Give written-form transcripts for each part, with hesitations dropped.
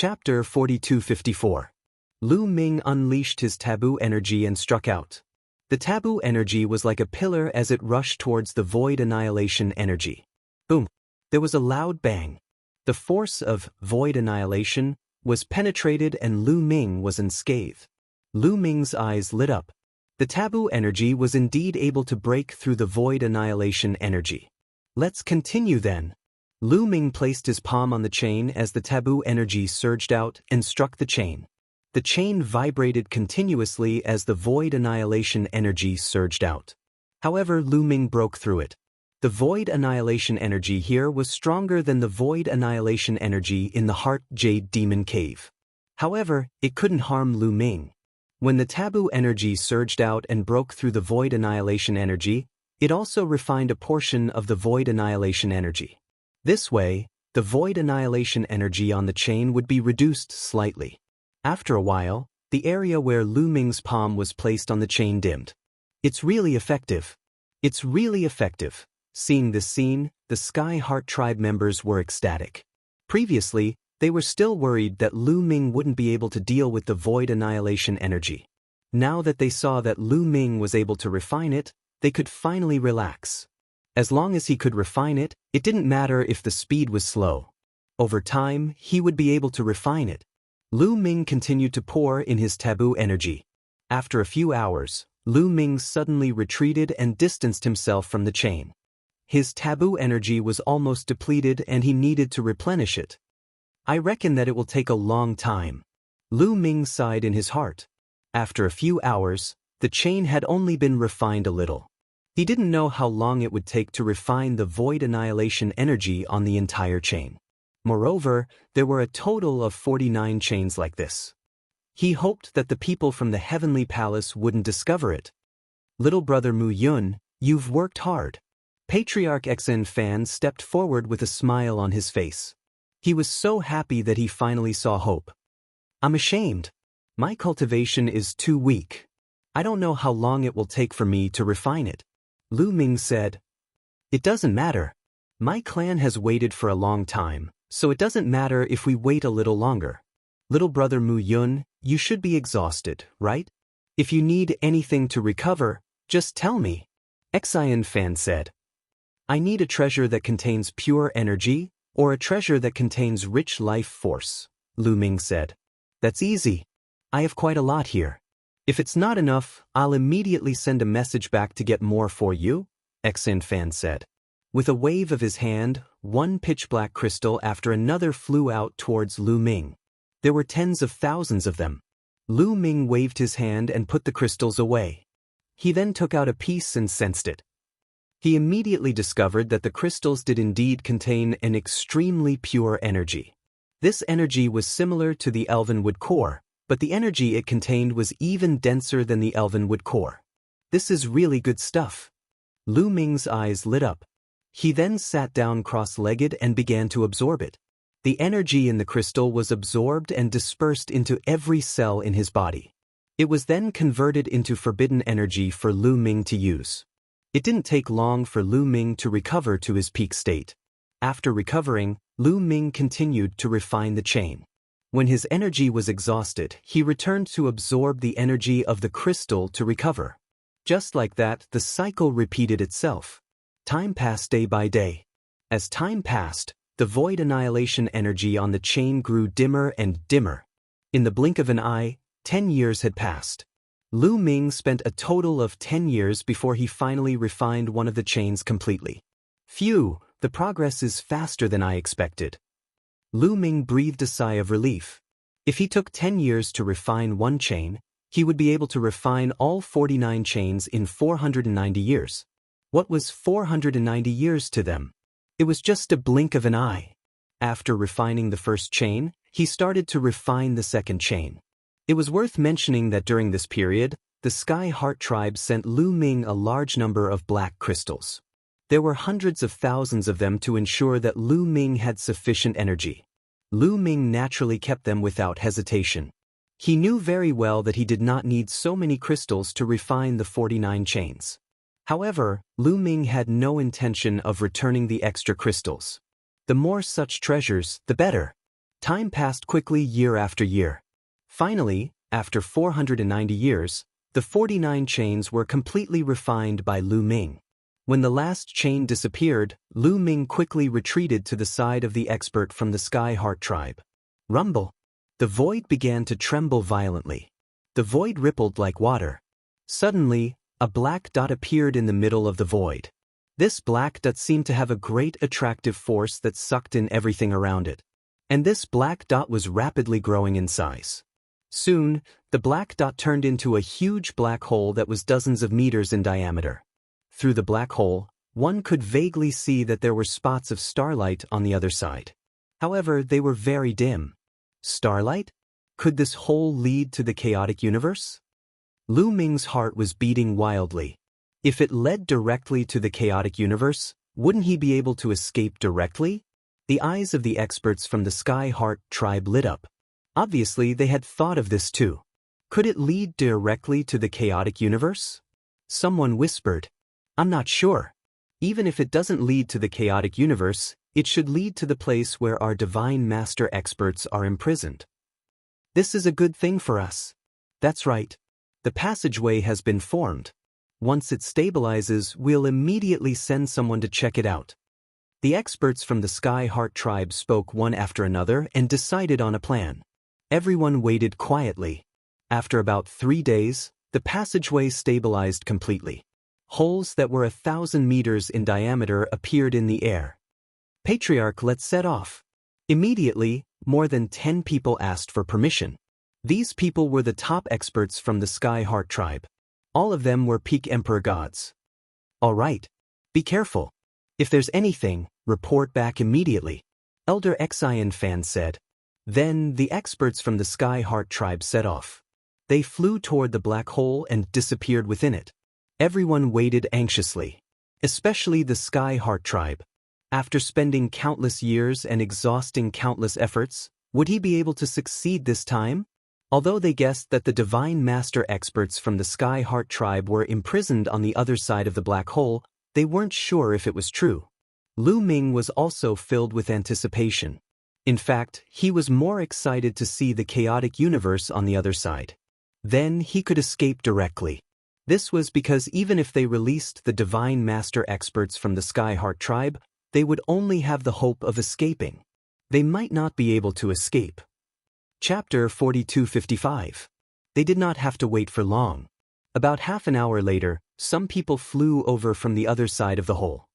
Chapter 4254. Lu Ming unleashed his taboo energy and struck out. The taboo energy was like a pillar as it rushed towards the void annihilation energy. Boom! There was a loud bang. The force of void annihilation was penetrated and Lu Ming was unscathed. Lu Ming's eyes lit up. The taboo energy was indeed able to break through the void annihilation energy. Let's continue then. Lu Ming placed his palm on the chain as the taboo energy surged out and struck the chain. The chain vibrated continuously as the void annihilation energy surged out. However, Lu Ming broke through it. The void annihilation energy here was stronger than the void annihilation energy in the Heart Jade Demon Cave. However, it couldn't harm Lu Ming. When the taboo energy surged out and broke through the void annihilation energy, it also refined a portion of the void annihilation energy. This way, the void annihilation energy on the chain would be reduced slightly. After a while, the area where Lu Ming's palm was placed on the chain dimmed. It's really effective. It's really effective. Seeing this scene, the Sky Heart Tribe members were ecstatic. Previously, they were still worried that Lu Ming wouldn't be able to deal with the void annihilation energy. Now that they saw that Lu Ming was able to refine it, they could finally relax. As long as he could refine it, it didn't matter if the speed was slow. Over time, he would be able to refine it. Lu Ming continued to pour in his taboo energy. After a few hours, Lu Ming suddenly retreated and distanced himself from the chain. His taboo energy was almost depleted and he needed to replenish it. I reckon that it will take a long time. Lu Ming sighed in his heart. After a few hours, the chain had only been refined a little. He didn't know how long it would take to refine the void annihilation energy on the entire chain. Moreover, there were a total of 49 chains like this. He hoped that the people from the Heavenly Palace wouldn't discover it. Little brother Mu Yun, you've worked hard. Patriarch Xin Fan stepped forward with a smile on his face. He was so happy that he finally saw hope. I'm ashamed. My cultivation is too weak. I don't know how long it will take for me to refine it. Lu Ming said, It doesn't matter. My clan has waited for a long time, so it doesn't matter if we wait a little longer. Little brother Mu Yun, you should be exhausted, right? If you need anything to recover, just tell me. Xin Fan said. I need a treasure that contains pure energy, or a treasure that contains rich life force, Lu Ming said. That's easy. I have quite a lot here. If it's not enough, I'll immediately send a message back to get more for you, Xin Fan said. With a wave of his hand, one pitch-black crystal after another flew out towards Lu Ming. There were tens of thousands of them. Lu Ming waved his hand and put the crystals away. He then took out a piece and sensed it. He immediately discovered that the crystals did indeed contain an extremely pure energy. This energy was similar to the Elvenwood core, but the energy it contained was even denser than the Elvenwood core. This is really good stuff. Lu Ming's eyes lit up. He then sat down cross-legged and began to absorb it. The energy in the crystal was absorbed and dispersed into every cell in his body. It was then converted into forbidden energy for Lu Ming to use. It didn't take long for Lu Ming to recover to his peak state. After recovering, Lu Ming continued to refine the chain. When his energy was exhausted, he returned to absorb the energy of the crystal to recover. Just like that, the cycle repeated itself. Time passed day by day. As time passed, the void annihilation energy on the chain grew dimmer and dimmer. In the blink of an eye, 10 years had passed. Lu Ming spent a total of 10 years before he finally refined one of the chains completely. Phew, the progress is faster than I expected. Lu Ming breathed a sigh of relief. If he took 10 years to refine one chain, he would be able to refine all 49 chains in 490 years. What was 490 years to them? It was just a blink of an eye. After refining the first chain, he started to refine the second chain. It was worth mentioning that during this period, the Sky Heart Tribe sent Lu Ming a large number of black crystals. There were hundreds of thousands of them to ensure that Lu Ming had sufficient energy. Lu Ming naturally kept them without hesitation. He knew very well that he did not need so many crystals to refine the 49 chains. However, Lu Ming had no intention of returning the extra crystals. The more such treasures, the better. Time passed quickly year after year. Finally, after 490 years, the 49 chains were completely refined by Lu Ming. When the last chain disappeared, Lu Ming quickly retreated to the side of the expert from the Sky Heart tribe. Rumble. The void began to tremble violently. The void rippled like water. Suddenly, a black dot appeared in the middle of the void. This black dot seemed to have a great attractive force that sucked in everything around it. And this black dot was rapidly growing in size. Soon, the black dot turned into a huge black hole that was dozens of meters in diameter. Through the black hole, one could vaguely see that there were spots of starlight on the other side. However, they were very dim. Starlight? Could this hole lead to the chaotic universe? Lu Ming's heart was beating wildly. If it led directly to the chaotic universe, wouldn't he be able to escape directly? The eyes of the experts from the Sky Heart tribe lit up. Obviously, they had thought of this too. Could it lead directly to the chaotic universe? Someone whispered, "I'm not sure. Even if it doesn't lead to the chaotic universe, it should lead to the place where our divine master experts are imprisoned. This is a good thing for us." That's right. The passageway has been formed. Once it stabilizes, we'll immediately send someone to check it out. The experts from the Sky Heart tribe spoke one after another and decided on a plan. Everyone waited quietly. After about 3 days, the passageway stabilized completely. Holes that were 1,000 meters in diameter appeared in the air. Patriarch, let's set off. Immediately, more than 10 people asked for permission. These people were the top experts from the Sky Heart tribe. All of them were peak emperor gods. All right. Be careful. If there's anything, report back immediately, Elder Xian Fan said. Then the experts from the Sky Heart tribe set off. They flew toward the black hole and disappeared within it. Everyone waited anxiously, especially the Sky Heart tribe. After spending countless years and exhausting countless efforts, would he be able to succeed this time? Although they guessed that the Divine Master experts from the Sky Heart tribe were imprisoned on the other side of the black hole, they weren't sure if it was true. Lu Ming was also filled with anticipation. In fact, he was more excited to see the chaotic universe on the other side. Then he could escape directly. This was because even if they released the Divine Master experts from the Sky Heart tribe, they would only have the hope of escaping. They might not be able to escape. Chapter 4255. They did not have to wait for long. About half an hour later, some people flew over from the other side of the hole.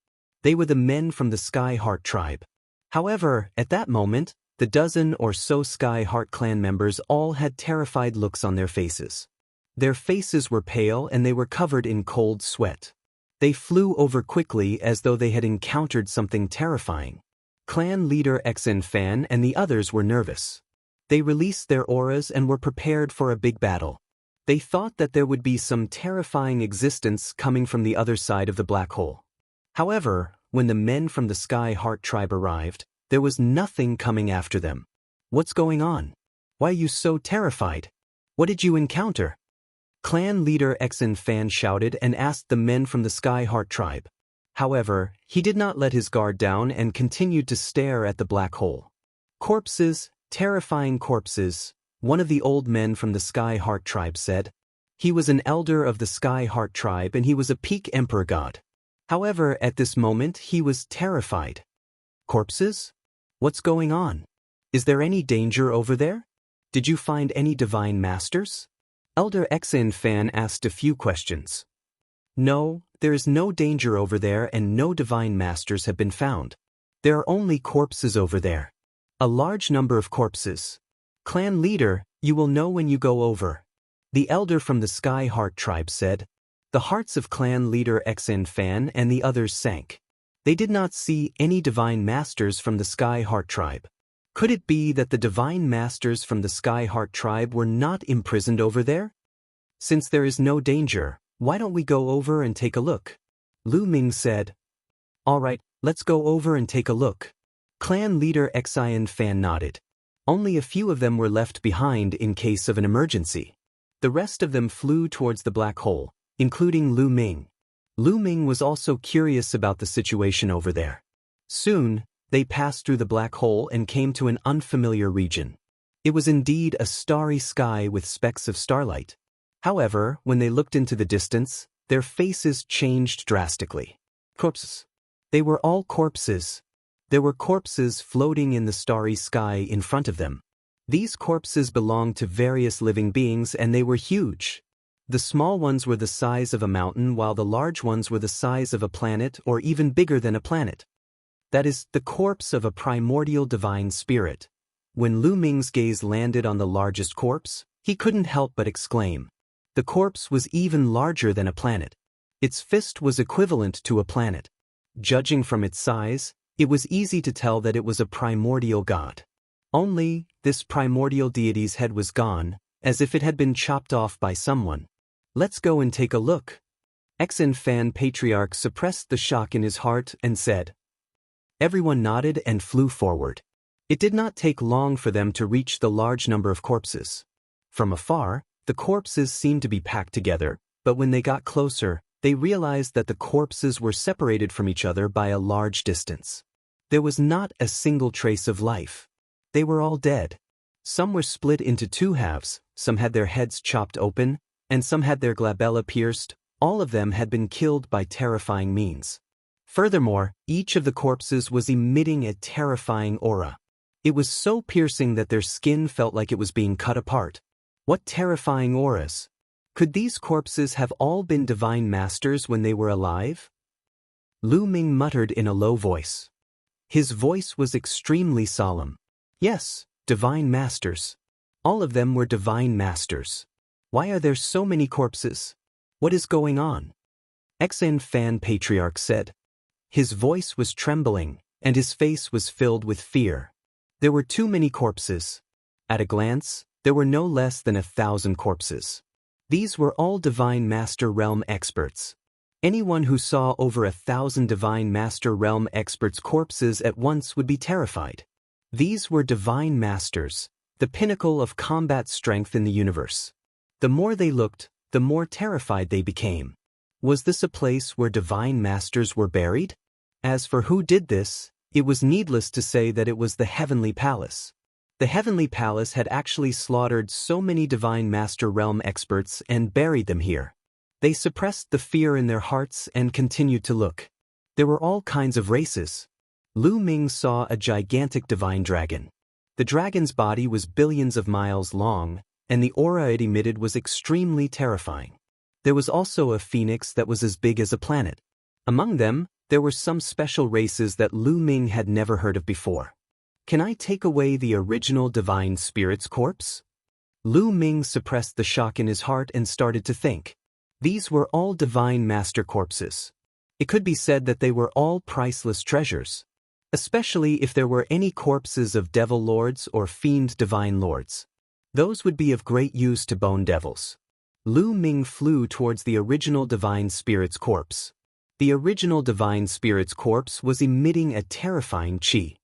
They were the men from the Sky Heart tribe. However, at that moment, the dozen or so Sky Heart clan members all had terrified looks on their faces. Their faces were pale and they were covered in cold sweat. They flew over quickly as though they had encountered something terrifying. Clan leader Xin Fan and the others were nervous. They released their auras and were prepared for a big battle. They thought that there would be some terrifying existence coming from the other side of the black hole. However, when the men from the Sky Heart tribe arrived, there was nothing coming after them. What's going on? Why are you so terrified? What did you encounter? Clan leader Xin Fan shouted and asked the men from the Sky Heart tribe. However, he did not let his guard down and continued to stare at the black hole. Corpses, terrifying corpses, one of the old men from the Sky Heart tribe said. He was an elder of the Sky Heart tribe and he was a peak emperor god. However, at this moment he was terrified. Corpses? What's going on? Is there any danger over there? Did you find any divine masters? Elder Xin Fan asked a few questions. No, there is no danger over there and no divine masters have been found. There are only corpses over there. A large number of corpses. Clan leader, you will know when you go over. The elder from the Sky Heart tribe said. The hearts of clan leader Xin Fan and the others sank. They did not see any divine masters from the Sky Heart tribe. Could it be that the divine masters from the Sky Heart tribe were not imprisoned over there? Since there is no danger, why don't we go over and take a look? Lu Ming said. All right, let's go over and take a look. Clan leader Xian Fan nodded. Only a few of them were left behind in case of an emergency. The rest of them flew towards the black hole, including Lu Ming. Lu Ming was also curious about the situation over there. Soon, They passed through the black hole and came to an unfamiliar region. It was indeed a starry sky with specks of starlight. However, when they looked into the distance, their faces changed drastically. Corpses. They were all corpses. There were corpses floating in the starry sky in front of them. These corpses belonged to various living beings, and they were huge. The small ones were the size of a mountain, while the large ones were the size of a planet or even bigger than a planet. That is, the corpse of a primordial divine spirit. When Lu Ming's gaze landed on the largest corpse, he couldn't help but exclaim. The corpse was even larger than a planet. Its fist was equivalent to a planet. Judging from its size, it was easy to tell that it was a primordial god. Only, this primordial deity's head was gone, as if it had been chopped off by someone. Let's go and take a look. Xen Fan Patriarch suppressed the shock in his heart and said. Everyone nodded and flew forward. It did not take long for them to reach the large number of corpses. From afar, the corpses seemed to be packed together, but when they got closer, they realized that the corpses were separated from each other by a large distance. There was not a single trace of life. They were all dead. Some were split into two halves, some had their heads chopped open, and some had their glabella pierced. All of them had been killed by terrifying means. Furthermore, each of the corpses was emitting a terrifying aura. It was so piercing that their skin felt like it was being cut apart. What terrifying auras! Could these corpses have all been divine masters when they were alive? Lu Ming muttered in a low voice. His voice was extremely solemn. Yes, divine masters. All of them were divine masters. Why are there so many corpses? What is going on? Xen Fan Patriarch said. His voice was trembling, and his face was filled with fear. There were too many corpses. At a glance, there were no less than 1,000 corpses. These were all Divine Master Realm experts. Anyone who saw over 1,000 Divine Master Realm experts' corpses at once would be terrified. These were Divine Masters, the pinnacle of combat strength in the universe. The more they looked, the more terrified they became. Was this a place where Divine Masters were buried? As for who did this, it was needless to say that it was the Heavenly Palace. The Heavenly Palace had actually slaughtered so many Divine Master Realm experts and buried them here. They suppressed the fear in their hearts and continued to look. There were all kinds of races. Lu Ming saw a gigantic divine dragon. The dragon's body was billions of miles long, and the aura it emitted was extremely terrifying. There was also a phoenix that was as big as a planet. Among them, there were some special races that Lu Ming had never heard of before. Can I take away the original divine spirit's corpse? Lu Ming suppressed the shock in his heart and started to think. These were all divine master corpses. It could be said that they were all priceless treasures, especially if there were any corpses of devil lords or fiend divine lords. Those would be of great use to bone devils. Lu Ming flew towards the original divine spirit's corpse. The original divine spirit's corpse was emitting a terrifying qi.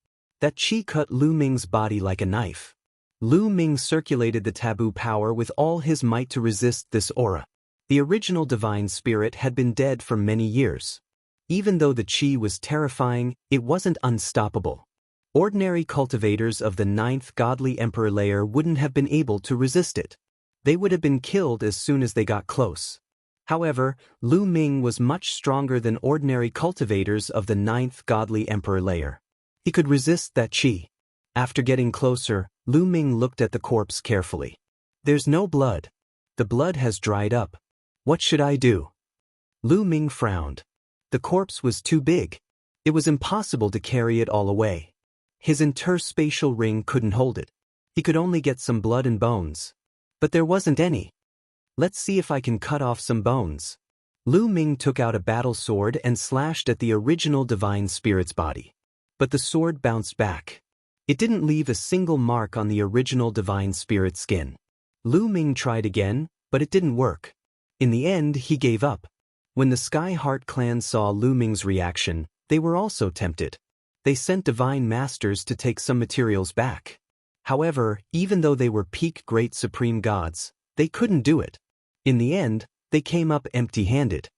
That qi cut Lu Ming's body like a knife. Lu Ming circulated the taboo power with all his might to resist this aura. The original divine spirit had been dead for many years. Even though the qi was terrifying, it wasn't unstoppable. Ordinary cultivators of the 9th godly emperor layer wouldn't have been able to resist it. They would have been killed as soon as they got close. However, Lu Ming was much stronger than ordinary cultivators of the 9th godly emperor layer. He could resist that qi. After getting closer, Lu Ming looked at the corpse carefully. There's no blood. The blood has dried up. What should I do? Lu Ming frowned. The corpse was too big. It was impossible to carry it all away. His interspatial ring couldn't hold it. He could only get some blood and bones. But there wasn't any. Let's see if I can cut off some bones. Lu Ming took out a battle sword and slashed at the original divine spirit's body. But the sword bounced back. It didn't leave a single mark on the original divine spirit's skin. Lu Ming tried again, but it didn't work. In the end, he gave up. When the Sky Heart clan saw Lu Ming's reaction, they were also tempted. They sent divine masters to take some materials back. However, even though they were peak great supreme gods, they couldn't do it. In the end, they came up empty-handed.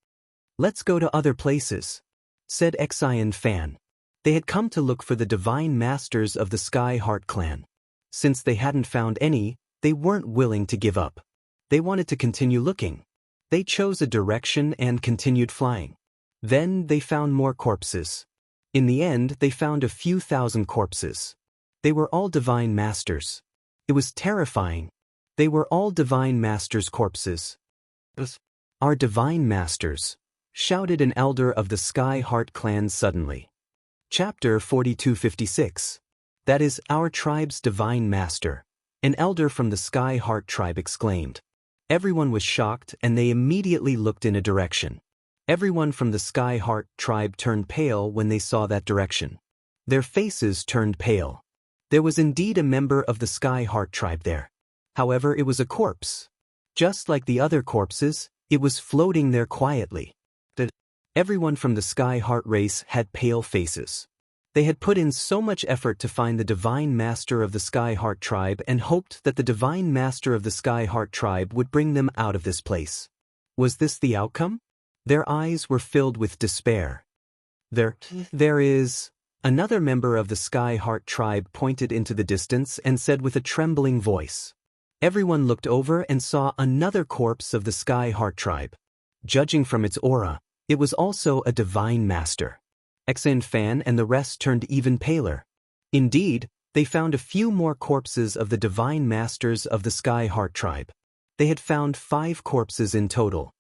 Let's go to other places, said Xen Fan. They had come to look for the divine masters of the Sky Heart clan. Since they hadn't found any, they weren't willing to give up. They wanted to continue looking. They chose a direction and continued flying. Then they found more corpses. In the end, they found a few thousand corpses. They were all divine masters. It was terrifying. They were all divine masters' corpses. Our divine masters, shouted an elder of the Sky Heart clan suddenly. Chapter 4256. That is our tribe's divine master, an elder from the Sky Heart tribe exclaimed. Everyone was shocked and they immediately looked in a direction. Everyone from the Sky Heart tribe turned pale when they saw that direction. Their faces turned pale. There was indeed a member of the Sky Heart tribe there. However, it was a corpse. Just like the other corpses, it was floating there quietly. Everyone from the Sky Heart race had pale faces. They had put in so much effort to find the divine master of the Sky Heart tribe and hoped that the divine master of the Sky Heart tribe would bring them out of this place. Was this the outcome? Their eyes were filled with despair. There is... Another member of the Sky Heart tribe pointed into the distance and said with a trembling voice. Everyone looked over and saw another corpse of the Sky Heart tribe. Judging from its aura, it was also a divine master. Xan Fan and the rest turned even paler. Indeed, they found a few more corpses of the divine masters of the Sky Heart tribe. They had found 5 corpses in total.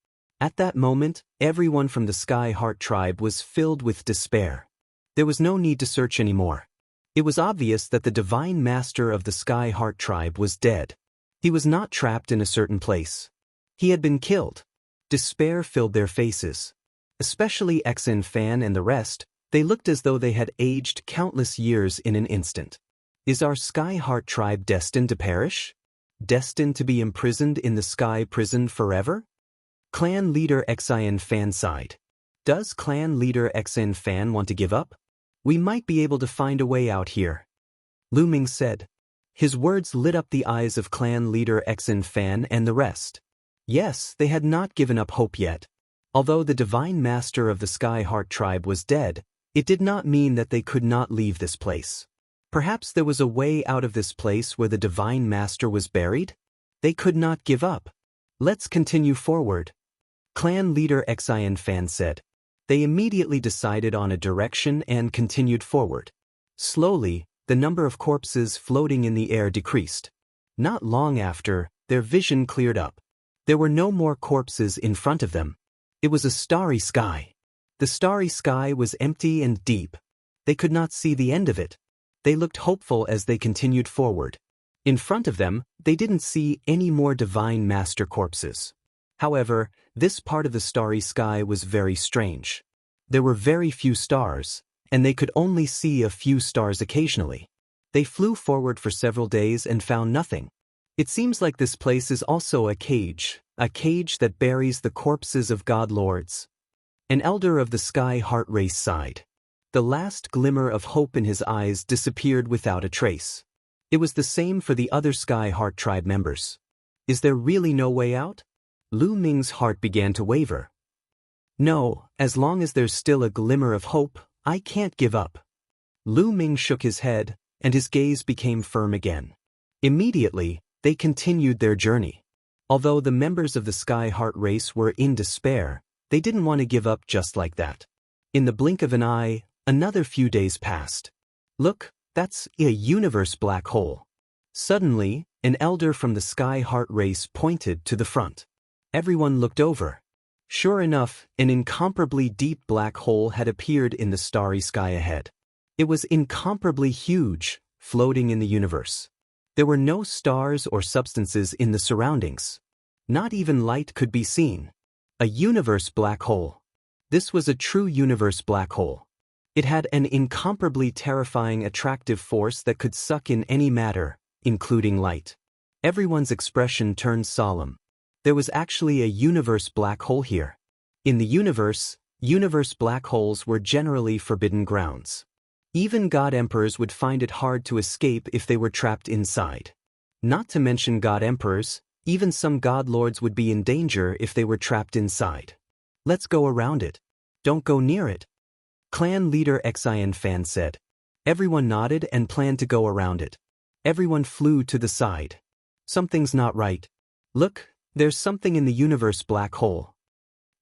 At that moment, everyone from the Sky Heart tribe was filled with despair. There was no need to search anymore. It was obvious that the divine master of the Sky Heart tribe was dead. He was not trapped in a certain place. He had been killed. Despair filled their faces. Especially Xan Fan and the rest, they looked as though they had aged countless years in an instant. Is our Sky Heart tribe destined to perish? Destined to be imprisoned in the Sky prison forever? Clan leader Xan Fan sighed. Does clan leader Xan Fan want to give up? We might be able to find a way out here. Lu Ming said. His words lit up the eyes of clan leader Xan Fan and the rest. Yes, they had not given up hope yet. Although the divine master of the Sky Heart tribe was dead, it did not mean that they could not leave this place. Perhaps there was a way out of this place where the divine master was buried? They could not give up. Let's continue forward. Clan leader Xan Fan said. They immediately decided on a direction and continued forward. Slowly, the number of corpses floating in the air decreased. Not long after, their vision cleared up. There were no more corpses in front of them. It was a starry sky. The starry sky was empty and deep. They could not see the end of it. They looked hopeful as they continued forward. In front of them, they didn't see any more divine master corpses. However, this part of the starry sky was very strange. There were very few stars, and they could only see a few stars occasionally. They flew forward for several days and found nothing. It seems like this place is also a cage that buries the corpses of god lords. An elder of the Sky Heart race sighed. The last glimmer of hope in his eyes disappeared without a trace. It was the same for the other Sky Heart tribe members. Is there really no way out? Lu Ming's heart began to waver. No, as long as there's still a glimmer of hope, I can't give up. Lu Ming shook his head, and his gaze became firm again. Immediately, they continued their journey. Although the members of the Sky Heart race were in despair, they didn't want to give up just like that. In the blink of an eye, another few days passed. Look, that's a universe black hole. Suddenly, an elder from the Sky Heart race pointed to the front. Everyone looked over. Sure enough, an incomparably deep black hole had appeared in the starry sky ahead. It was incomparably huge, floating in the universe. There were no stars or substances in the surroundings. Not even light could be seen. A universe black hole. This was a true universe black hole. It had an incomparably terrifying attractive force that could suck in any matter, including light. Everyone's expression turned solemn. There was actually a universe black hole here. In the universe black holes were generally forbidden grounds. Even god emperors would find it hard to escape if they were trapped inside. Not to mention god emperors, even some god lords would be in danger if they were trapped inside. Let's go around it. Don't go near it. Clan leader Xian Fan said. Everyone nodded and planned to go around it. Everyone flew to the side. Something's not right. Look, there's something in the universe black hole.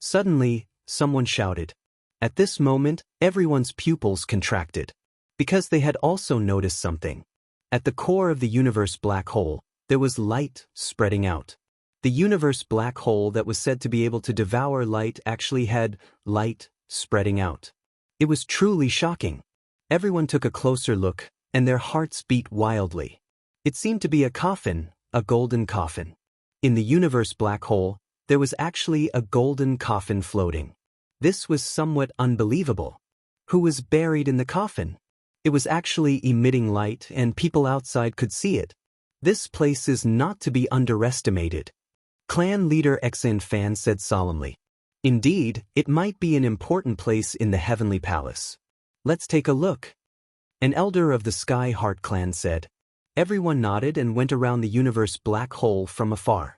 Suddenly, someone shouted. At this moment, everyone's pupils contracted. Because they had also noticed something. At the core of the universe black hole, there was light spreading out. The universe black hole that was said to be able to devour light actually had light spreading out. It was truly shocking. Everyone took a closer look, and their hearts beat wildly. It seemed to be a coffin, a golden coffin. In the universe black hole, there was actually a golden coffin floating. This was somewhat unbelievable. Who was buried in the coffin? It was actually emitting light and people outside could see it. This place is not to be underestimated. Clan leader Xin Fan said solemnly. Indeed, it might be an important place in the heavenly palace. Let's take a look. An elder of the Sky Heart clan said. Everyone nodded and went around the universe black hole from afar.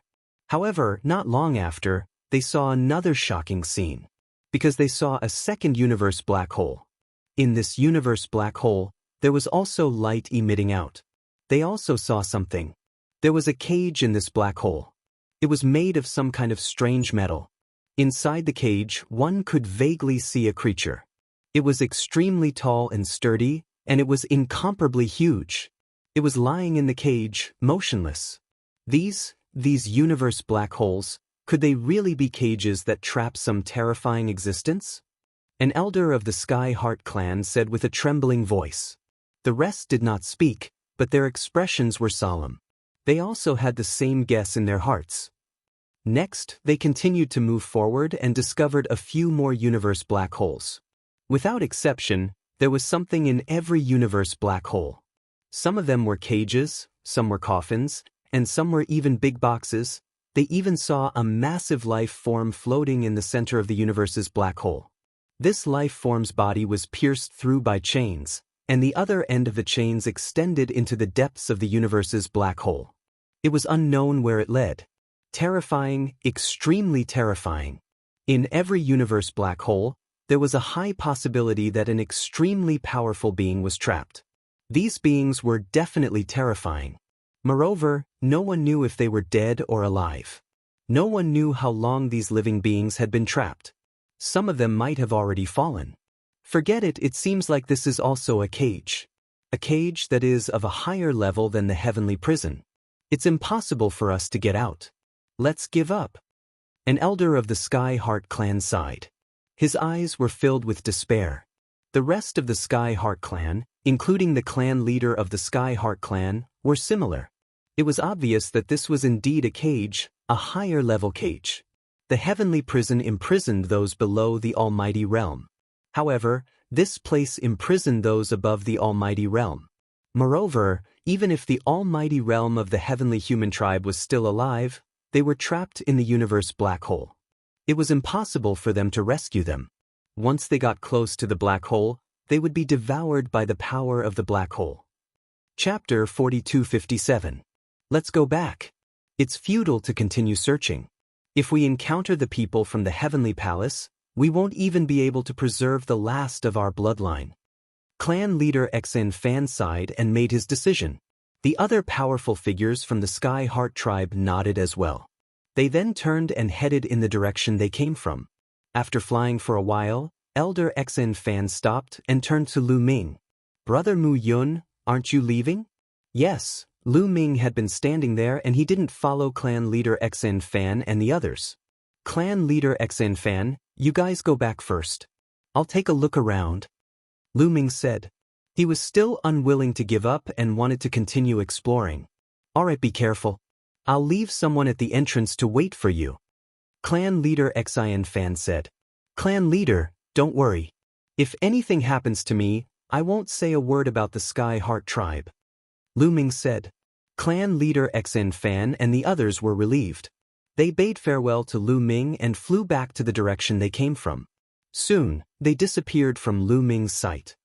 However, not long after, they saw another shocking scene. Because they saw a second universe black hole. In this universe black hole, there was also light emitting out. They also saw something. There was a cage in this black hole. It was made of some kind of strange metal. Inside the cage, one could vaguely see a creature. It was extremely tall and sturdy, and it was incomparably huge. It was lying in the cage, motionless. These universe black holes, could they really be cages that trap some terrifying existence? An elder of the Sky Heart clan said with a trembling voice. The rest did not speak, but their expressions were solemn. They also had the same guess in their hearts. Next, they continued to move forward and discovered a few more universe black holes. Without exception, there was something in every universe black hole. Some of them were cages, some were coffins, and some were even big boxes. They even saw a massive life form floating in the center of the universe's black hole. This life form's body was pierced through by chains, and the other end of the chains extended into the depths of the universe's black hole. It was unknown where it led. Terrifying, extremely terrifying. In every universe black hole, there was a high possibility that an extremely powerful being was trapped. These beings were definitely terrifying. Moreover, no one knew if they were dead or alive. No one knew how long these living beings had been trapped. Some of them might have already fallen. Forget it, it seems like this is also a cage. A cage that is of a higher level than the heavenly prison. It's impossible for us to get out. Let's give up. An elder of the Sky Heart clan sighed. His eyes were filled with despair. The rest of the Sky Heart clan, including the clan leader of the Sky Heart clan, were similar. It was obvious that this was indeed a cage, a higher level cage. The heavenly prison imprisoned those below the almighty realm. However, this place imprisoned those above the almighty realm. Moreover, even if the almighty realm of the heavenly human tribe was still alive, they were trapped in the universe black hole. It was impossible for them to rescue them. Once they got close to the black hole, they would be devoured by the power of the black hole. Chapter 4257. Let's go back. It's futile to continue searching. If we encounter the people from the heavenly palace, we won't even be able to preserve the last of our bloodline. Clan leader Xin Fan sighed and made his decision. The other powerful figures from the Sky Heart tribe nodded as well. They then turned and headed in the direction they came from. After flying for a while, Elder Xin Fan stopped and turned to Lu Ming. Brother Mu Yun, aren't you leaving? Yes, Lu Ming had been standing there and he didn't follow clan leader Xin Fan and the others. Clan leader Xin Fan, you guys go back first. I'll take a look around. Lu Ming said. He was still unwilling to give up and wanted to continue exploring. Alright, be careful. I'll leave someone at the entrance to wait for you. Clan leader Xin Fan said. Clan leader, don't worry. If anything happens to me, I won't say a word about the Sky Heart tribe. Lu Ming said. Clan leader Xin Fan and the others were relieved. They bade farewell to Lu Ming and flew back to the direction they came from. Soon, they disappeared from Lu Ming's sight.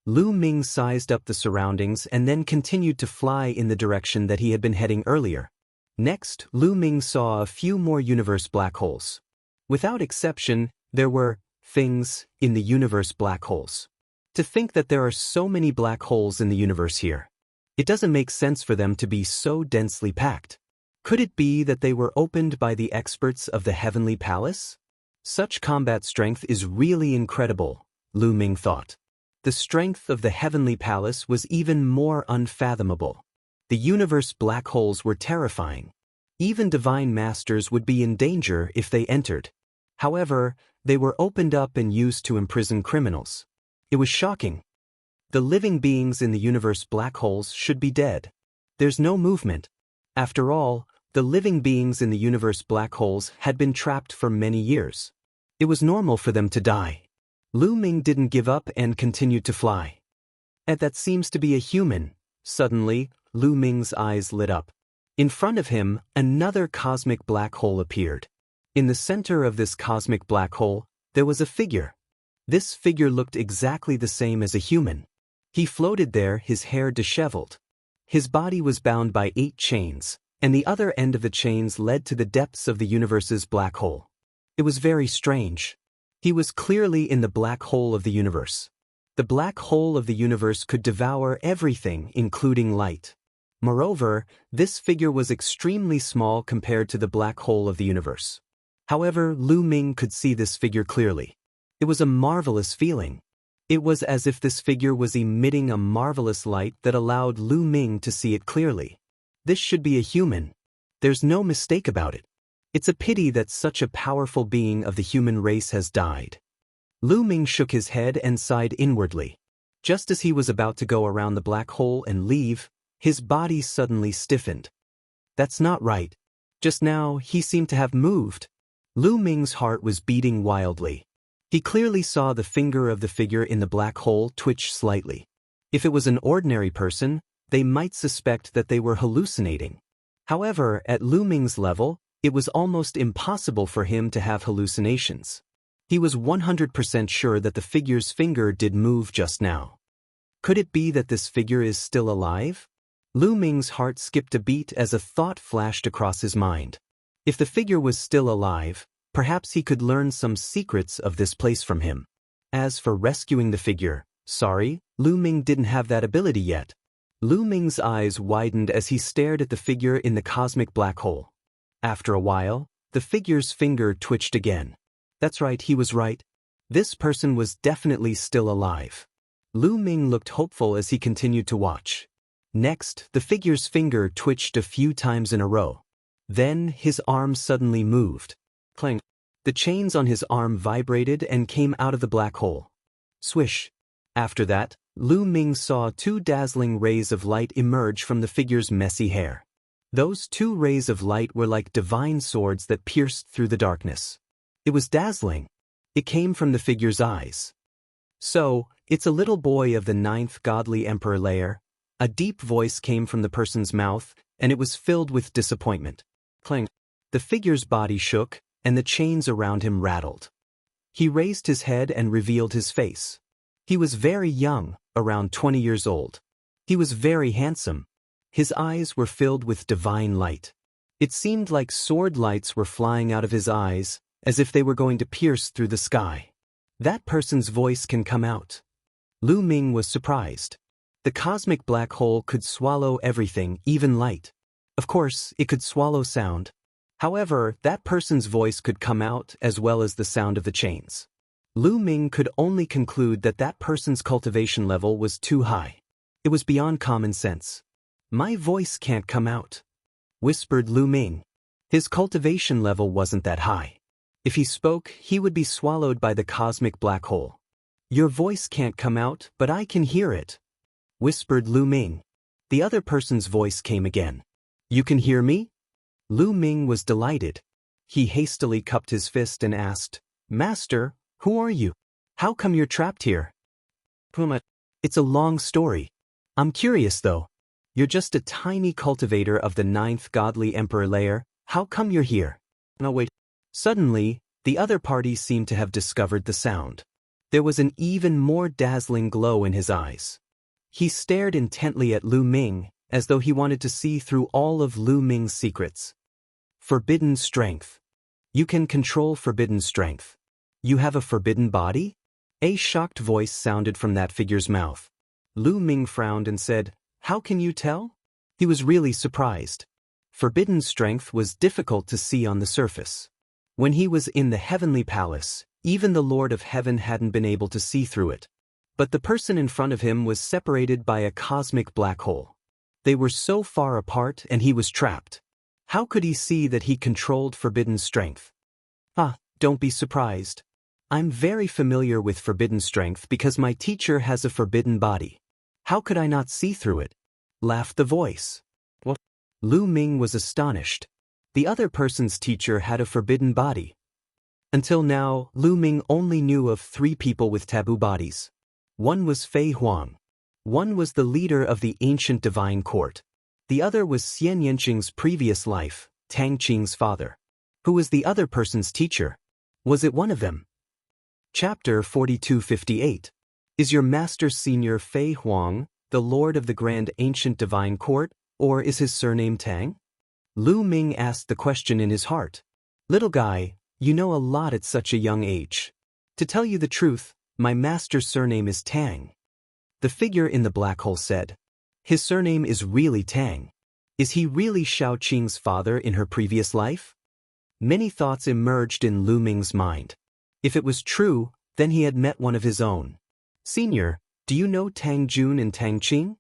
Lu Ming sized up the surroundings and then continued to fly in the direction that he had been heading earlier. Next, Lu Ming saw a few more universe black holes. Without exception, there were things, in the universe black holes. To think that there are so many black holes in the universe here. It doesn't make sense for them to be so densely packed. Could it be that they were opened by the experts of the Heavenly Palace? Such combat strength is really incredible, Lu Ming thought. The strength of the Heavenly Palace was even more unfathomable. The universe black holes were terrifying. Even divine masters would be in danger if they entered. However, they were opened up and used to imprison criminals. It was shocking. The living beings in the universe black holes should be dead. There's no movement. After all, the living beings in the universe black holes had been trapped for many years. It was normal for them to die. Lu Ming didn't give up and continued to fly. And that seems to be a human. Suddenly, Lu Ming's eyes lit up. In front of him, another cosmic black hole appeared. In the center of this cosmic black hole, there was a figure. This figure looked exactly the same as a human. He floated there, his hair disheveled. His body was bound by 8 chains, and the other end of the chains led to the depths of the universe's black hole. It was very strange. He was clearly in the black hole of the universe. The black hole of the universe could devour everything, including light. Moreover, this figure was extremely small compared to the black hole of the universe. However, Lu Ming could see this figure clearly. It was a marvelous feeling. It was as if this figure was emitting a marvelous light that allowed Lu Ming to see it clearly. This should be a human. There's no mistake about it. It's a pity that such a powerful being of the human race has died. Lu Ming shook his head and sighed inwardly. Just as he was about to go around the black hole and leave, his body suddenly stiffened. That's not right. Just now, he seemed to have moved. Lu Ming's heart was beating wildly. He clearly saw the finger of the figure in the black hole twitch slightly. If it was an ordinary person, they might suspect that they were hallucinating. However, at Lu Ming's level, it was almost impossible for him to have hallucinations. He was 100% sure that the figure's finger did move just now. Could it be that this figure is still alive? Lu Ming's heart skipped a beat as a thought flashed across his mind. If the figure was still alive, perhaps he could learn some secrets of this place from him. As for rescuing the figure, sorry, Lu Ming didn't have that ability yet. Lu Ming's eyes widened as he stared at the figure in the cosmic black hole. After a while, the figure's finger twitched again. That's right, he was right. This person was definitely still alive. Lu Ming looked hopeful as he continued to watch. Next, the figure's finger twitched a few times in a row. Then, his arm suddenly moved. Clang. The chains on his arm vibrated and came out of the black hole. Swish. After that, Lu Ming saw 2 dazzling rays of light emerge from the figure's messy hair. Those 2 rays of light were like divine swords that pierced through the darkness. It was dazzling. It came from the figure's eyes. So, it's a little boy of the 9th godly emperor layer. A deep voice came from the person's mouth, and it was filled with disappointment. Clang. The figure's body shook, and the chains around him rattled. He raised his head and revealed his face. He was very young, around 20 years old. He was very handsome. His eyes were filled with divine light. It seemed like sword lights were flying out of his eyes, as if they were going to pierce through the sky. That person's voice can come out. Lu Ming was surprised. The cosmic black hole could swallow everything, even light. Of course, it could swallow sound. However, that person's voice could come out as well as the sound of the chains. Lu Ming could only conclude that that person's cultivation level was too high. It was beyond common sense. My voice can't come out, whispered Lu Ming. His cultivation level wasn't that high. If he spoke, he would be swallowed by the cosmic black hole. Your voice can't come out, but I can hear it, whispered Lu Ming. The other person's voice came again. You can hear me? Lu Ming was delighted. He hastily cupped his fist and asked, Master, who are you? How come you're trapped here? Puma, it's a long story. I'm curious though. You're just a tiny cultivator of the 9th godly emperor layer. How come you're here? No, wait. Suddenly, the other party seemed to have discovered the sound. There was an even more dazzling glow in his eyes. He stared intently at Lu Ming, as though he wanted to see through all of Lu Ming's secrets. Forbidden strength. You can control forbidden strength. You have a forbidden body? A shocked voice sounded from that figure's mouth. Lu Ming frowned and said, "How can you tell?" He was really surprised. Forbidden strength was difficult to see on the surface. When he was in the heavenly palace, even the Lord of Heaven hadn't been able to see through it. But the person in front of him was separated by a cosmic black hole. They were so far apart and he was trapped. How could he see that he controlled forbidden strength? Don't be surprised. I'm very familiar with forbidden strength because my teacher has a forbidden body. How could I not see through it? Laughed the voice. What? Lu Ming was astonished. The other person's teacher had a forbidden body. Until now, Lu Ming only knew of 3 people with taboo bodies. One was Fei Huang. One was the leader of the ancient divine court. The other was Xian Yanqing's previous life, Tang Qing's father. Who was the other person's teacher? Was it one of them? Chapter 4258. Is your master senior Fei Huang, the lord of the grand ancient divine court, or is his surname Tang? Lu Ming asked the question in his heart. Little guy, you know a lot at such a young age. To tell you the truth, my master's surname is Tang. The figure in the black hole said. His surname is really Tang. Is he really Shao Qing's father in her previous life? Many thoughts emerged in Lu Ming's mind. If it was true, then he had met one of his own. Senior, do you know Tang Jun and Tang Qing?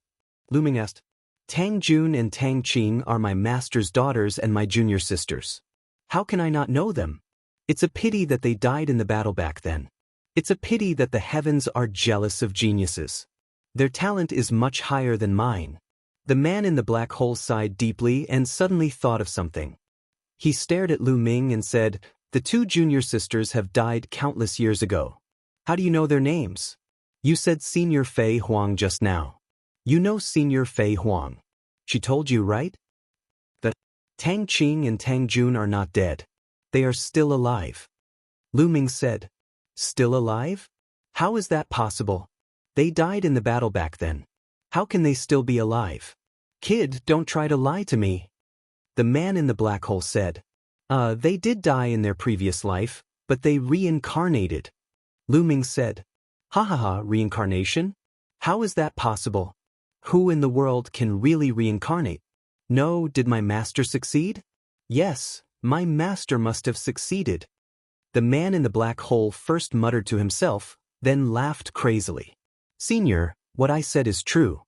Lu Ming asked. Tang Jun and Tang Qing are my master's daughters and my junior sisters. How can I not know them? It's a pity that they died in the battle back then. It's a pity that the heavens are jealous of geniuses. Their talent is much higher than mine. The man in the black hole sighed deeply and suddenly thought of something. He stared at Lu Ming and said, the 2 junior sisters have died countless years ago. How do you know their names? You said Senior Fei Huang just now. You know Senior Fei Huang. She told you, right? The Tang Qing and Tang Jun are not dead. They are still alive. Lu Ming said. Still alive? How is that possible? They died in the battle back then. How can they still be alive? Kid, don't try to lie to me. The man in the black hole said. They did die in their previous life, but they reincarnated. Lu Ming said. Reincarnation? How is that possible? Who in the world can really reincarnate? No, did my master succeed? Yes, my master must have succeeded. The man in the black hole first muttered to himself, then laughed crazily. Senior, what I said is true.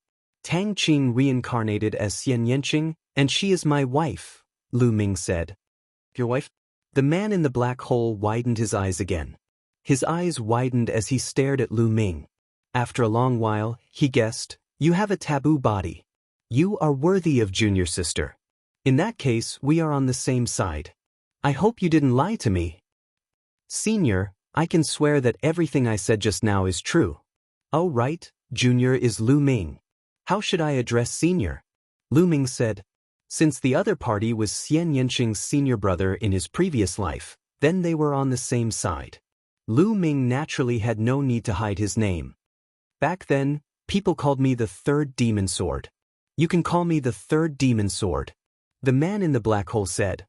Tang Qing reincarnated as Xian Yanqing, and she is my wife, Lu Ming said. Your wife? The man in the black hole widened his eyes again. His eyes widened as he stared at Lu Ming. After a long while, he guessed, you have a taboo body. You are worthy of junior sister. In that case, we are on the same side. I hope you didn't lie to me. Senior, I can swear that everything I said just now is true. Oh right, junior is Lu Ming. How should I address senior? Lu Ming said. Since the other party was Xian Yanqing's senior brother in his previous life, then they were on the same side. Lu Ming naturally had no need to hide his name. Back then, people called me the Third Demon Sword. You can call me the Third Demon Sword. The man in the black hole said.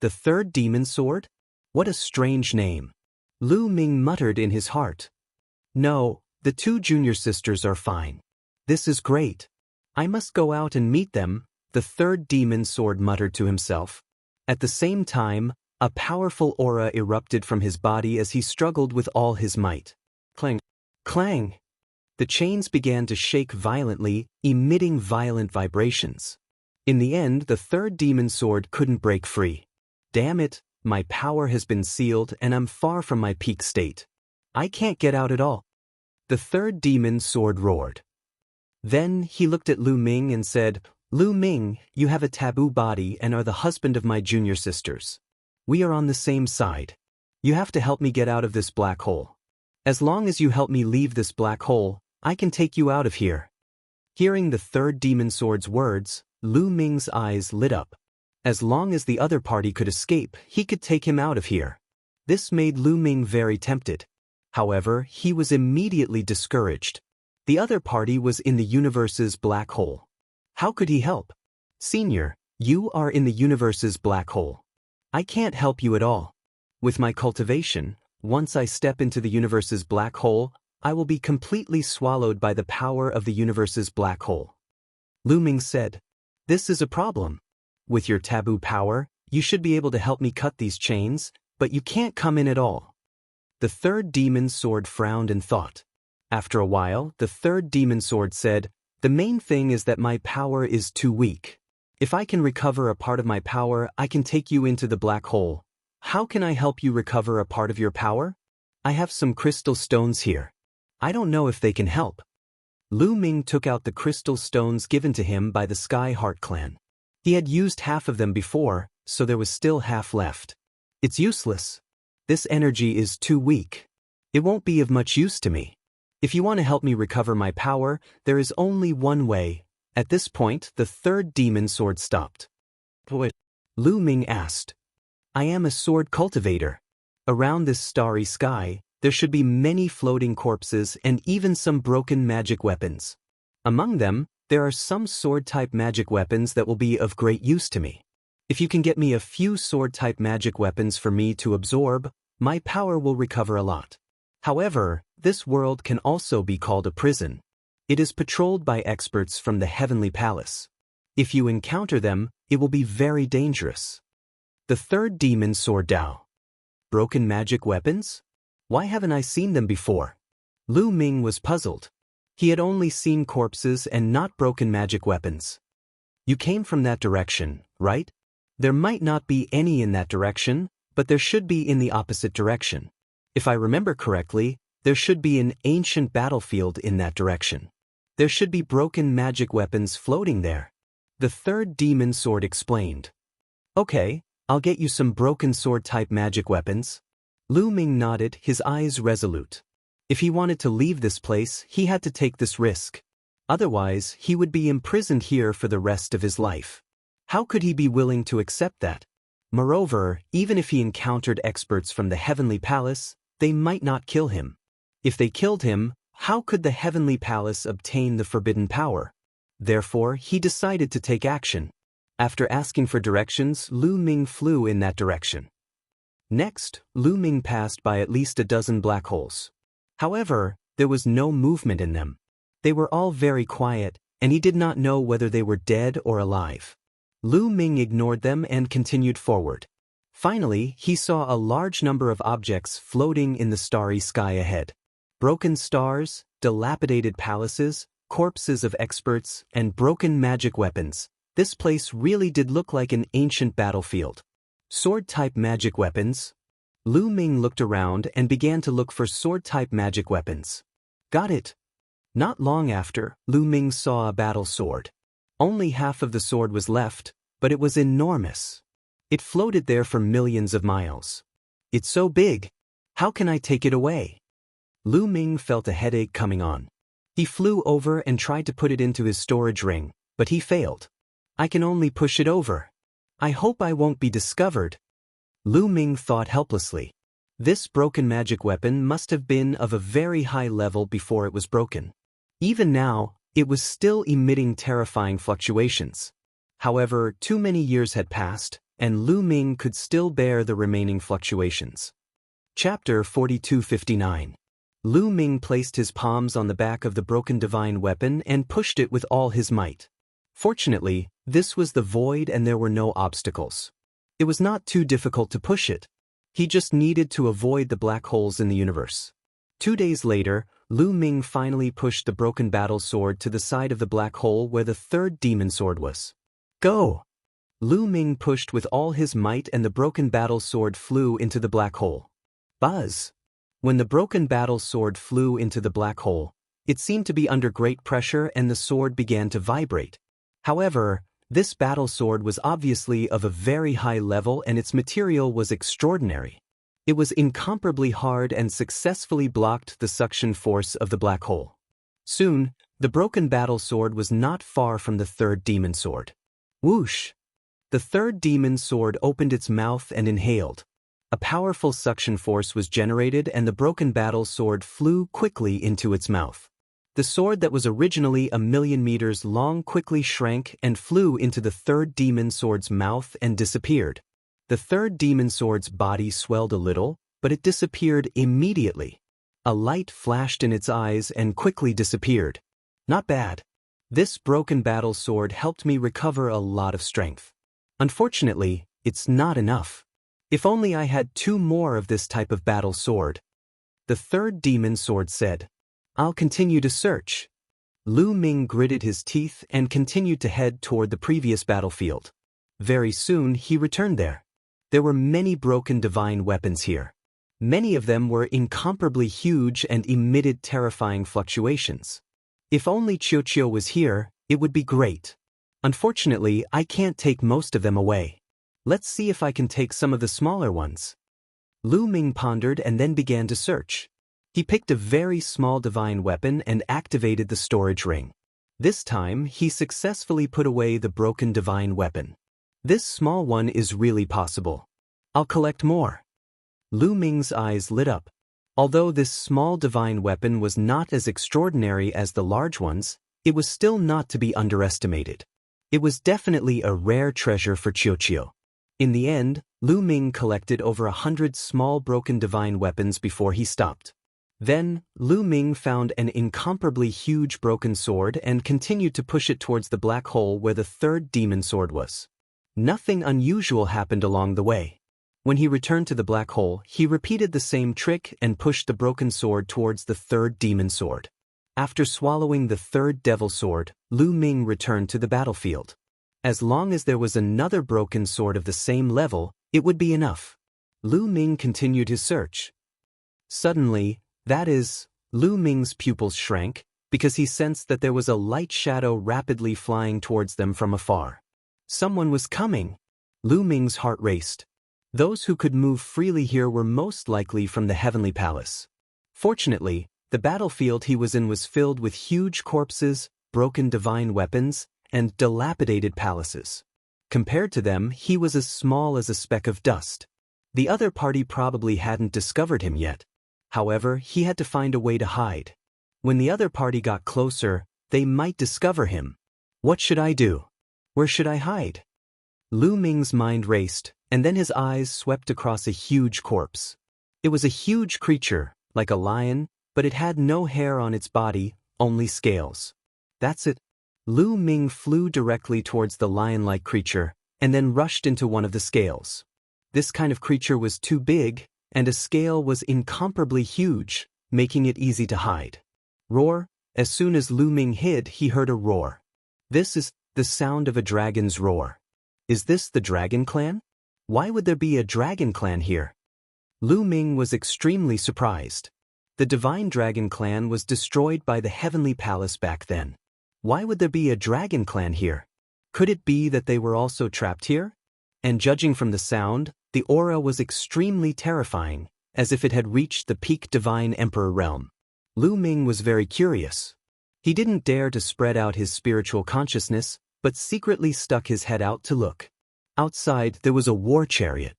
The Third Demon Sword? What a strange name. Lu Ming muttered in his heart. No, the 2 junior sisters are fine. This is great. I must go out and meet them, the Third Demon Sword muttered to himself. At the same time, a powerful aura erupted from his body as he struggled with all his might. Clang! Clang! The chains began to shake violently, emitting violent vibrations. In the end, the Third Demon Sword couldn't break free. Damn it, my power has been sealed and I'm far from my peak state. I can't get out at all. The Third Demon Sword roared. Then he looked at Lu Ming and said, Lu Ming, you have a taboo body and are the husband of my junior sisters. We are on the same side. You have to help me get out of this black hole. As long as you help me leave this black hole, I can take you out of here. Hearing the Third Demon Sword's words, Lu Ming's eyes lit up. As long as the other party could escape, he could take him out of here. This made Lu Ming very tempted. However, he was immediately discouraged. The other party was in the universe's black hole. How could he help? Senior, you are in the universe's black hole. I can't help you at all. With my cultivation, Once I step into the universe's black hole, I will be completely swallowed by the power of the universe's black hole. Lu Ming said, "This is a problem. With your taboo power, you should be able to help me cut these chains, but you can't come in at all." The third demon sword frowned and thought. After a while, the third demon sword said, "The main thing is that my power is too weak. If I can recover a part of my power, I can take you into the black hole. How can I help you recover a part of your power? I have some crystal stones here. I don't know if they can help." Lu Ming took out the crystal stones given to him by the Sky Heart clan. He had used half of them before, so there was still half left. "It's useless. This energy is too weak. It won't be of much use to me. If you want to help me recover my power, there is only one way." At this point, the third demon sword stopped. "What?" Lu Ming asked. "I am a sword cultivator. Around this starry sky, there should be many floating corpses and even some broken magic weapons. Among them, there are some sword-type magic weapons that will be of great use to me. If you can get me a few sword-type magic weapons for me to absorb, my power will recover a lot. However, this world can also be called a prison. It is patrolled by experts from the Heavenly Palace. If you encounter them, it will be very dangerous." The third demon sword Dao. "Broken magic weapons? Why haven't I seen them before?" Lu Ming was puzzled. He had only seen corpses and not broken magic weapons. "You came from that direction, right? There might not be any in that direction, but there should be in the opposite direction. If I remember correctly, there should be an ancient battlefield in that direction. There should be broken magic weapons floating there." The third demon sword explained. "Okay, I'll get you some broken sword-type magic weapons." Lu Ming nodded, his eyes resolute. If he wanted to leave this place, he had to take this risk. Otherwise, he would be imprisoned here for the rest of his life. How could he be willing to accept that? Moreover, even if he encountered experts from the Heavenly Palace, they might not kill him. If they killed him, how could the Heavenly Palace obtain the forbidden power? Therefore, he decided to take action. After asking for directions, Lu Ming flew in that direction. Next, Lu Ming passed by at least a dozen black holes. However, there was no movement in them. They were all very quiet, and he did not know whether they were dead or alive. Lu Ming ignored them and continued forward. Finally, he saw a large number of objects floating in the starry sky ahead. Broken stars, dilapidated palaces, corpses of experts, and broken magic weapons. This place really did look like an ancient battlefield. Sword-type magic weapons. Lu Ming looked around and began to look for sword-type magic weapons. Got it. Not long after, Lu Ming saw a battle sword. Only half of the sword was left, but it was enormous. It floated there for millions of miles. "It's so big. How can I take it away?" Lu Ming felt a headache coming on. He flew over and tried to put it into his storage ring, but he failed. "I can only push it over. I hope I won't be discovered." Lu Ming thought helplessly. This broken magic weapon must have been of a very high level before it was broken. Even now, it was still emitting terrifying fluctuations. However, too many years had passed, and Lu Ming could still bear the remaining fluctuations. Chapter 4259. Lu Ming placed his palms on the back of the broken divine weapon and pushed it with all his might. Fortunately, this was the void and there were no obstacles. It was not too difficult to push it. He just needed to avoid the black holes in the universe. 2 days later, Lu Ming finally pushed the broken battle sword to the side of the black hole where the third demon sword was. "Go!" Lu Ming pushed with all his might and the broken battle sword flew into the black hole. Buzz! When the broken battle sword flew into the black hole, it seemed to be under great pressure and the sword began to vibrate. However, this battle sword was obviously of a very high level and its material was extraordinary. It was incomparably hard and successfully blocked the suction force of the black hole. Soon, the broken battle sword was not far from the third demon sword. Whoosh! The third demon sword opened its mouth and inhaled. A powerful suction force was generated and the broken battle sword flew quickly into its mouth. The sword that was originally 1,000,000 meters long quickly shrank and flew into the third demon sword's mouth and disappeared. The third demon sword's body swelled a little, but it disappeared immediately. A light flashed in its eyes and quickly disappeared. Not bad. This broken battle sword helped me recover a lot of strength. Unfortunately, it's not enough. If only I had 2 more of this type of battle sword. The third demon sword said. I'll continue to search. Lu Ming gritted his teeth and continued to head toward the previous battlefield. Very soon he returned there. There were many broken divine weapons here. Many of them were incomparably huge and emitted terrifying fluctuations. If only Qiuqiu was here, it would be great. Unfortunately, I can't take most of them away. Let's see if I can take some of the smaller ones. Lu Ming pondered and then began to search. He picked a very small divine weapon and activated the storage ring. This time, he successfully put away the broken divine weapon. This small one is really possible. I'll collect more. Lu Ming's eyes lit up. Although this small divine weapon was not as extraordinary as the large ones, it was still not to be underestimated. It was definitely a rare treasure for Qiuqiu. In the end, Lu Ming collected over 100 small broken divine weapons before he stopped. Then, Lu Ming found an incomparably huge broken sword and continued to push it towards the black hole where the third demon sword was. Nothing unusual happened along the way. When he returned to the black hole, he repeated the same trick and pushed the broken sword towards the third demon sword. After swallowing the third devil sword, Lu Ming returned to the battlefield. As long as there was another broken sword of the same level, it would be enough. Lu Ming continued his search. Suddenly, Lu Ming's pupils shrank, because he sensed that there was a light shadow rapidly flying towards them from afar. Someone was coming. Lu Ming's heart raced. Those who could move freely here were most likely from the heavenly palace. Fortunately, the battlefield he was in was filled with huge corpses, broken divine weapons, and dilapidated palaces. Compared to them, he was as small as a speck of dust. The other party probably hadn't discovered him yet. However, he had to find a way to hide. When the other party got closer, they might discover him. What should I do? Where should I hide? Lu Ming's mind raced, and then his eyes swept across a huge corpse. It was a huge creature, like a lion, but it had no hair on its body, only scales. That's it. Lu Ming flew directly towards the lion-like creature, and then rushed into one of the scales. This kind of creature was too big, and a scale was incomparably huge, making it easy to hide. Roar! As soon as Lu Ming hid, he heard a roar. This is the sound of a dragon's roar. Is this the Dragon Clan? Why would there be a Dragon Clan here? Lu Ming was extremely surprised. The Divine Dragon Clan was destroyed by the Heavenly Palace back then. Why would there be a Dragon Clan here? Could it be that they were also trapped here? And judging from the sound, the aura was extremely terrifying, as if it had reached the peak Divine Emperor realm. Lu Ming was very curious. He didn't dare to spread out his spiritual consciousness, but secretly stuck his head out to look. Outside, there was a war chariot.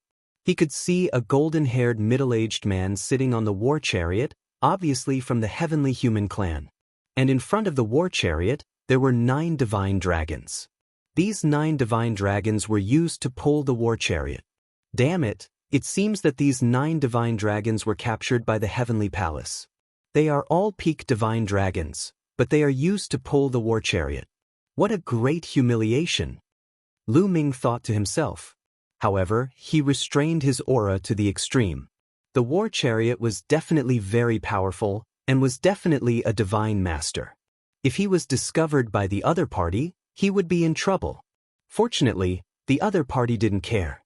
He could see a golden-haired middle-aged man sitting on the war chariot, obviously from the Heavenly Human Clan. And in front of the war chariot, there were 9 divine dragons. These 9 divine dragons were used to pull the war chariot. Damn it, it seems that these 9 divine dragons were captured by the Heavenly Palace. They are all peak divine dragons, but they are used to pull the war chariot. What a great humiliation! Lu Ming thought to himself. However, he restrained his aura to the extreme. The war chariot was definitely very powerful, and was definitely a divine master. If he was discovered by the other party, he would be in trouble. Fortunately, the other party didn't care.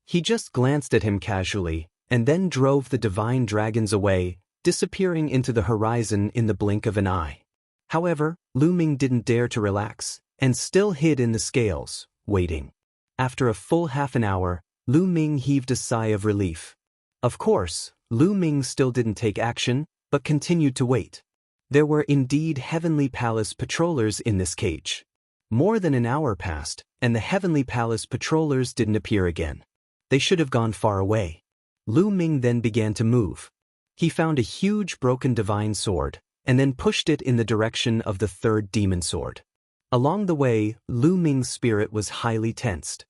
He just glanced at him casually, and then drove the divine dragons away, disappearing into the horizon in the blink of an eye. However, Lu Ming didn't dare to relax, and still hid in the scales, waiting. After a full half an hour, Lu Ming heaved a sigh of relief. Of course, Lu Ming still didn't take action, but continued to wait. There were indeed Heavenly Palace patrollers in this cage. More than an hour passed, and the Heavenly Palace patrollers didn't appear again. They should have gone far away. Lu Ming then began to move. He found a huge broken divine sword, and then pushed it in the direction of the third demon sword. Along the way, Lu Ming's spirit was highly tensed.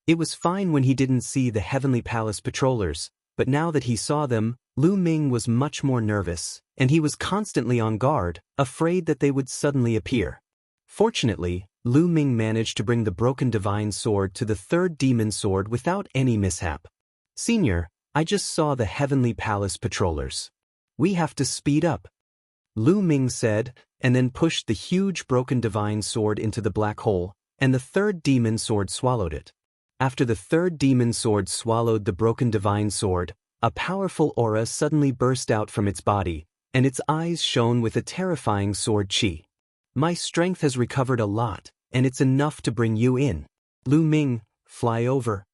It was fine when he didn't see the Heavenly Palace patrollers, But now that he saw them, Lu Ming was much more nervous, and he was constantly on guard, afraid that they would suddenly appear. Fortunately, Lu Ming managed to bring the broken divine sword to the third demon sword without any mishap. "Senior, I just saw the Heavenly Palace patrollers. We have to speed up," Lu Ming said, and then pushed the huge broken divine sword into the black hole, and the third demon sword swallowed it. After the third demon sword swallowed the broken divine sword, a powerful aura suddenly burst out from its body, and its eyes shone with a terrifying sword chi. "My strength has recovered a lot, and it's enough to bring you in. Lu Ming, fly over,"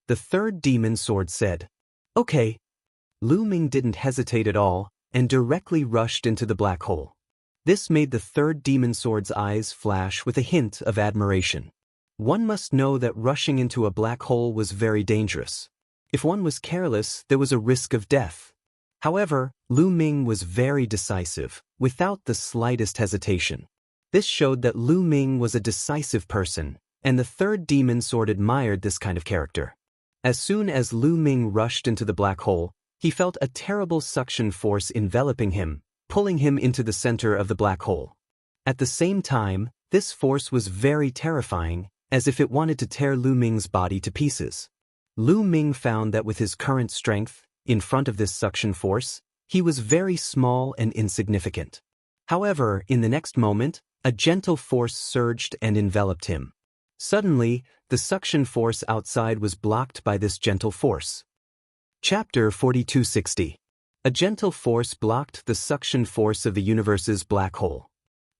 the third demon sword said. "Okay." Lu Ming didn't hesitate at all, and directly rushed into the black hole. This made the third demon sword's eyes flash with a hint of admiration. One must know that rushing into a black hole was very dangerous. If one was careless, there was a risk of death. However, Lu Ming was very decisive, without the slightest hesitation. This showed that Lu Ming was a decisive person, and the third demon sword admired this kind of character. As soon as Lu Ming rushed into the black hole, he felt a terrible suction force enveloping him, pulling him into the center of the black hole. At the same time, this force was very terrifying, as if it wanted to tear Lu Ming's body to pieces. Lu Ming found that with his current strength, in front of this suction force, he was very small and insignificant. However, in the next moment, a gentle force surged and enveloped him. Suddenly, the suction force outside was blocked by this gentle force. Chapter 4260. A gentle force blocked the suction force of the universe's black hole.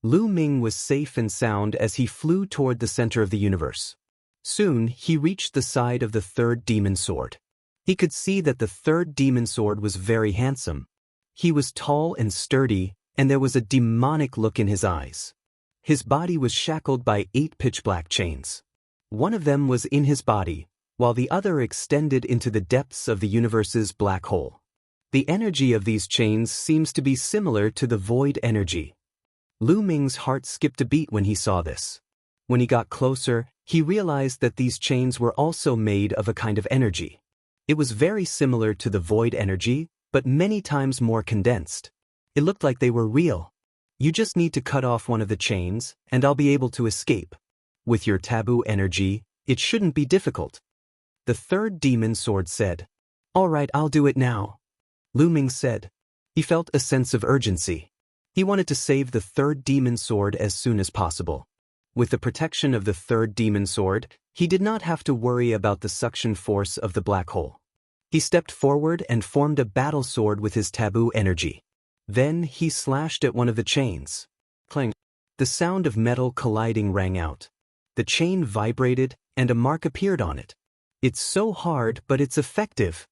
Lu Ming was safe and sound as he flew toward the center of the universe. Soon, he reached the side of the third demon sword. He could see that the third demon sword was very handsome. He was tall and sturdy, and there was a demonic look in his eyes. His body was shackled by 8 pitch-black chains. One of them was in his body, while the other extended into the depths of the universe's black hole. The energy of these chains seems to be similar to the void energy. Lu Ming's heart skipped a beat when he saw this. When he got closer, he realized that these chains were also made of a kind of energy. It was very similar to the void energy, but many times more condensed. It looked like they were real. "You just need to cut off one of the chains, and I'll be able to escape. With your taboo energy, it shouldn't be difficult," the third demon sword said. "All right, I'll do it now," Lu Ming said. He felt a sense of urgency. He wanted to save the third demon sword as soon as possible. With the protection of the third demon sword, he did not have to worry about the suction force of the black hole. He stepped forward and formed a battle sword with his taboo energy. Then he slashed at one of the chains. Clang! The sound of metal colliding rang out. The chain vibrated, and a mark appeared on it. "It's so hard, but it's effective."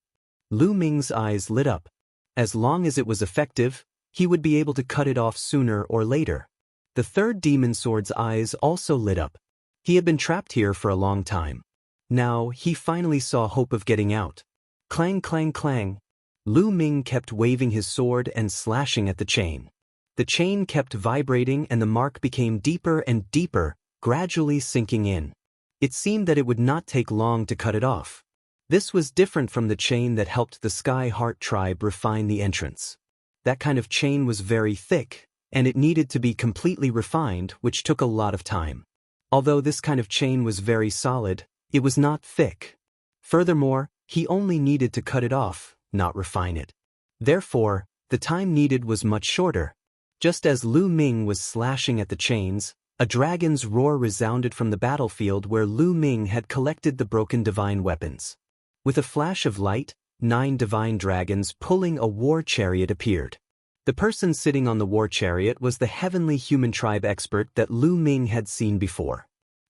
Lu Ming's eyes lit up. As long as it was effective, he would be able to cut it off sooner or later. The third demon sword's eyes also lit up. He had been trapped here for a long time. Now, he finally saw hope of getting out. Clang, clang, clang. Lu Ming kept waving his sword and slashing at the chain. The chain kept vibrating and the mark became deeper and deeper, gradually sinking in. It seemed that it would not take long to cut it off. This was different from the chain that helped the Sky Heart tribe refine the entrance. That kind of chain was very thick, and it needed to be completely refined, which took a lot of time. Although this kind of chain was very solid, it was not thick. Furthermore, he only needed to cut it off, not refine it. Therefore, the time needed was much shorter. Just as Lu Ming was slashing at the chains, a dragon's roar resounded from the battlefield where Lu Ming had collected the broken divine weapons. With a flash of light, 9 divine dragons pulling a war chariot appeared. The person sitting on the war chariot was the heavenly human tribe expert that Lu Ming had seen before.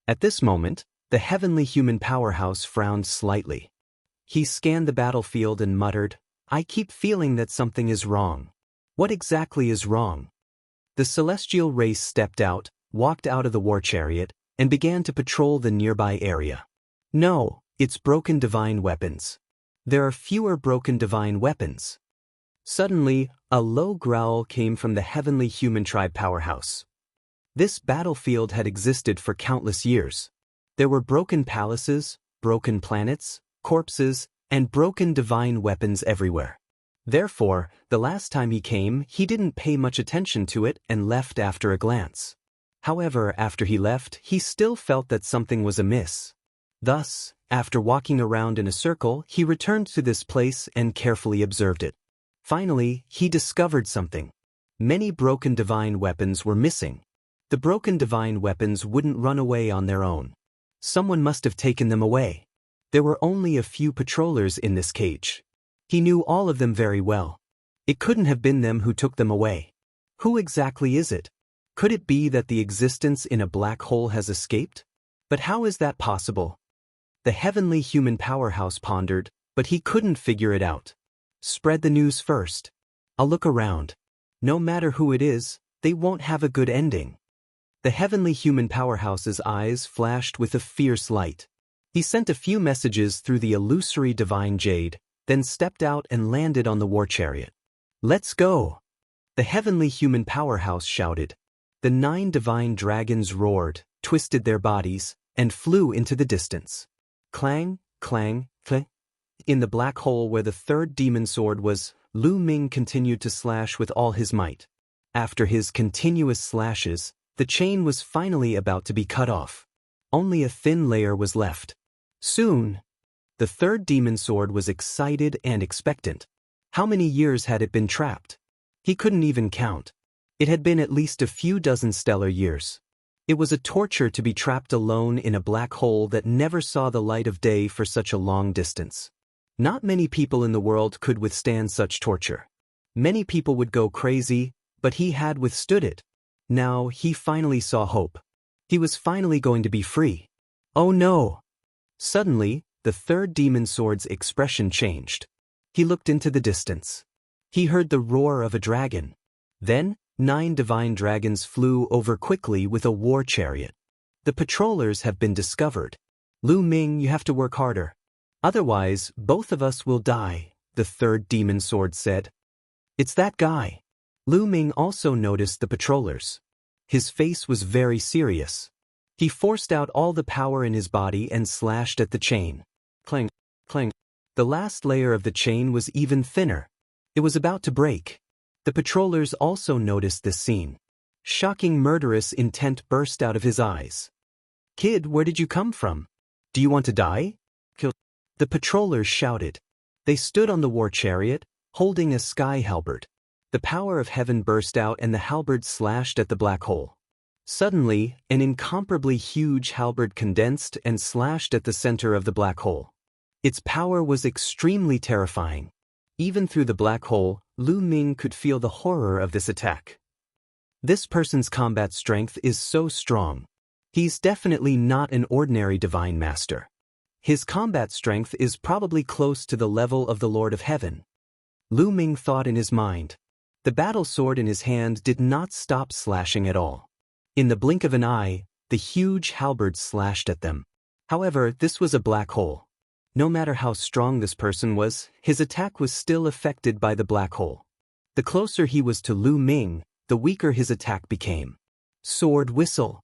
At this moment, the heavenly human powerhouse frowned slightly. He scanned the battlefield and muttered, "I keep feeling that something is wrong. What exactly is wrong?" The celestial race stepped out, walked out of the war chariot, and began to patrol the nearby area. "No, it's broken divine weapons. There are fewer broken divine weapons." Suddenly, a low growl came from the heavenly human tribe powerhouse. This battlefield had existed for countless years. There were broken palaces, broken planets, corpses, and broken divine weapons everywhere. Therefore, the last time he came, he didn't pay much attention to it and left after a glance. However, after he left, he still felt that something was amiss. Thus, after walking around in a circle, he returned to this place and carefully observed it. Finally, he discovered something. Many broken divine weapons were missing. The broken divine weapons wouldn't run away on their own. Someone must have taken them away. There were only a few patrollers in this cage. He knew all of them very well. It couldn't have been them who took them away. Who exactly is it? Could it be that the existence in a black hole has escaped? But how is that possible? The heavenly human powerhouse pondered, but he couldn't figure it out. Spread the news first. I'll look around. No matter who it is, they won't have a good ending. The heavenly human powerhouse's eyes flashed with a fierce light. He sent a few messages through the illusory divine jade, then stepped out and landed on the war chariot. Let's go! The heavenly human powerhouse shouted. The 9 divine dragons roared, twisted their bodies, and flew into the distance. Clang, clang, clang. In the black hole where the 3rd demon sword was, Lu Ming continued to slash with all his might. After his continuous slashes, the chain was finally about to be cut off. Only a thin layer was left. Soon, the 3rd demon sword was excited and expectant. How many years had it been trapped? He couldn't even count. It had been at least a few dozen stellar years. It was a torture to be trapped alone in a black hole that never saw the light of day for such a long distance. Not many people in the world could withstand such torture. Many people would go crazy, but he had withstood it. Now he finally saw hope. He was finally going to be free. Oh no! Suddenly, the 3rd demon sword's expression changed. He looked into the distance. He heard the roar of a dragon. Then, 9 divine dragons flew over quickly with a war chariot. The patrollers have been discovered. Lu Ming, you have to work harder. Otherwise, both of us will die, the 3rd demon sword said. It's that guy. Lu Ming also noticed the patrollers. His face was very serious. He forced out all the power in his body and slashed at the chain. Clang, clang. The last layer of the chain was even thinner. It was about to break. The patrollers also noticed this scene. Shocking murderous intent burst out of his eyes. Kid, where did you come from? Do you want to die? Kill. The patrollers shouted. They stood on the war chariot, holding a sky halberd. The power of heaven burst out and the halberd slashed at the black hole. Suddenly, an incomparably huge halberd condensed and slashed at the center of the black hole. Its power was extremely terrifying. Even through the black hole, Lu Ming could feel the horror of this attack. This person's combat strength is so strong. He's definitely not an ordinary divine master. His combat strength is probably close to the level of the Lord of Heaven. Lu Ming thought in his mind. The battle sword in his hand did not stop slashing at all. In the blink of an eye, the huge halberd slashed at them. However, this was a black hole. No matter how strong this person was, his attack was still affected by the black hole. The closer he was to Lu Ming, the weaker his attack became. Sword whistle.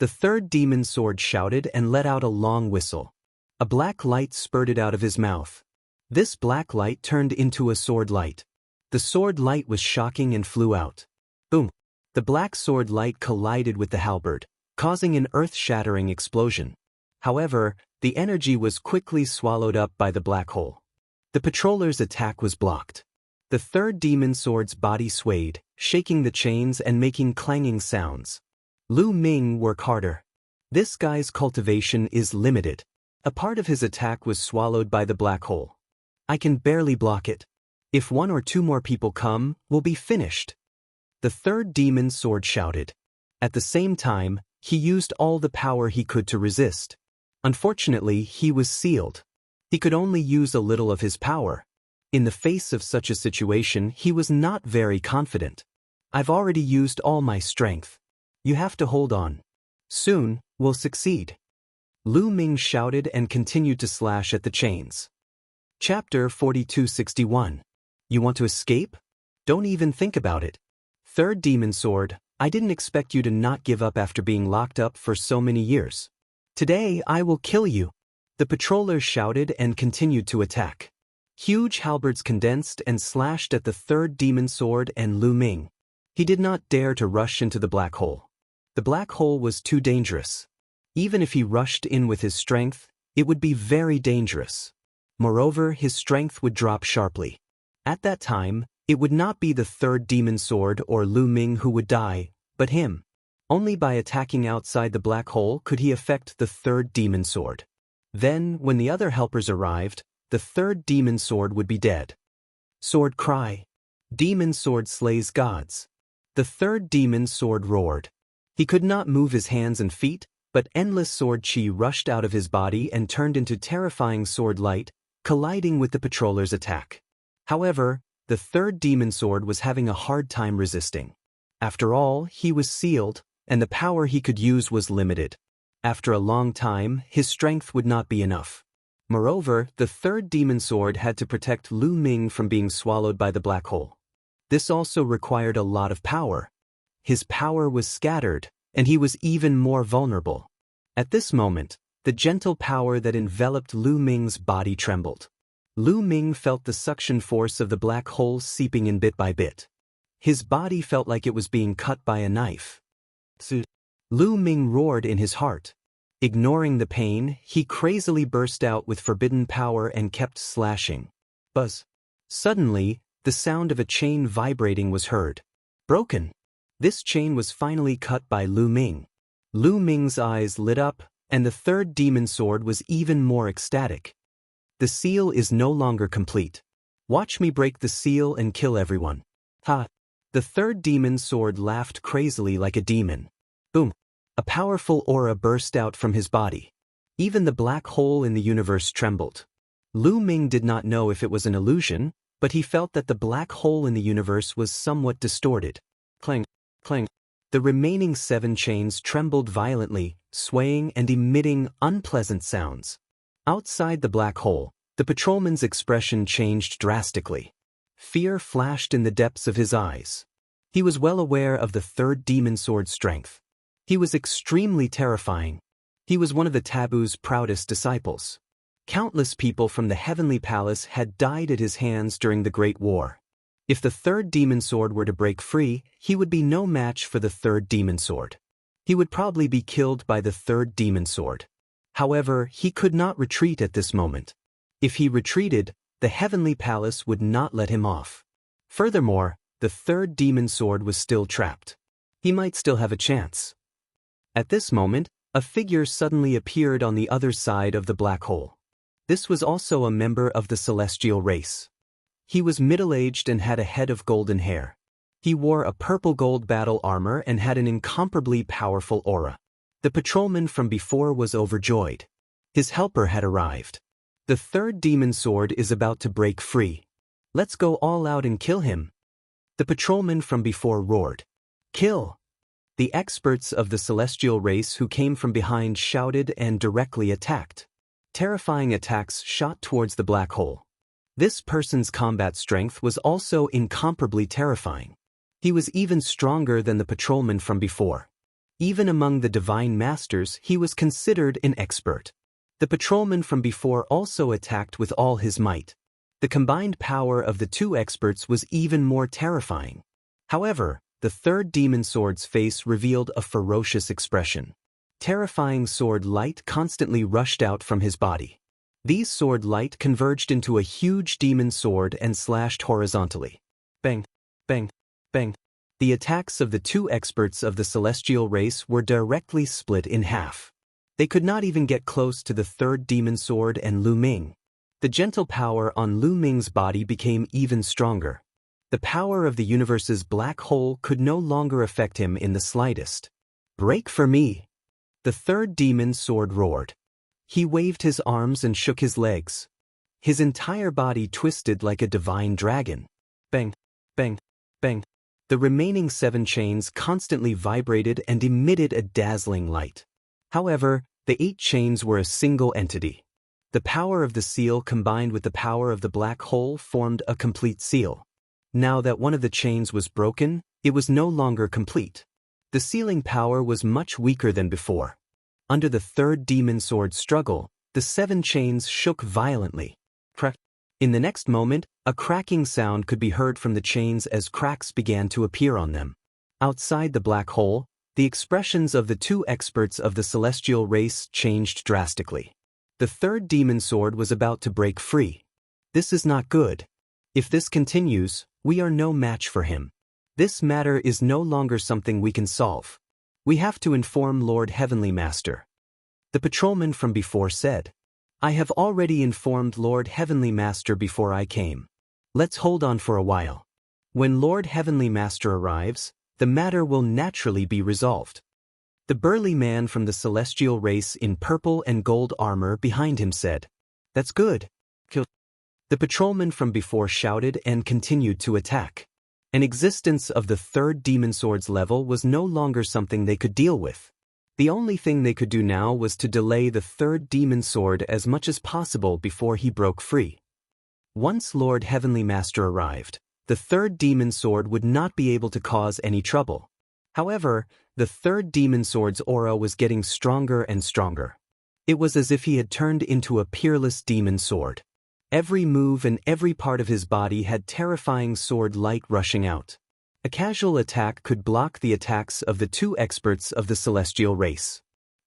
The 3rd demon sword shouted and let out a long whistle. A black light spurted out of his mouth. This black light turned into a sword light. The sword light was shocking and flew out. Boom! The black sword light collided with the halberd, causing an earth-shattering explosion. However, the energy was quickly swallowed up by the black hole. The patroller's attack was blocked. The 3rd demon sword's body swayed, shaking the chains and making clanging sounds. Lu Ming, work harder. This guy's cultivation is limited. A part of his attack was swallowed by the black hole. I can barely block it. If 1 or 2 more people come, we'll be finished. The 3rd demon sword shouted. At the same time, he used all the power he could to resist. Unfortunately, he was sealed. He could only use a little of his power. In the face of such a situation, he was not very confident. I've already used all my strength. You have to hold on. Soon, we'll succeed. Lu Ming shouted and continued to slash at the chains. Chapter 4261. You want to escape? Don't even think about it. 3rd demon sword, I didn't expect you to not give up after being locked up for so many years. Today I will kill you. The patrollers shouted and continued to attack. Huge halberds condensed and slashed at the third demon sword and Lu Ming. He did not dare to rush into the black hole. The black hole was too dangerous. Even if he rushed in with his strength, it would be very dangerous. Moreover, his strength would drop sharply. At that time, it would not be the third demon sword or Lu Ming who would die, but him. Only by attacking outside the black hole could he affect the third demon sword. Then, when the other helpers arrived, the third demon sword would be dead. Sword cry. Demon sword slays gods. The third demon sword roared. He could not move his hands and feet, but endless sword chi rushed out of his body and turned into terrifying sword light, colliding with the patroller's attack. However, the third demon sword was having a hard time resisting. After all, he was sealed, and the power he could use was limited. After a long time, his strength would not be enough. Moreover, the third demon sword had to protect Lu Ming from being swallowed by the black hole. This also required a lot of power. His power was scattered, and he was even more vulnerable. At this moment, the gentle power that enveloped Lu Ming's body trembled. Lu Ming felt the suction force of the black hole seeping in bit by bit. His body felt like it was being cut by a knife. Lu Ming roared in his heart. Ignoring the pain, he crazily burst out with forbidden power and kept slashing. Buzz. Suddenly, the sound of a chain vibrating was heard. Broken. This chain was finally cut by Lu Ming. Lu Ming's eyes lit up, and the third demon sword was even more ecstatic. The seal is no longer complete. Watch me break the seal and kill everyone. Ha! The third demon sword laughed crazily like a demon. Boom! A powerful aura burst out from his body. Even the black hole in the universe trembled. Lu Ming did not know if it was an illusion, but he felt that the black hole in the universe was somewhat distorted. Clang, clang. The remaining 7 chains trembled violently, swaying and emitting unpleasant sounds. Outside the black hole, the patrolman's expression changed drastically. Fear flashed in the depths of his eyes. He was well aware of the third demon sword's strength. He was extremely terrifying. He was one of the taboo's proudest disciples. Countless people from the heavenly palace had died at his hands during the Great War. If the third demon sword were to break free, he would be no match for the third demon sword. He would probably be killed by the third demon sword. However, he could not retreat at this moment. If he retreated, the heavenly palace would not let him off. Furthermore, the third demon sword was still trapped. He might still have a chance. At this moment, a figure suddenly appeared on the other side of the black hole. This was also a member of the celestial race. He was middle-aged and had a head of golden hair. He wore a purple-gold battle armor and had an incomparably powerful aura. The patrolman from before was overjoyed. His helper had arrived. The third demon sword is about to break free. Let's go all out and kill him. The patrolman from before roared. Kill! The experts of the celestial race who came from behind shouted and directly attacked. Terrifying attacks shot towards the black hole. This person's combat strength was also incomparably terrifying. He was even stronger than the patrolman from before. Even among the divine masters, he was considered an expert. The patrolman from before also attacked with all his might. The combined power of the 2 experts was even more terrifying. However, the third demon sword's face revealed a ferocious expression. Terrifying sword light constantly rushed out from his body. These sword light converged into a huge demon sword and slashed horizontally. Bang, bang, bang. The attacks of the 2 experts of the celestial race were directly split in half. They could not even get close to the third demon sword and Lu Ming. The gentle power on Lu Ming's body became even stronger. The power of the universe's black hole could no longer affect him in the slightest. Break for me! The third demon sword roared. He waved his arms and shook his legs. His entire body twisted like a divine dragon. Bang, bang, bang. The remaining 7 chains constantly vibrated and emitted a dazzling light. However, the 8 chains were a single entity. The power of the seal combined with the power of the black hole formed a complete seal. Now that one of the chains was broken, it was no longer complete. The sealing power was much weaker than before. Under the third demon sword's struggle, The 7 chains shook violently. Crack. In the next moment, a cracking sound could be heard from the chains as cracks began to appear on them. Outside the black hole, the expressions of the 2 experts of the celestial race changed drastically. The 3rd demon sword was about to break free. This is not good. If this continues, we are no match for him. This matter is no longer something we can solve. We have to inform Lord Heavenly Master. The patrolman from before said, I have already informed Lord Heavenly Master before I came. Let's hold on for a while. When Lord Heavenly Master arrives, the matter will naturally be resolved. The burly man from the celestial race in purple and gold armor behind him said, That's good. Kill. The patrolman from before shouted and continued to attack. An existence of the 3rd demon sword's level was no longer something they could deal with. The only thing they could do now was to delay the 3rd demon sword as much as possible before he broke free. Once Lord Heavenly Master arrived, the 3rd demon sword would not be able to cause any trouble. However, the 3rd demon sword's aura was getting stronger and stronger. It was as if he had turned into a peerless demon sword. Every move and every part of his body had terrifying sword light rushing out. A casual attack could block the attacks of the 2 experts of the celestial race.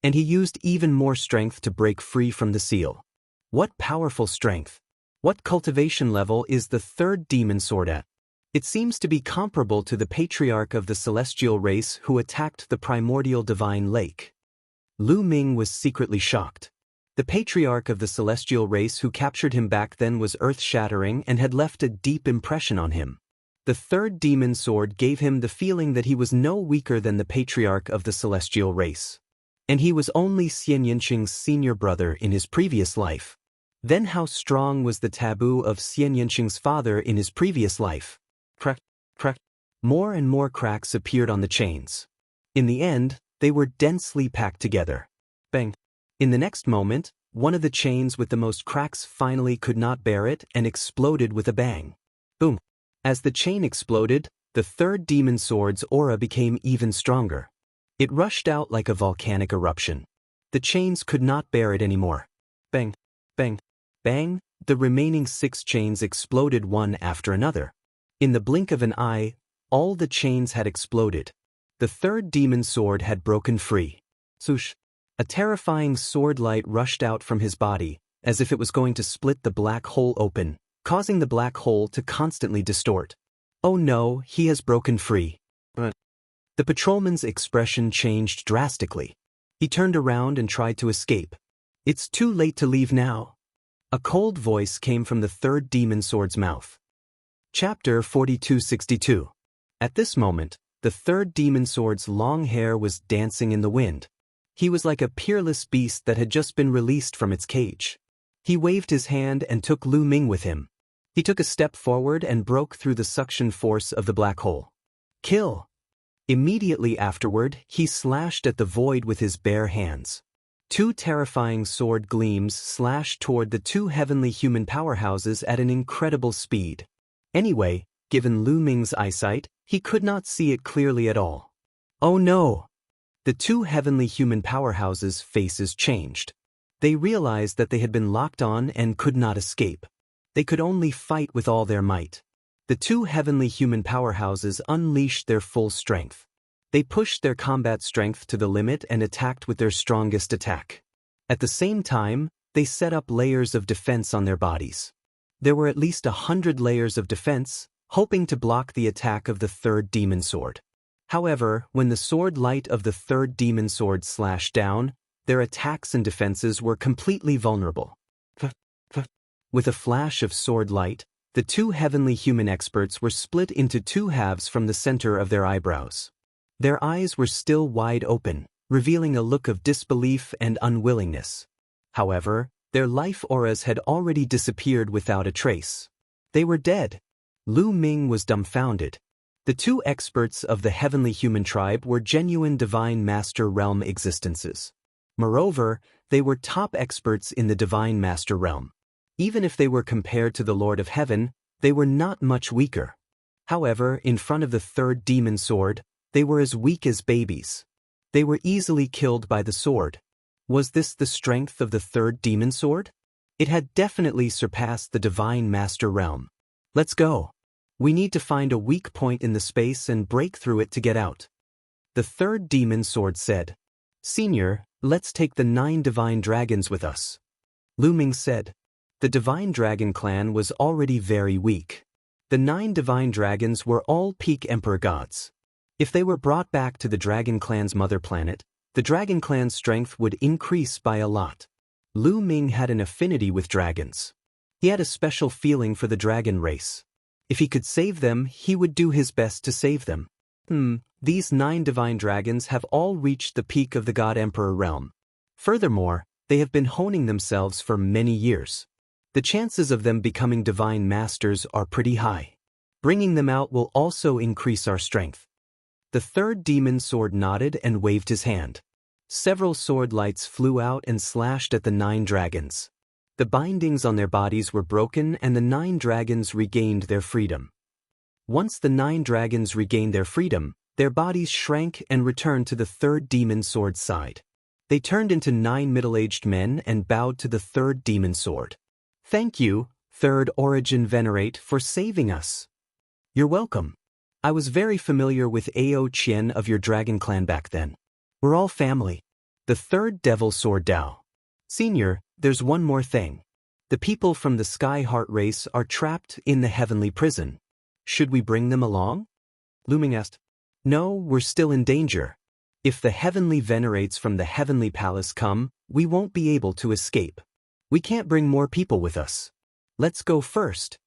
And he used even more strength to break free from the seal. What powerful strength! What cultivation level is the 3rd demon sword at? It seems to be comparable to the patriarch of the celestial race who attacked the primordial divine lake. Lu Ming was secretly shocked. The patriarch of the celestial race who captured him back then was earth-shattering and had left a deep impression on him. The 3rd demon sword gave him the feeling that he was no weaker than the patriarch of the celestial race. And he was only Xian Yanqing's senior brother in his previous life. Then how strong was the taboo of Xian Yanqing's father in his previous life? Crack, crack. More and more cracks appeared on the chains. In the end, they were densely packed together. Bang. In the next moment, one of the chains with the most cracks finally could not bear it and exploded with a bang. Boom. As the chain exploded, the 3rd demon sword's aura became even stronger. It rushed out like a volcanic eruption. The chains could not bear it anymore. Bang, bang, bang, the remaining 6 chains exploded one after another. In the blink of an eye, all the chains had exploded. The 3rd demon sword had broken free. Swoosh. A terrifying sword light rushed out from his body, as if it was going to split the black hole open, causing the black hole to constantly distort. Oh no, he has broken free. But the patrolman's expression changed drastically. He turned around and tried to escape. It's too late to leave now. A cold voice came from the 3rd demon sword's mouth. Chapter 4262. At this moment, the 3rd demon sword's long hair was dancing in the wind. He was like a peerless beast that had just been released from its cage. He waved his hand and took Lu Ming with him. He took a step forward and broke through the suction force of the black hole. Kill! Immediately afterward, he slashed at the void with his bare hands. 2 terrifying sword gleams slashed toward the 2 heavenly human powerhouses at an incredible speed. Anyway, given Lu Ming's eyesight, he could not see it clearly at all. Oh no! The 2 heavenly human powerhouses' faces changed. They realized that they had been locked on and could not escape. They could only fight with all their might. The 2 heavenly human powerhouses unleashed their full strength. They pushed their combat strength to the limit and attacked with their strongest attack. At the same time, they set up layers of defense on their bodies. There were at least 100 layers of defense, hoping to block the attack of the 3rd demon sword. However, when the sword light of the 3rd demon sword slashed down, their attacks and defenses were completely vulnerable. With a flash of sword light, the 2 heavenly human experts were split into 2 halves from the center of their eyebrows. Their eyes were still wide open, revealing a look of disbelief and unwillingness. However, their life auras had already disappeared without a trace. They were dead. Lu Ming was dumbfounded. The 2 experts of the heavenly human tribe were genuine divine master realm existences. Moreover, they were top experts in the divine master realm. Even if they were compared to the Lord of Heaven, they were not much weaker. However, in front of the 3rd demon sword, they were as weak as babies. They were easily killed by the sword. Was this the strength of the third demon sword? It had definitely surpassed the Divine Master realm. Let's go. We need to find a weak point in the space and break through it to get out. The third demon sword said. Senior, let's take the 9 divine dragons with us. Lu Ming said. The Divine Dragon clan was already very weak. The 9 divine dragons were all peak emperor gods. If they were brought back to the Dragon clan's mother planet, the Dragon clan's strength would increase by a lot. Lu Ming had an affinity with dragons. He had a special feeling for the dragon race. If he could save them, he would do his best to save them. These 9 divine dragons have all reached the peak of the God Emperor realm. Furthermore, they have been honing themselves for many years. The chances of them becoming divine masters are pretty high. Bringing them out will also increase our strength. The third demon sword nodded and waved his hand. Several sword lights flew out and slashed at the 9 dragons. The bindings on their bodies were broken and the 9 dragons regained their freedom. Once the 9 dragons regained their freedom, their bodies shrank and returned to the third demon sword's side. They turned into 9 middle-aged men and bowed to the third demon sword. Thank you, Third Origin Venerate, for saving us. You're welcome. I was very familiar with Ao Qian of your dragon clan back then. We're all family. The third devil sword Dao. Senior, there's one more thing. The people from the Sky Heart race are trapped in the heavenly prison. Should we bring them along? Lu Ming asked. No, we're still in danger. If the heavenly venerates from the heavenly palace come, we won't be able to escape. We can't bring more people with us. Let's go first.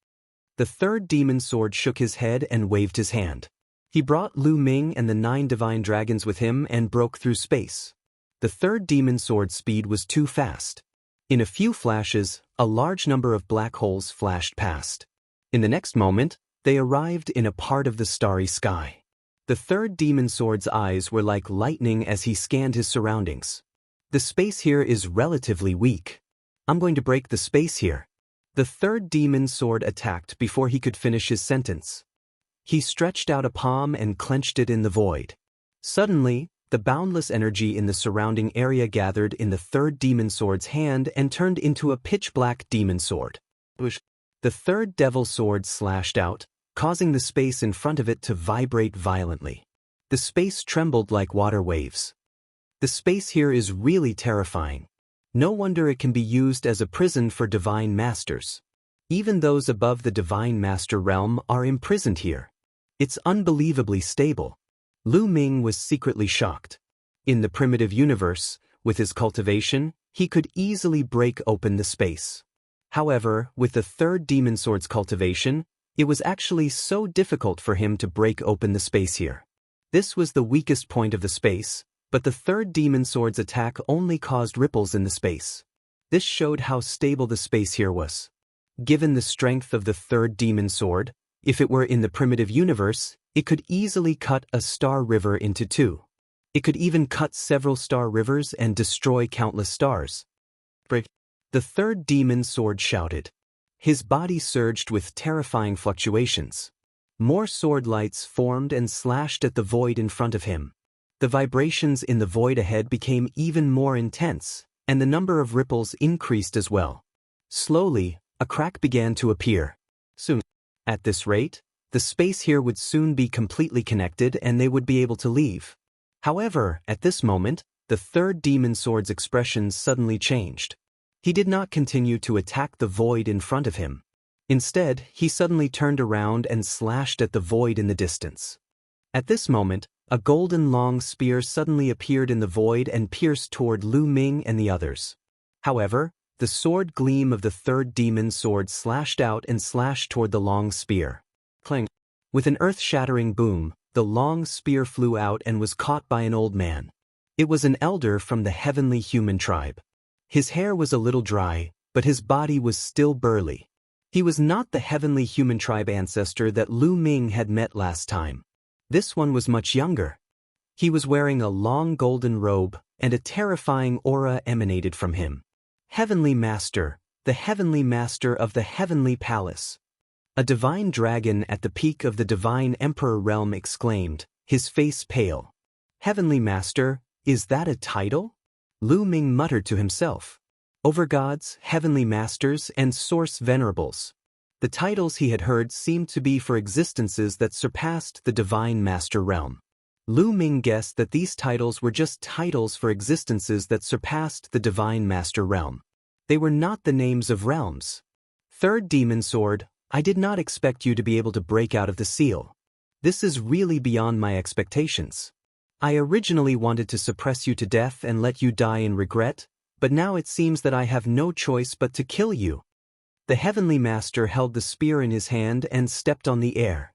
The third demon sword shook his head and waved his hand. He brought Lu Ming and the 9 divine dragons with him and broke through space. The third demon sword's speed was too fast. In a few flashes, a large number of black holes flashed past. In the next moment, they arrived in a part of the starry sky. The third demon sword's eyes were like lightning as he scanned his surroundings. The space here is relatively weak. I'm going to break the space here. The third demon sword attacked before he could finish his sentence. He stretched out a palm and clenched it in the void. Suddenly, the boundless energy in the surrounding area gathered in the third demon sword's hand and turned into a pitch-black demon sword. The third devil sword slashed out, causing the space in front of it to vibrate violently. The space trembled like water waves. The space here is really terrifying. No wonder it can be used as a prison for divine masters. Even those above the divine master realm are imprisoned here. It's unbelievably stable. Lu Ming was secretly shocked. In the primitive universe, with his cultivation, he could easily break open the space. However, with the third demon sword's cultivation, it was actually so difficult for him to break open the space here. This was the weakest point of the space, but the third demon sword's attack only caused ripples in the space. This showed how stable the space here was. Given the strength of the third demon sword, if it were in the primitive universe, it could easily cut a star river into 2. It could even cut several star rivers and destroy countless stars. The third demon sword shouted. His body surged with terrifying fluctuations. More sword lights formed and slashed at the void in front of him. The vibrations in the void ahead became even more intense, and the number of ripples increased as well. Slowly, a crack began to appear. Soon, at this rate, the space here would soon be completely connected and they would be able to leave. However, at this moment, the third demon sword's expression suddenly changed. He did not continue to attack the void in front of him. Instead, he suddenly turned around and slashed at the void in the distance. At this moment, a golden long spear suddenly appeared in the void and pierced toward Lu Ming and the others. However, the sword gleam of the third demon sword slashed out and slashed toward the long spear. Clang! With an earth-shattering boom, the long spear flew out and was caught by an old man. It was an elder from the heavenly human tribe. His hair was a little dry, but his body was still burly. He was not the heavenly human tribe ancestor that Lu Ming had met last time. This one was much younger. He was wearing a long golden robe, and a terrifying aura emanated from him. Heavenly Master, the Heavenly Master of the Heavenly Palace. A divine dragon at the peak of the divine emperor realm exclaimed, his face pale. Heavenly Master, is that a title? Lu Ming muttered to himself. Overgods, heavenly masters, and source venerables. The titles he had heard seemed to be for existences that surpassed the divine master realm. Lu Ming guessed that these titles were just titles for existences that surpassed the divine master realm. They were not the names of realms. Third Demon Sword, I did not expect you to be able to break out of the seal. This is really beyond my expectations. I originally wanted to suppress you to death and let you die in regret, but now it seems that I have no choice but to kill you. The Heavenly Master held the spear in his hand and stepped on the air.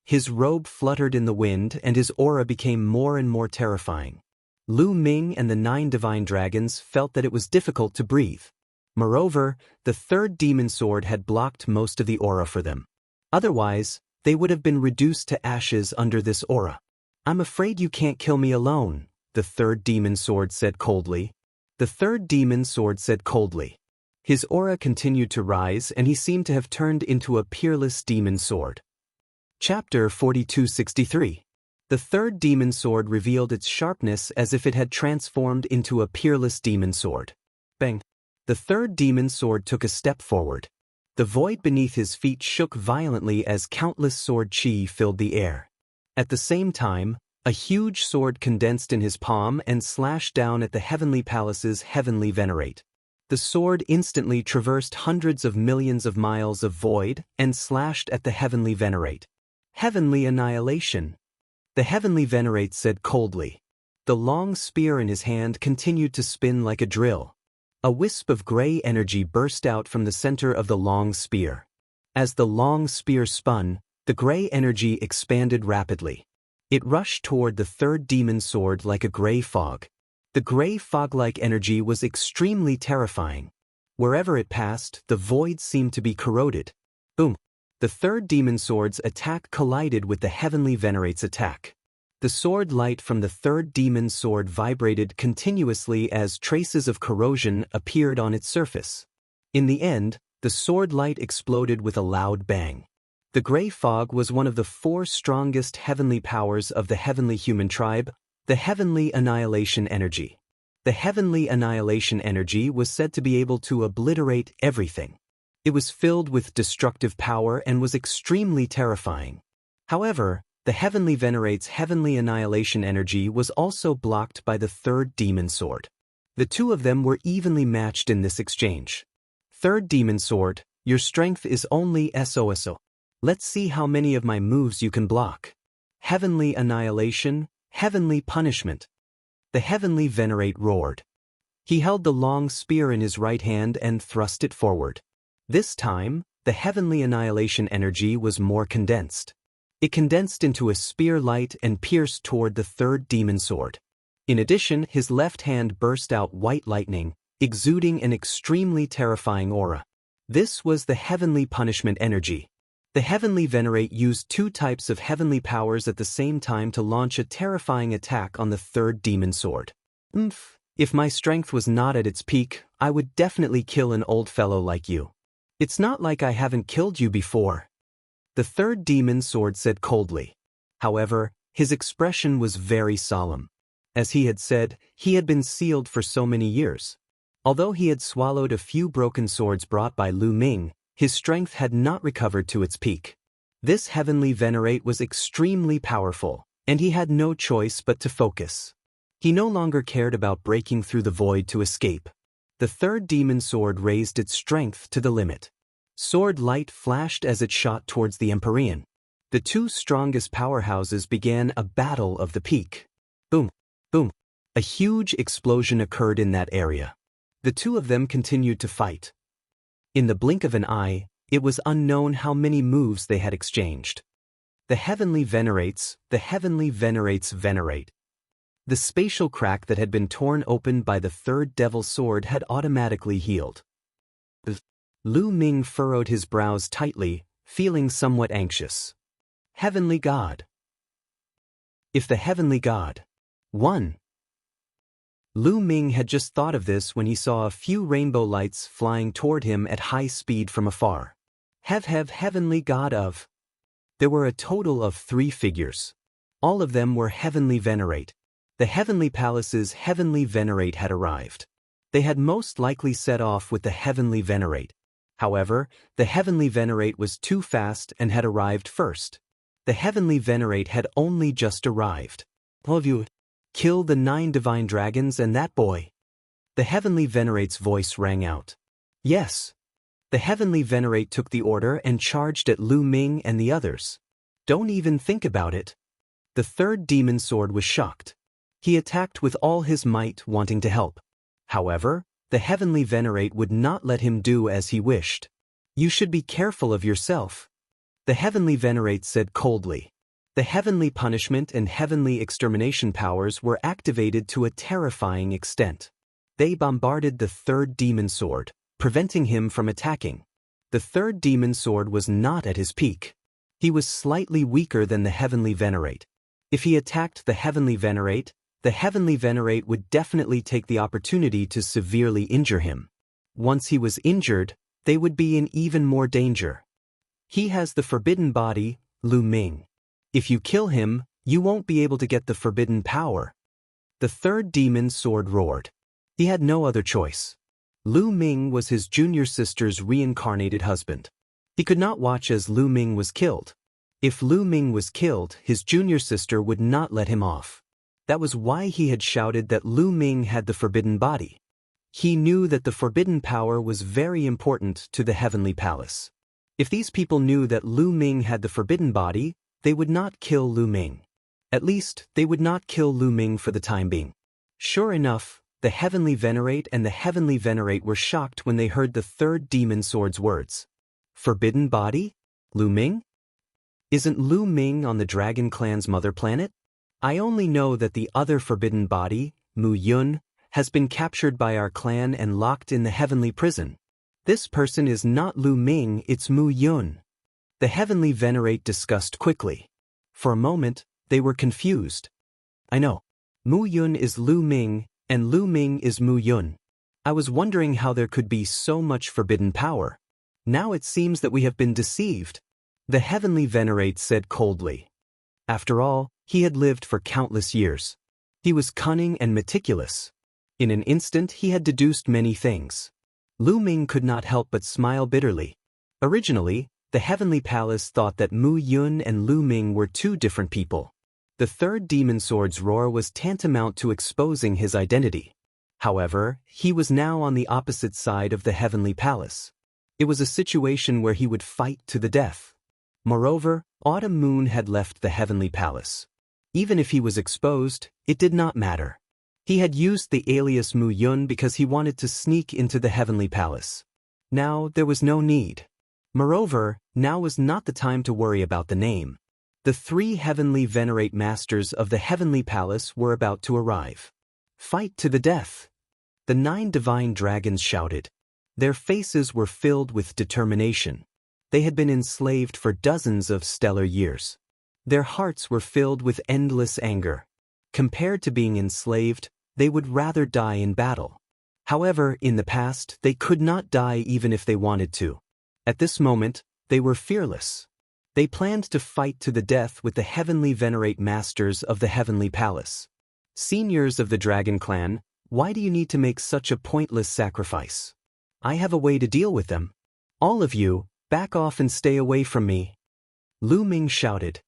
His robe fluttered in the wind and his aura became more and more terrifying. Lu Ming and the 9 divine dragons felt that it was difficult to breathe. Moreover, the third demon sword had blocked most of the aura for them. Otherwise, they would have been reduced to ashes under this aura. I'm afraid you can't kill me alone, the third demon sword said coldly. The third demon sword said coldly. His aura continued to rise and he seemed to have turned into a peerless demon sword. Chapter 4263. The third demon sword revealed its sharpness as if it had transformed into a peerless demon sword. Bang! The third demon sword took a step forward. The void beneath his feet shook violently as countless sword chi filled the air. At the same time, a huge sword condensed in his palm and slashed down at the Heavenly Palace's Heavenly Venerate. The sword instantly traversed hundreds of millions of miles of void and slashed at the Heavenly Venerate. Heavenly Annihilation. The Heavenly Venerate said coldly. The long spear in his hand continued to spin like a drill. A wisp of gray energy burst out from the center of the long spear. As the long spear spun, the gray energy expanded rapidly. It rushed toward the third demon sword like a gray fog. The gray fog-like energy was extremely terrifying. Wherever it passed, the void seemed to be corroded. Boom! The third demon sword's attack collided with the Heavenly Venerate's attack. The sword light from the third demon sword vibrated continuously as traces of corrosion appeared on its surface. In the end, the sword light exploded with a loud bang. The gray fog was one of the 4 strongest heavenly powers of the heavenly human tribe, the Heavenly Annihilation Energy. The Heavenly Annihilation Energy was said to be able to obliterate everything. It was filled with destructive power and was extremely terrifying. However, the Heavenly Venerate's Heavenly Annihilation Energy was also blocked by the third demon sword. The two of them were evenly matched in this exchange. Third demon sword, your strength is only SOSO. Let's see how many of my moves you can block. Heavenly Annihilation, Heavenly Punishment. The Heavenly Venerate roared. He held the long spear in his right hand and thrust it forward. This time, the Heavenly Annihilation energy was more condensed. It condensed into a spear light and pierced toward the third demon sword. In addition, his left hand burst out white lightning, exuding an extremely terrifying aura. This was the Heavenly Punishment energy. The Heavenly Venerate used 2 types of heavenly powers at the same time to launch a terrifying attack on the third demon sword. If my strength was not at its peak, I would definitely kill an old fellow like you. It's not like I haven't killed you before. The third demon sword said coldly. However, his expression was very solemn. As he had said, he had been sealed for so many years. Although he had swallowed a few broken swords brought by Lu Ming, his strength had not recovered to its peak. This Heavenly Venerate was extremely powerful, and he had no choice but to focus. He no longer cared about breaking through the void to escape. The third demon sword raised its strength to the limit. Sword light flashed as it shot towards the Empyrean. The 2 strongest powerhouses began a battle of the peak. Boom! Boom! A huge explosion occurred in that area. The 2 of them continued to fight. In the blink of an eye, it was unknown how many moves they had exchanged. The Heavenly Venerates venerate. The spatial crack that had been torn open by the third devil sword had automatically healed. Lu Ming furrowed his brows tightly, feeling somewhat anxious. Heavenly God. If the Heavenly God won. Lu Ming had just thought of this when he saw a few rainbow lights flying toward him at high speed from afar. Heavenly God of. There were a total of 3 figures. All of them were Heavenly Venerate. The Heavenly Palace's Heavenly Venerate had arrived. They had most likely set off with the Heavenly Venerate. However, the Heavenly Venerate was too fast and had arrived first. The Heavenly Venerate had only just arrived. All of you, kill the 9 divine dragons and that boy. The Heavenly Venerate's voice rang out. Yes. The Heavenly Venerate took the order and charged at Lu Ming and the others. Don't even think about it. The third demon sword was shocked. He attacked with all his might, wanting to help. However, the Heavenly Venerate would not let him do as he wished. You should be careful of yourself. The Heavenly Venerate said coldly. The heavenly punishment and heavenly extermination powers were activated to a terrifying extent. They bombarded the third demon sword, preventing him from attacking. The third demon sword was not at his peak. He was slightly weaker than the Heavenly Venerate. If he attacked the Heavenly Venerate would definitely take the opportunity to severely injure him. Once he was injured, they would be in even more danger. He has the forbidden body, Lu Ming. If you kill him, you won't be able to get the forbidden power. The third demon sword roared. He had no other choice. Lu Ming was his junior sister's reincarnated husband. He could not watch as Lu Ming was killed. If Lu Ming was killed, his junior sister would not let him off. That was why he had shouted that Lu Ming had the forbidden body. He knew that the forbidden power was very important to the Heavenly Palace. If these people knew that Lu Ming had the forbidden body, they would not kill Lu Ming. At least, they would not kill Lu Ming for the time being. Sure enough, the Heavenly Venerate and the Heavenly Venerate were shocked when they heard the third demon sword's words. Forbidden body? Lu Ming? Isn't Lu Ming on the Dragon Clan's mother planet? I only know that the other forbidden body, Mu Yun, has been captured by our clan and locked in the heavenly prison. This person is not Lu Ming, it's Mu Yun. The Heavenly Venerate discussed quickly. For a moment, they were confused. I know. Mu Yun is Lu Ming, and Lu Ming is Mu Yun. I was wondering how there could be so much forbidden power. Now it seems that we have been deceived. The Heavenly Venerate said coldly. After all, he had lived for countless years. He was cunning and meticulous. In an instant he had deduced many things. Lu Ming could not help but smile bitterly. Originally, the Heavenly Palace thought that Mu Yun and Lu Ming were 2 different people. The third demon sword's roar was tantamount to exposing his identity. However, he was now on the opposite side of the Heavenly Palace. It was a situation where he would fight to the death. Moreover, Autumn Moon had left the Heavenly Palace. Even if he was exposed, it did not matter. He had used the alias Mu Yun because he wanted to sneak into the Heavenly Palace. Now there was no need. Moreover, now was not the time to worry about the name. The 3 Heavenly Venerate Masters of the Heavenly Palace were about to arrive. Fight to the death. The 9 divine dragons shouted. Their faces were filled with determination. They had been enslaved for dozens of stellar years. Their hearts were filled with endless anger. Compared to being enslaved, they would rather die in battle. However, in the past, they could not die even if they wanted to. At this moment, they were fearless. They planned to fight to the death with the Heavenly Venerate Masters of the Heavenly Palace. Seniors of the Dragon Clan, why do you need to make such a pointless sacrifice? I have a way to deal with them. All of you, back off and stay away from me. Lu Ming shouted.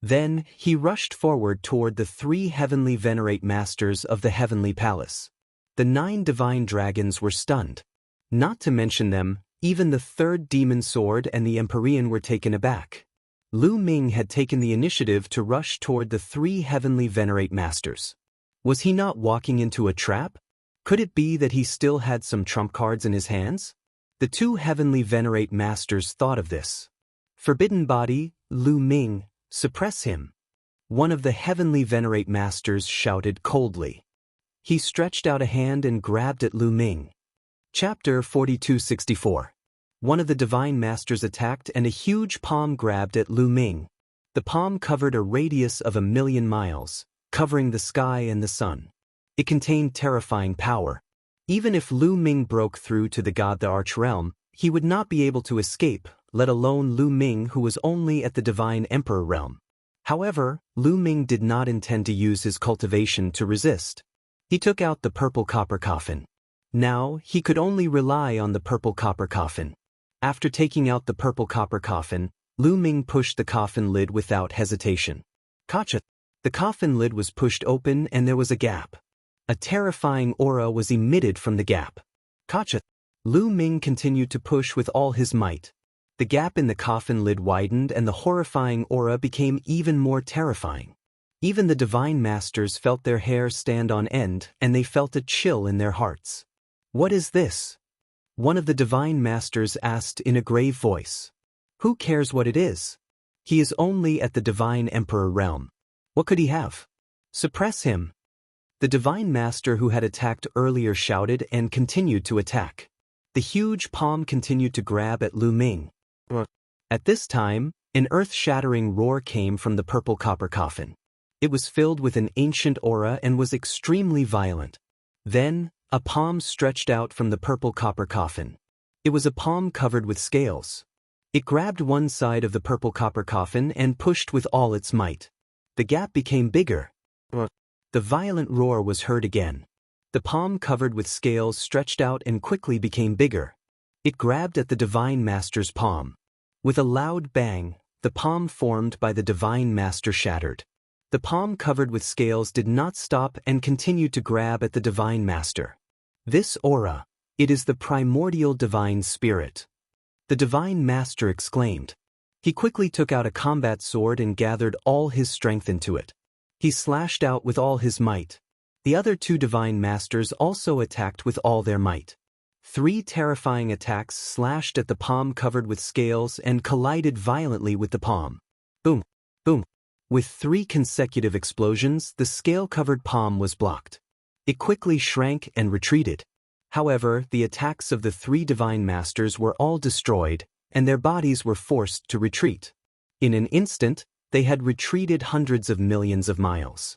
Then, he rushed forward toward the 3 Heavenly Venerate Masters of the Heavenly Palace. The 9 divine dragons were stunned. Not to mention them, even the third demon sword and the Empyrean were taken aback. Lu Ming had taken the initiative to rush toward the 3 Heavenly Venerate Masters. Was he not walking into a trap? Could it be that he still had some trump cards in his hands? The 2 Heavenly Venerate Masters thought of this. Forbidden body, Lu Ming, suppress him. One of the Heavenly Venerate Masters shouted coldly. He stretched out a hand and grabbed at Lu Ming. Chapter 4264. One of the Divine Masters attacked and a huge palm grabbed at Lu Ming. The palm covered a radius of 1,000,000 miles, covering the sky and the sun. It contained terrifying power. Even if Lu Ming broke through to the God the Archrealm, he would not be able to escape, let alone Lu Ming who was only at the Divine Emperor realm. However, Lu Ming did not intend to use his cultivation to resist. He took out the purple copper coffin. Now, he could only rely on the purple copper coffin. After taking out the purple copper coffin, Lu Ming pushed the coffin lid without hesitation. Gotcha! The coffin lid was pushed open and there was a gap. A terrifying aura was emitted from the gap. Gotcha! Lu Ming continued to push with all his might. The gap in the coffin lid widened and the horrifying aura became even more terrifying. Even the divine masters felt their hair stand on end and they felt a chill in their hearts. What is this? One of the divine masters asked in a grave voice. Who cares what it is? He is only at the divine emperor realm. What could he have? Suppress him. The divine master who had attacked earlier shouted and continued to attack. The huge palm continued to grab at Lu Ming. At this time, an earth-shattering roar came from the purple copper coffin. It was filled with an ancient aura and was extremely violent. Then, a palm stretched out from the purple copper coffin. It was a palm covered with scales. It grabbed one side of the purple copper coffin and pushed with all its might. The gap became bigger. The violent roar was heard again. The palm covered with scales stretched out and quickly became bigger. It grabbed at the divine master's palm. With a loud bang, the palm formed by the divine master shattered. The palm covered with scales did not stop and continued to grab at the divine master. This aura, it is the primordial divine spirit. The divine master exclaimed. He quickly took out a combat sword and gathered all his strength into it. He slashed out with all his might. The other two divine masters also attacked with all their might. 3 terrifying attacks slashed at the palm covered with scales and collided violently with the palm. Boom! Boom! With 3 consecutive explosions, the scale-covered palm was blocked. It quickly shrank and retreated. However, the attacks of the 3 divine masters were all destroyed, and their bodies were forced to retreat. In an instant, they had retreated hundreds of millions of miles.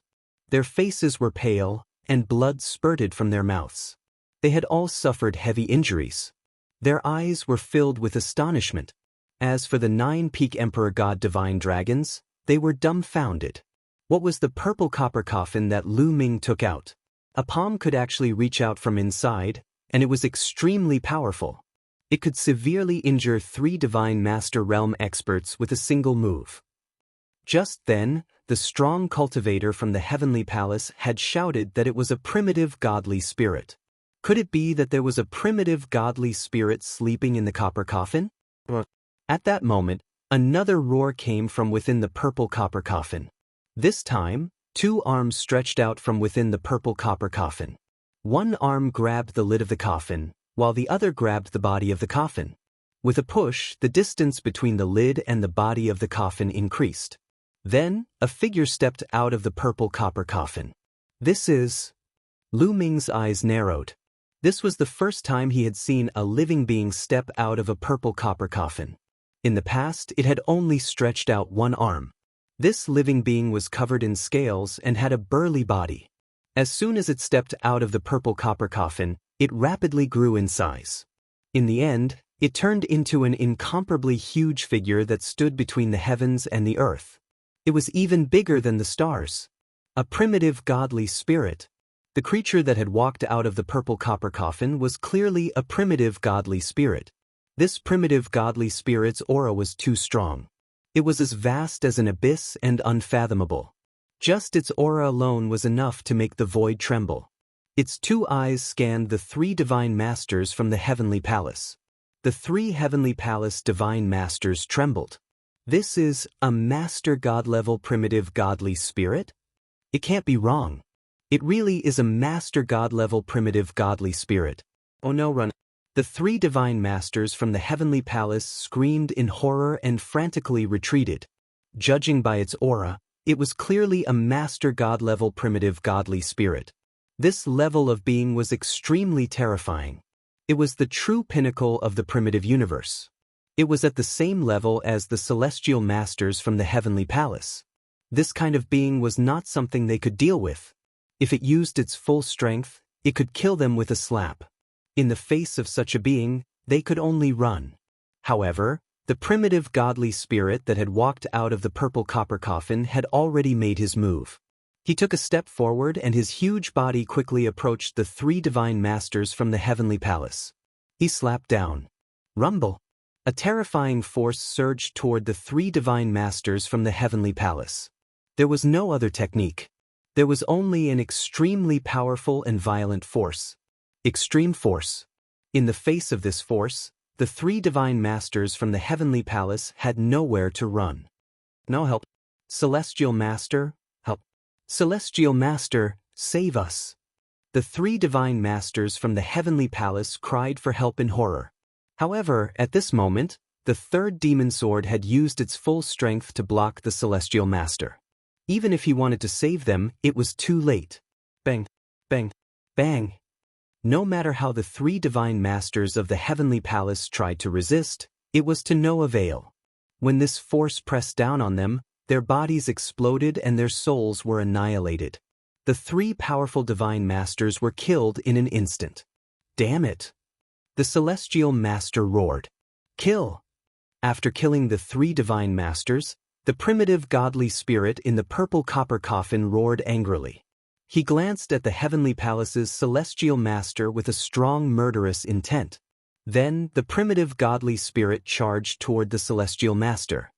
Their faces were pale, and blood spurted from their mouths. They had all suffered heavy injuries. Their eyes were filled with astonishment. As for the 9 peak emperor god divine dragons, they were dumbfounded. What was the purple copper coffin that Lu Ming took out? A palm could actually reach out from inside, and it was extremely powerful. It could severely injure 3 divine master realm experts with a single move. Just then, the strong cultivator from the heavenly palace had shouted that it was a primitive godly spirit. Could it be that there was a primitive godly spirit sleeping in the copper coffin? At that moment, another roar came from within the purple copper coffin. This time, 2 arms stretched out from within the purple copper coffin. One arm grabbed the lid of the coffin, while the other grabbed the body of the coffin. With a push, the distance between the lid and the body of the coffin increased. Then, a figure stepped out of the purple copper coffin. This is... Lu Ming's eyes narrowed. This was the first time he had seen a living being step out of a purple copper coffin. In the past, it had only stretched out one arm. This living being was covered in scales and had a burly body. As soon as it stepped out of the purple copper coffin, it rapidly grew in size. In the end, it turned into an incomparably huge figure that stood between the heavens and the earth. It was even bigger than the stars. A primitive godly spirit. The creature that had walked out of the purple copper coffin was clearly a primitive godly spirit. This primitive godly spirit's aura was too strong. It was as vast as an abyss and unfathomable. Just its aura alone was enough to make the void tremble. Its 2 eyes scanned the 3 divine masters from the heavenly palace. The 3 heavenly palace divine masters trembled. This is a master god-level primitive godly spirit? It can't be wrong. It really is a master god-level primitive godly spirit. Oh no, run. The 3 divine masters from the heavenly palace screamed in horror and frantically retreated. Judging by its aura, it was clearly a master god-level primitive godly spirit. This level of being was extremely terrifying. It was the true pinnacle of the primitive universe. It was at the same level as the celestial masters from the heavenly palace. This kind of being was not something they could deal with. If it used its full strength, it could kill them with a slap. In the face of such a being, they could only run. However, The primitive godly spirit that had walked out of the purple copper coffin had already made his move. He took a step forward and his huge body quickly approached the three divine masters from the heavenly palace. He slapped down. Rumble. A terrifying force surged toward the three divine masters from the heavenly palace. There was no other technique. There was only an extremely powerful and violent force. Extreme force. In the face of this force, the three divine masters from the heavenly palace had nowhere to run. No help. Celestial Master, help. Celestial Master, save us. The three divine masters from the heavenly palace cried for help in horror. However, at this moment, the third demon sword had used its full strength to block the celestial master. Even if he wanted to save them, it was too late. Bang, bang, bang. No matter how the three divine masters of the heavenly palace tried to resist, it was to no avail. When this force pressed down on them, their bodies exploded and their souls were annihilated. The three powerful divine masters were killed in an instant. Damn it! The celestial master roared. Kill! After killing the three divine masters, the primitive godly spirit in the purple copper coffin roared angrily. He glanced at the heavenly palace's celestial master with a strong murderous intent. Then, the primitive godly spirit charged toward the celestial master.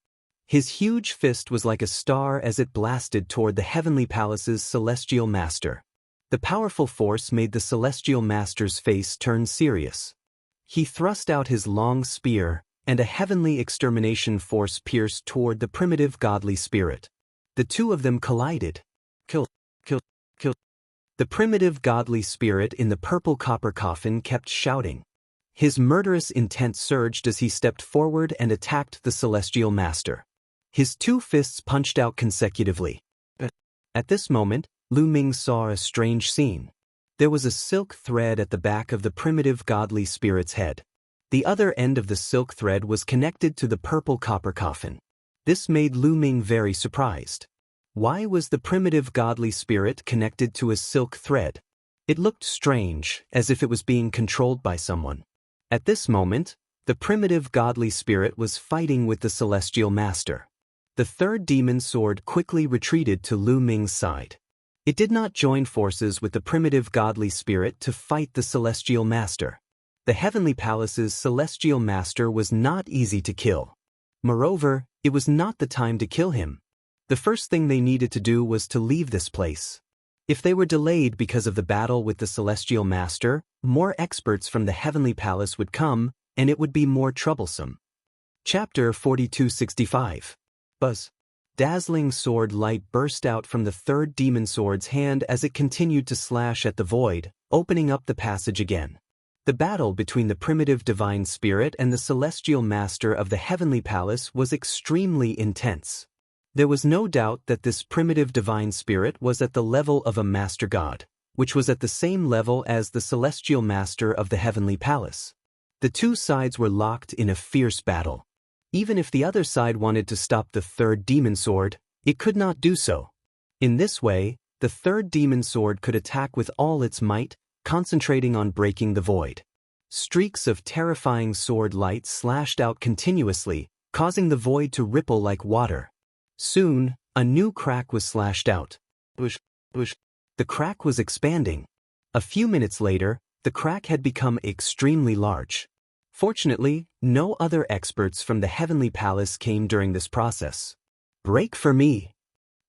His huge fist was like a star as it blasted toward the heavenly palace's celestial master. The powerful force made the celestial master's face turn serious. He thrust out his long spear, and a heavenly extermination force pierced toward the primitive godly spirit. The two of them collided. Kill, kill, kill. The primitive godly spirit in the purple copper coffin kept shouting. His murderous intent surged as he stepped forward and attacked the celestial master. His two fists punched out consecutively. At this moment, Lu Ming saw a strange scene. There was a silk thread at the back of the primitive godly spirit's head. The other end of the silk thread was connected to the purple copper coffin. This made Lu Ming very surprised. Why was the primitive godly spirit connected to a silk thread? It looked strange, as if it was being controlled by someone. At this moment, the primitive godly spirit was fighting with the celestial master. The third demon sword quickly retreated to Lu Ming's side. It did not join forces with the primitive godly spirit to fight the celestial master. The heavenly palace's celestial master was not easy to kill. Moreover, it was not the time to kill him. The first thing they needed to do was to leave this place. If they were delayed because of the battle with the celestial master, more experts from the heavenly palace would come, and it would be more troublesome. Chapter 4265. Buzz. Dazzling sword light burst out from the third demon sword's hand as it continued to slash at the void, opening up the passage again. The battle between the primitive divine spirit and the celestial master of the heavenly palace was extremely intense. There was no doubt that this primitive divine spirit was at the level of a master god, which was at the same level as the celestial master of the heavenly palace. The two sides were locked in a fierce battle. Even if the other side wanted to stop the third demon sword, it could not do so. In this way, the third demon sword could attack with all its might, concentrating on breaking the void. Streaks of terrifying sword light slashed out continuously, causing the void to ripple like water. Soon, a new crack was slashed out. Bush, bush. The crack was expanding. A few minutes later, the crack had become extremely large. Fortunately, no other experts from the heavenly palace came during this process. Break for me!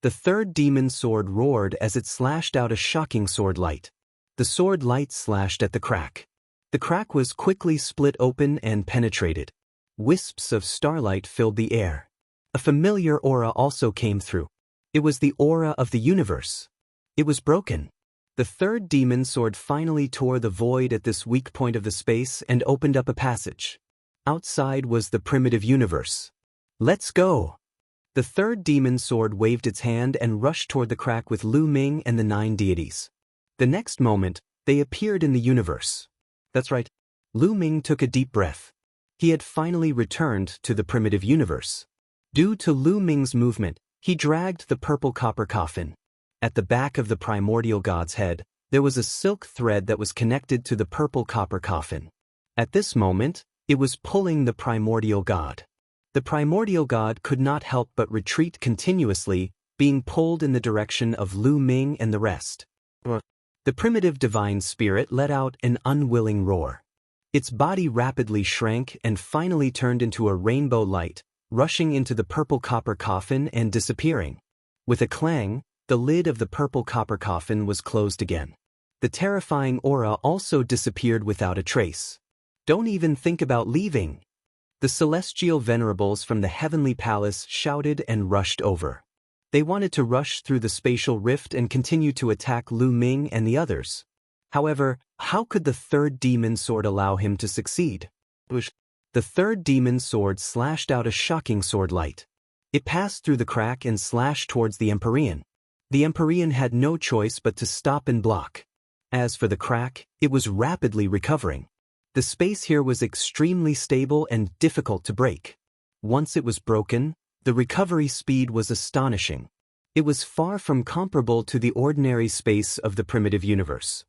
The third demon sword roared as it slashed out a shocking sword light. The sword light slashed at the crack. The crack was quickly split open and penetrated. Wisps of starlight filled the air. A familiar aura also came through. It was the aura of the universe. It was broken. The third demon sword finally tore the void at this weak point of the space and opened up a passage. Outside was the primitive universe. Let's go! The third demon sword waved its hand and rushed toward the crack with Lu Ming and the 9 deities. The next moment, they appeared in the universe. That's right. Lu Ming took a deep breath. He had finally returned to the primitive universe. Due to Lu Ming's movement, he dragged the purple copper coffin. At the back of the primordial god's head, there was a silk thread that was connected to the purple copper coffin. At this moment, it was pulling the primordial god. The primordial god could not help but retreat continuously, being pulled in the direction of Lu Ming and the rest. The primitive divine spirit let out an unwilling roar. Its body rapidly shrank and finally turned into a rainbow light, rushing into the purple copper coffin and disappearing. With a clang, the lid of the purple copper coffin was closed again. The terrifying aura also disappeared without a trace. Don't even think about leaving. The celestial venerables from the heavenly palace shouted and rushed over. They wanted to rush through the spatial rift and continue to attack Lu Ming and the others. However, how could the third demon sword allow him to succeed? The third demon sword slashed out a shocking sword light. It passed through the crack and slashed towards the Empyrean. The Empyrean had no choice but to stop and block. As for the crack, it was rapidly recovering. The space here was extremely stable and difficult to break. Once it was broken, the recovery speed was astonishing. It was far from comparable to the ordinary space of the primitive universe.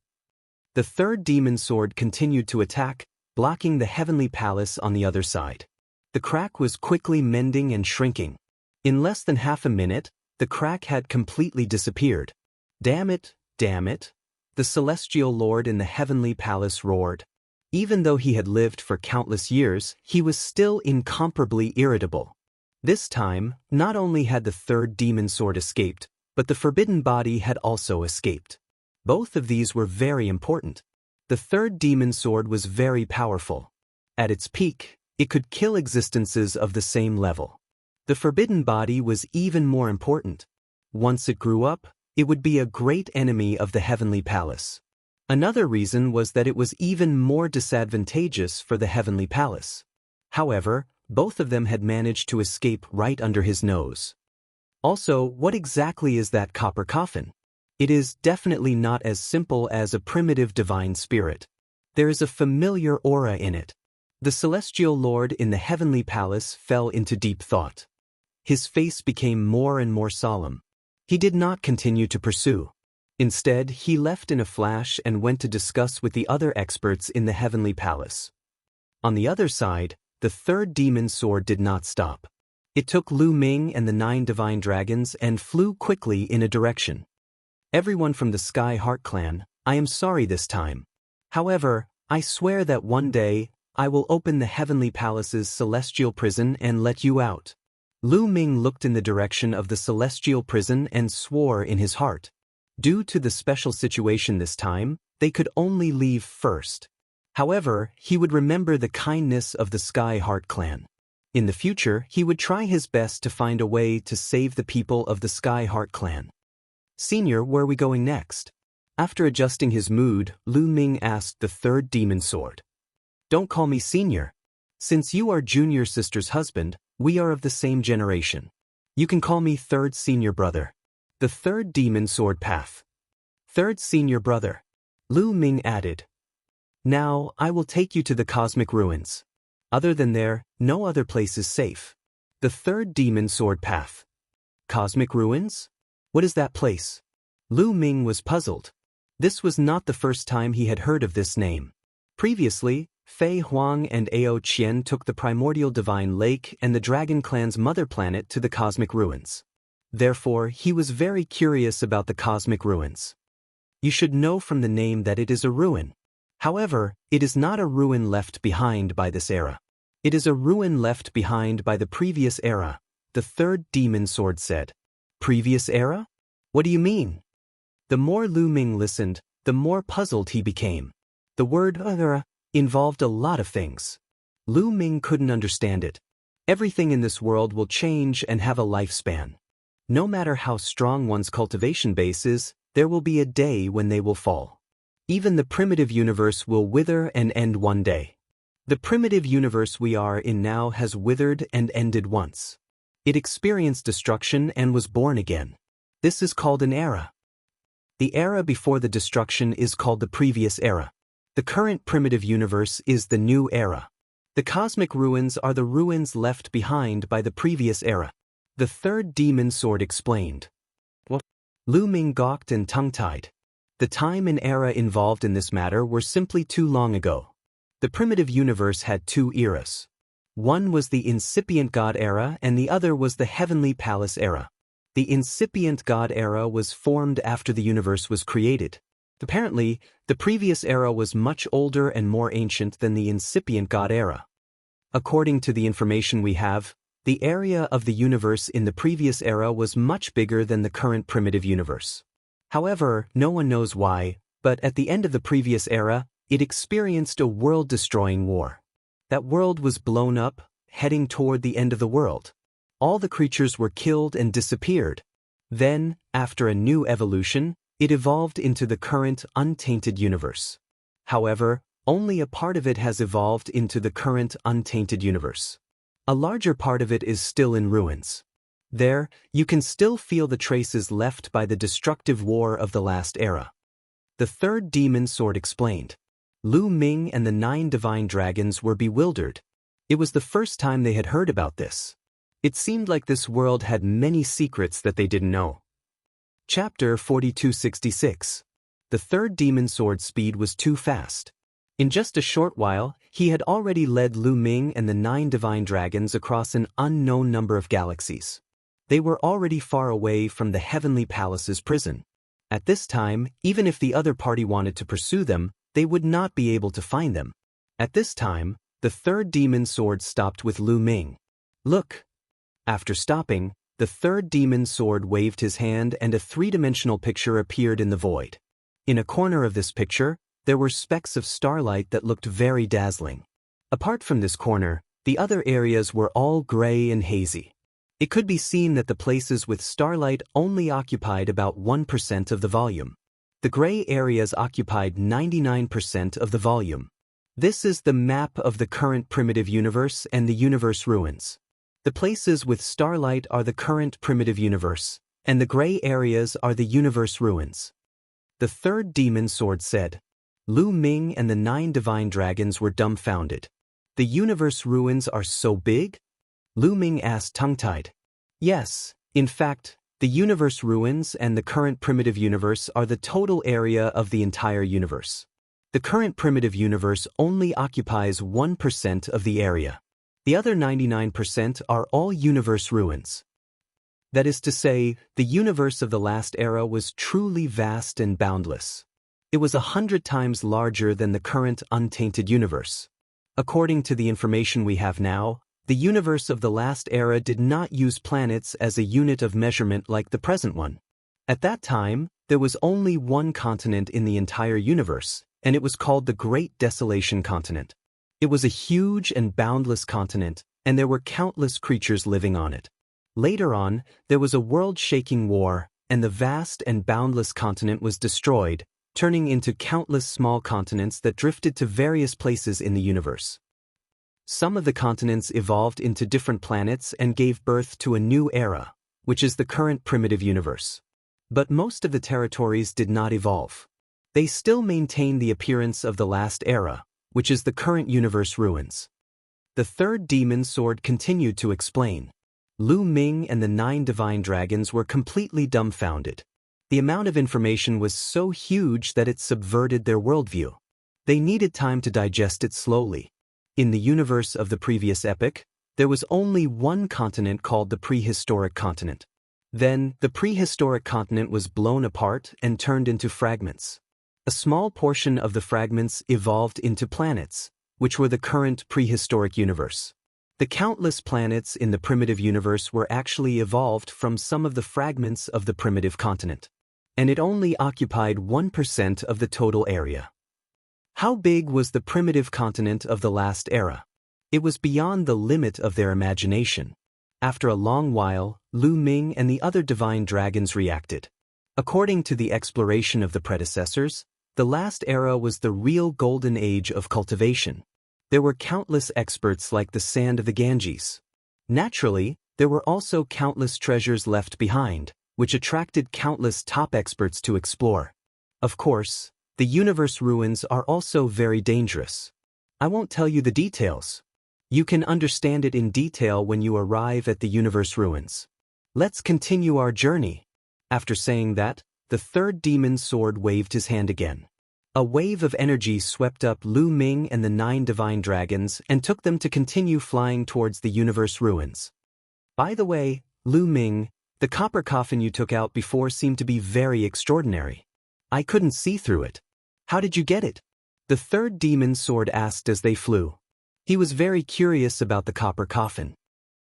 The third demon sword continued to attack, blocking the heavenly palace on the other side. The crack was quickly mending and shrinking. In less than half a minute, the crack had completely disappeared. Damn it, the celestial lord in the heavenly palace roared. Even though he had lived for countless years, he was still incomparably irritable. This time, not only had the third demon sword escaped, but the forbidden body had also escaped. Both of these were very important. The third demon sword was very powerful. At its peak, it could kill existences of the same level. The forbidden body was even more important. Once it grew up, it would be a great enemy of the heavenly palace. Another reason was that it was even more disadvantageous for the heavenly palace. However, both of them had managed to escape right under his nose. Also, what exactly is that copper coffin? It is definitely not as simple as a primitive divine spirit. There is a familiar aura in it. The celestial lord in the heavenly palace fell into deep thought. His face became more and more solemn. He did not continue to pursue. Instead, he left in a flash and went to discuss with the other experts in the heavenly palace. On the other side, the third demon sword did not stop. It took Lu Ming and the 9 divine dragons and flew quickly in a direction. Everyone from the Sky Heart clan, I am sorry this time. However, I swear that one day, I will open the heavenly palace's celestial prison and let you out. Lu Ming looked in the direction of the celestial prison and swore in his heart. Due to the special situation this time, they could only leave first. However, he would remember the kindness of the Sky Heart clan. In the future, he would try his best to find a way to save the people of the Sky Heart clan. Senior, where are we going next? After adjusting his mood, Lu Ming asked the third demon sword. Don't call me senior. Since you are junior sister's husband, we are of the same generation. You can call me third senior brother. The third demon sword path. Third senior brother. Lu Ming added. Now, I will take you to the cosmic ruins. Other than there, no other place is safe. The third demon sword path. Cosmic ruins? What is that place? Lu Ming was puzzled. This was not the first time he had heard of this name. Previously, Fei Huang and Ao Qian took the primordial divine lake and the dragon clan's mother planet to the cosmic ruins. Therefore, he was very curious about the cosmic ruins. You should know from the name that it is a ruin. However, it is not a ruin left behind by this era. It is a ruin left behind by the previous era, the third demon sword said. Previous era? What do you mean? The more Lu Ming listened, the more puzzled he became. The word era involved a lot of things. Lu Ming couldn't understand it. Everything in this world will change and have a lifespan. No matter how strong one's cultivation base is, there will be a day when they will fall. Even the primitive universe will wither and end one day. The primitive universe we are in now has withered and ended once. It experienced destruction and was born again. This is called an era. The era before the destruction is called the previous era. The current primitive universe is the new era. The cosmic ruins are the ruins left behind by the previous era. The third demon sword explained. What? Lu Ming gawked and tongue-tied. The time and era involved in this matter were simply too long ago. The primitive universe had 2 eras. One was the incipient God era and the other was the heavenly palace era. The incipient God era was formed after the universe was created. Apparently, the previous era was much older and more ancient than the incipient God era. According to the information we have, the area of the universe in the previous era was much bigger than the current primitive universe. However, no one knows why, but at the end of the previous era, it experienced a world-destroying war. That world was blown up, heading toward the end of the world. All the creatures were killed and disappeared. Then, after a new evolution, it evolved into the current untainted universe. However, only a part of it has evolved into the current untainted universe. A larger part of it is still in ruins. There, you can still feel the traces left by the destructive war of the last era. The third demon sword explained. Lu Ming and the 9 divine dragons were bewildered. It was the first time they had heard about this. It seemed like this world had many secrets that they didn't know. Chapter 4266. The third demon sword's speed was too fast. In just a short while, he had already led Lu Ming and the 9 divine dragons across an unknown number of galaxies. They were already far away from the heavenly palace's prison. At this time, even if the other party wanted to pursue them, they would not be able to find them. At this time, the third demon sword stopped with Lu Ming. Look! After stopping, the third demon sword waved his hand and a 3-dimensional picture appeared in the void. In a corner of this picture, there were specks of starlight that looked very dazzling. Apart from this corner, the other areas were all gray and hazy. It could be seen that the places with starlight only occupied about 1% of the volume. The gray areas occupied 99% of the volume. This is the map of the current primitive universe and the universe ruins. The places with starlight are the current primitive universe, and the gray areas are the universe ruins. The third demon sword said. Lu Ming and the 9 divine dragons were dumbfounded. The universe ruins are so big? Lu Ming asked tongue-tied. Yes, in fact, the universe ruins and the current primitive universe are the total area of the entire universe. The current primitive universe only occupies 1% of the area. The other 99% are all universe ruins. That is to say, the universe of the last era was truly vast and boundless. It was 100 times larger than the current untainted universe. According to the information we have now, the universe of the last era did not use planets as a unit of measurement like the present one. At that time, there was only one continent in the entire universe, and it was called the Great Desolation Continent. It was a huge and boundless continent, and there were countless creatures living on it. Later on, there was a world-shaking war, and the vast and boundless continent was destroyed, turning into countless small continents that drifted to various places in the universe. Some of the continents evolved into different planets and gave birth to a new era, which is the current primitive universe. But most of the territories did not evolve. They still maintain the appearance of the last era, which is the current universe ruins. The third demon sword continued to explain. Lu Ming and the 9 divine dragons were completely dumbfounded. The amount of information was so huge that it subverted their worldview. They needed time to digest it slowly. In the universe of the previous epoch, there was only one continent called the prehistoric continent. Then, the prehistoric continent was blown apart and turned into fragments. A small portion of the fragments evolved into planets, which were the current prehistoric universe. The countless planets in the primitive universe were actually evolved from some of the fragments of the primitive continent. And it only occupied 1% of the total area. How big was the primitive continent of the last era? It was beyond the limit of their imagination. After a long while, Lu Ming and the other divine dragons reacted. According to the exploration of the predecessors, the last era was the real golden age of cultivation. There were countless experts like the sand of the Ganges. Naturally, there were also countless treasures left behind, which attracted countless top experts to explore. Of course, the universe ruins are also very dangerous. I won't tell you the details. You can understand it in detail when you arrive at the universe ruins. Let's continue our journey. After saying that, the third demon sword waved his hand again. A wave of energy swept up Lu Ming and the 9 divine dragons and took them to continue flying towards the universe ruins. By the way, Lu Ming, the copper coffin you took out before seemed to be very extraordinary. I couldn't see through it. How did you get it? The third demon sword asked as they flew. He was very curious about the copper coffin.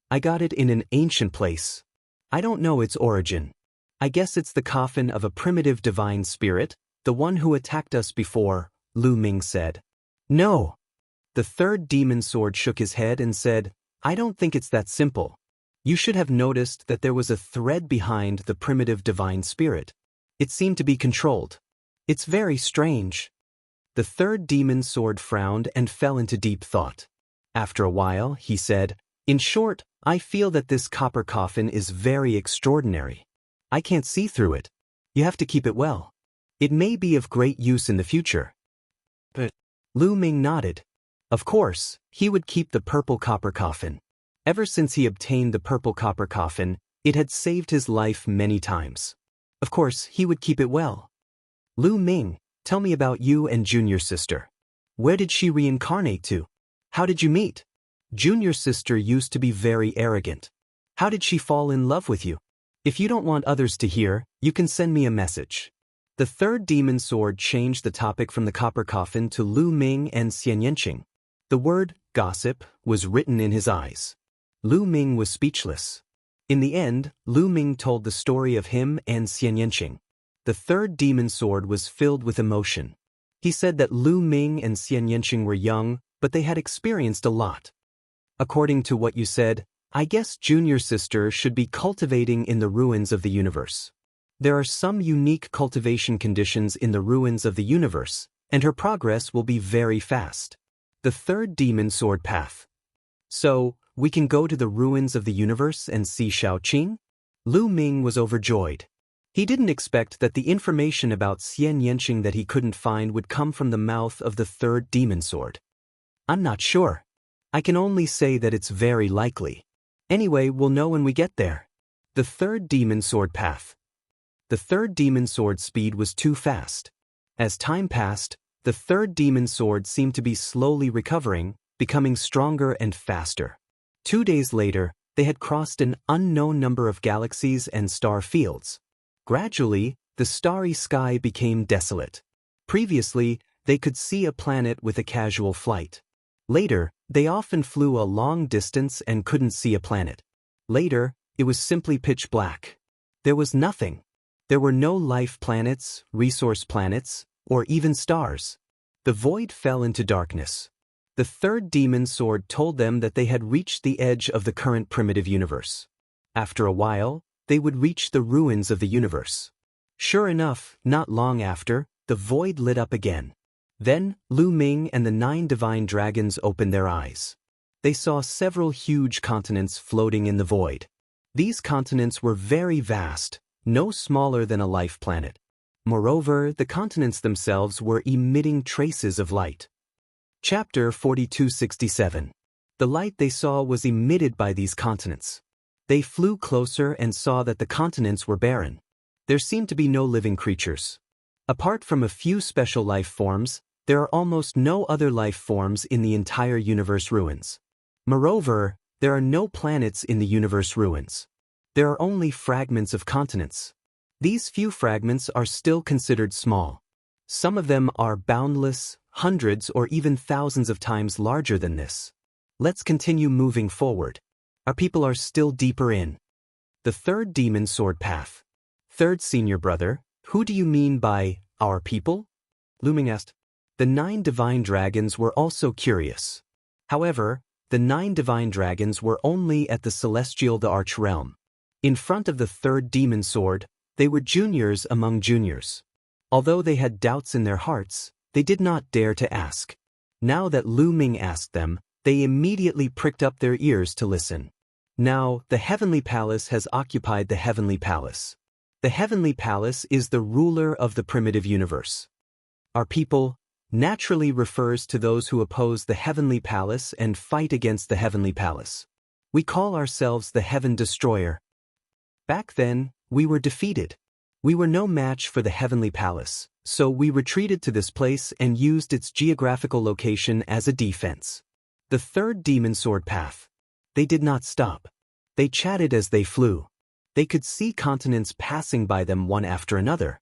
I got it in an ancient place. I don't know its origin. I guess it's the coffin of a primitive divine spirit, the one who attacked us before, Lu Ming said. No. The third demon sword shook his head and said, I don't think it's that simple. You should have noticed that there was a thread behind the primitive divine spirit. It seemed to be controlled. It's very strange. The third demon sword frowned and fell into deep thought. After a while, he said, in short, I feel that this copper coffin is very extraordinary. I can't see through it. You have to keep it well. It may be of great use in the future. But Lu Ming nodded. Of course, he would keep the purple copper coffin. Ever since he obtained the purple copper coffin, it had saved his life many times. Of course, he would keep it well. Lu Ming, tell me about you and junior sister. Where did she reincarnate to? How did you meet? Junior sister used to be very arrogant. How did she fall in love with you? If you don't want others to hear, you can send me a message. The third demon sword changed the topic from the copper coffin to Lu Ming and Xianyanqing. The word, gossip, was written in his eyes. Lu Ming was speechless. In the end, Lu Ming told the story of him and Xianyanqing. The third demon sword was filled with emotion. He said that Lu Ming and Xianyanqing were young, but they had experienced a lot. According to what you said, I guess junior sister should be cultivating in the ruins of the universe. There are some unique cultivation conditions in the ruins of the universe, and her progress will be very fast. The third demon sword path. So, we can go to the ruins of the universe and see Shaoqing? Lu Ming was overjoyed. He didn't expect that the information about Xianyanqing that he couldn't find would come from the mouth of the third demon sword. I'm not sure. I can only say that it's very likely. Anyway, we'll know when we get there. The third demon sword path. The third demon sword's speed was too fast. As time passed, the third demon sword seemed to be slowly recovering, becoming stronger and faster. 2 days later, they had crossed an unknown number of galaxies and star fields. Gradually, the starry sky became desolate. Previously, they could see a planet with a casual flight. Later, they often flew a long distance and couldn't see a planet. Later, it was simply pitch black. There was nothing. There were no life planets, resource planets, or even stars. The void fell into darkness. The third demon sword told them that they had reached the edge of the current primitive universe. After a while, they would reach the ruins of the universe. Sure enough, not long after, the void lit up again. Then, Lu Ming and the 9 divine dragons opened their eyes. They saw several huge continents floating in the void. These continents were very vast, no smaller than a life planet. Moreover, the continents themselves were emitting traces of light. Chapter 4267. The light they saw was emitted by these continents. They flew closer and saw that the continents were barren. There seemed to be no living creatures. Apart from a few special life forms, there are almost no other life forms in the entire universe ruins. Moreover, there are no planets in the universe ruins. There are only fragments of continents. These few fragments are still considered small. Some of them are boundless, hundreds or even thousands of times larger than this. Let's continue moving forward. Our people are still deeper in. The third demon sword path. Third senior brother, who do you mean by our people? Lu Ming asked. The 9 divine dragons were also curious. However, the 9 divine dragons were only at the celestial the arch realm. In front of the third demon sword, they were juniors among juniors. Although they had doubts in their hearts, they did not dare to ask. Now that Lu Ming asked them, they immediately pricked up their ears to listen. Now, the heavenly palace has occupied the heavenly palace. The heavenly palace is the ruler of the primitive universe. Our people naturally refers to those who oppose the heavenly palace and fight against the heavenly palace. We call ourselves the Heaven Destroyer. Back then, we were defeated. We were no match for the Heavenly Palace, so we retreated to this place and used its geographical location as a defense. The third demon sword path. They did not stop. They chatted as they flew. They could see continents passing by them one after another.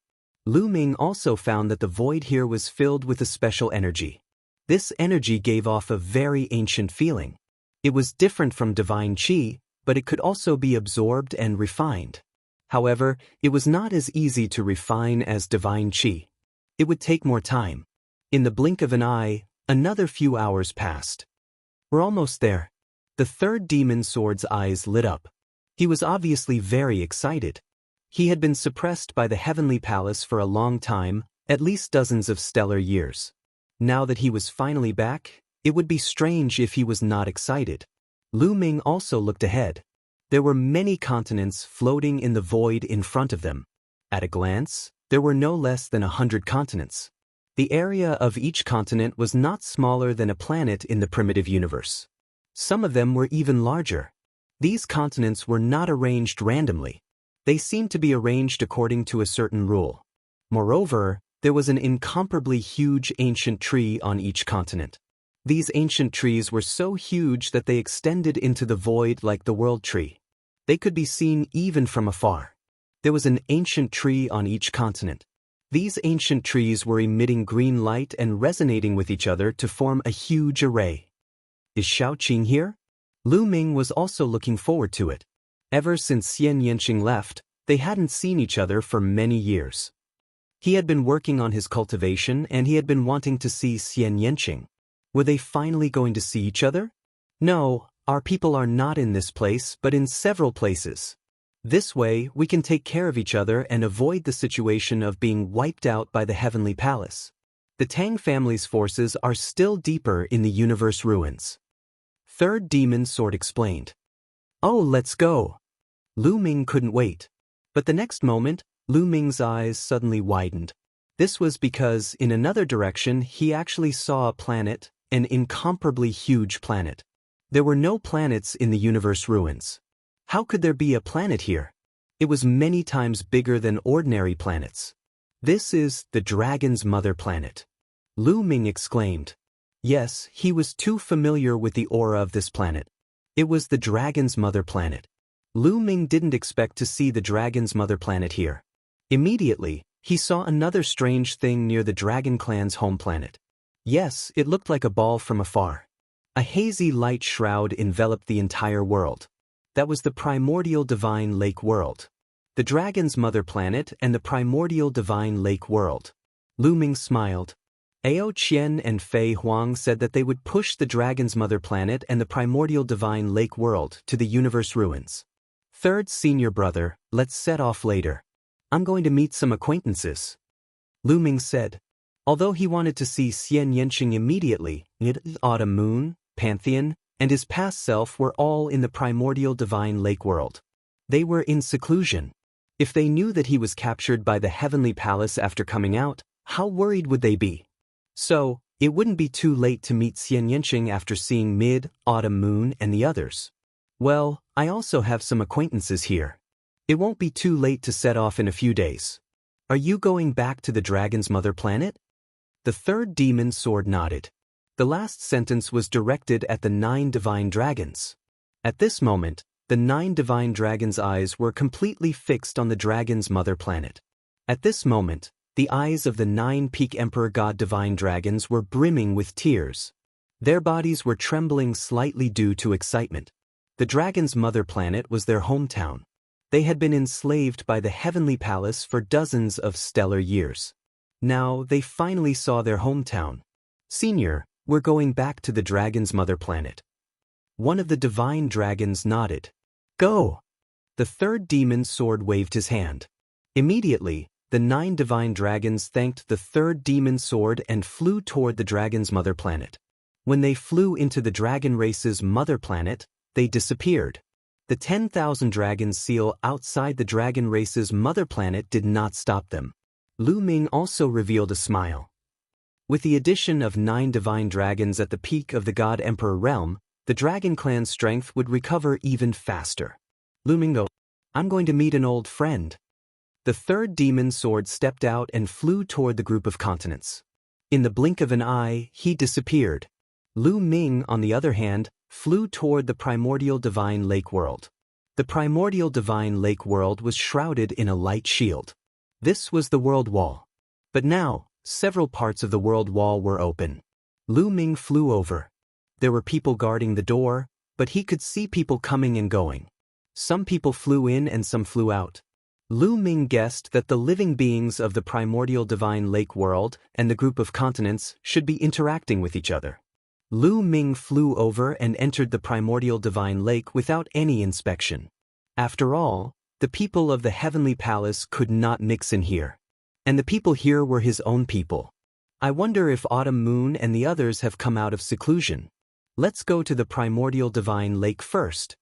Lu Ming also found that the void here was filled with a special energy. This energy gave off a very ancient feeling. It was different from divine qi, but it could also be absorbed and refined. However, it was not as easy to refine as divine qi. It would take more time. In the blink of an eye, another few hours passed. We're almost there. The third demon sword's eyes lit up. He was obviously very excited. He had been suppressed by the Heavenly Palace for a long time, at least dozens of stellar years. Now that he was finally back, it would be strange if he was not excited. Lu Ming also looked ahead. There were many continents floating in the void in front of them. At a glance, there were no less than 100 continents. The area of each continent was not smaller than a planet in the primitive universe. Some of them were even larger. These continents were not arranged randomly. They seemed to be arranged according to a certain rule. Moreover, there was an incomparably huge ancient tree on each continent. These ancient trees were so huge that they extended into the void like the world tree. They could be seen even from afar. There was an ancient tree on each continent. These ancient trees were emitting green light and resonating with each other to form a huge array. Is Xiaoqing here? Lu Ming was also looking forward to it. Ever since Xian Yanqing left, they hadn't seen each other for many years. He had been working on his cultivation and he had been wanting to see Xian Yanqing. Were they finally going to see each other? No, our people are not in this place but in several places. This way, we can take care of each other and avoid the situation of being wiped out by the Heavenly Palace. The Tang family's forces are still deeper in the universe ruins. Third demon sword explained. Oh, let's go. Lu Ming couldn't wait. But the next moment, Lu Ming's eyes suddenly widened. This was because, in another direction, he actually saw a planet, an incomparably huge planet. There were no planets in the universe ruins. How could there be a planet here? It was many times bigger than ordinary planets. This is the dragon's mother planet. Lu Ming exclaimed. Yes, he was too familiar with the aura of this planet. It was the dragon's mother planet. Lu Ming didn't expect to see the dragon's mother planet here. Immediately, he saw another strange thing near the dragon clan's home planet. Yes, it looked like a ball from afar. A hazy light shroud enveloped the entire world. That was the primordial divine lake world. The dragon's mother planet and the primordial divine lake world. Lu Ming smiled. Ao Qian and Fei Huang said that they would push the dragon's mother planet and the primordial divine lake world to the universe ruins. Third senior brother, let's set off later. I'm going to meet some acquaintances. Lu Ming said. Although he wanted to see Xian Yanqing immediately, Autumn Moon, Pantheon, and his past self were all in the primordial divine lake world. They were in seclusion. If they knew that he was captured by the Heavenly Palace after coming out, how worried would they be? So, it wouldn't be too late to meet Xian Yanqing after seeing Autumn Moon and the others. Well, I also have some acquaintances here. It won't be too late to set off in a few days. Are you going back to the dragon's mother planet? The third demon sword nodded. The last sentence was directed at the 9 divine dragons. At this moment, the 9 divine dragons' eyes were completely fixed on the dragon's mother planet. At this moment, the eyes of the 9 peak emperor god divine dragons were brimming with tears. Their bodies were trembling slightly due to excitement. The dragon's mother planet was their hometown. They had been enslaved by the Heavenly Palace for dozens of stellar years. Now they finally saw their hometown. Senior, we're going back to the dragon's mother planet. One of the divine dragons nodded. Go! The third demon sword waved his hand. Immediately, the 9 divine dragons thanked the third demon sword and flew toward the dragon's mother planet. When they flew into the dragon race's mother planet, they disappeared. The 10,000 dragons seal outside the dragon race's mother planet did not stop them. Lu Ming also revealed a smile. With the addition of 9 divine dragons at the peak of the God Emperor realm, the dragon clan's strength would recover even faster. Lu Ming, I'm going to meet an old friend. The third demon sword stepped out and flew toward the group of continents. In the blink of an eye, he disappeared. Lu Ming, on the other hand, flew toward the primordial divine lake world. The primordial divine lake world was shrouded in a light shield. This was the world wall. But now, several parts of the world wall were open. Lu Ming flew over. There were people guarding the door, but he could see people coming and going. Some people flew in and some flew out. Lu Ming guessed that the living beings of the primordial divine lake world and the group of continents should be interacting with each other. Lu Ming flew over and entered the primordial divine lake without any inspection. After all, the people of the heavenly palace could not mix in here. And the people here were his own people. I wonder if Autumn Moon and the others have come out of seclusion. Let's go to the primordial divine lake first.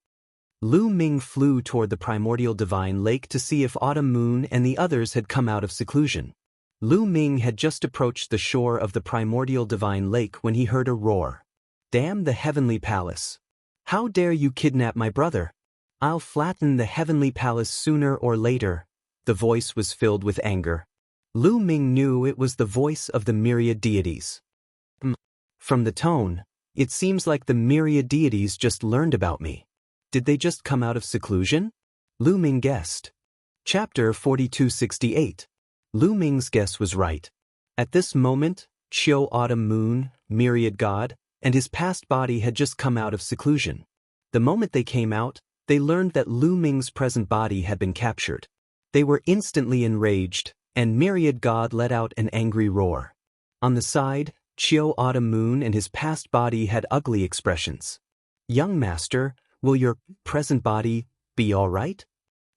Lu Ming flew toward the primordial divine lake to see if Autumn Moon and the others had come out of seclusion. Lu Ming had just approached the shore of the primordial divine lake when he heard a roar. Damn the heavenly palace! How dare you kidnap my brother? I'll flatten the heavenly palace sooner or later. The voice was filled with anger. Lu Ming knew it was the voice of the myriad deities. From the tone, it seems like the myriad deities just learned about me. Did they just come out of seclusion? Lu Ming guessed. Chapter 4268. Lu Ming's guess was right. At this moment, Qiu Autumn Moon, myriad god, and his past body had just come out of seclusion. The moment they came out, they learned that Lu Ming's present body had been captured. They were instantly enraged, and myriad god let out an angry roar. On the side, Qiu Autumn Moon and his past body had ugly expressions. Young master, will your present body be all right?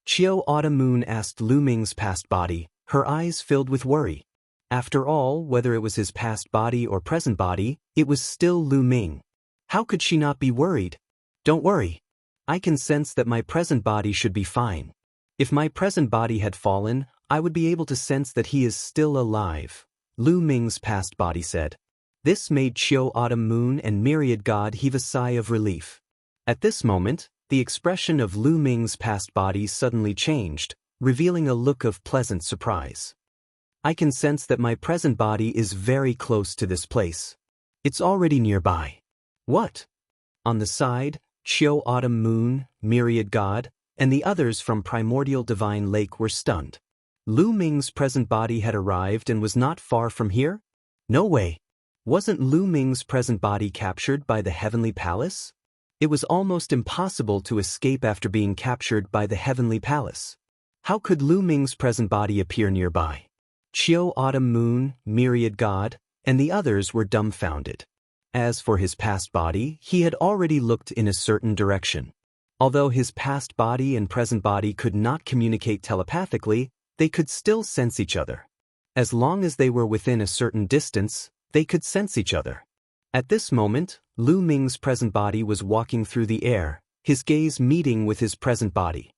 Qiu Autumn Moon asked Lu Ming's past body, her eyes filled with worry. After all, whether it was his past body or present body, it was still Lu Ming. How could she not be worried? Don't worry. I can sense that my present body should be fine. If my present body had fallen, I would be able to sense that he is still alive, Lu Ming's past body said. This made Qiu Autumn Moon and myriad god heave a sigh of relief. At this moment, the expression of Lu Ming's past body suddenly changed, revealing a look of pleasant surprise. I can sense that my present body is very close to this place. It's already nearby. What? On the side, Qiu Autumn Moon, myriad god, and the others from primordial divine lake were stunned. Lu Ming's present body had arrived and was not far from here? No way. Wasn't Lu Ming's present body captured by the heavenly palace? It was almost impossible to escape after being captured by the heavenly palace. How could Lu Ming's present body appear nearby? Qiu Autumn Moon, myriad god, and the others were dumbfounded. As for his past body, he had already looked in a certain direction. Although his past body and present body could not communicate telepathically, they could still sense each other. As long as they were within a certain distance, they could sense each other. At this moment, Lu Ming's present body was walking through the air, his gaze meeting with his present body.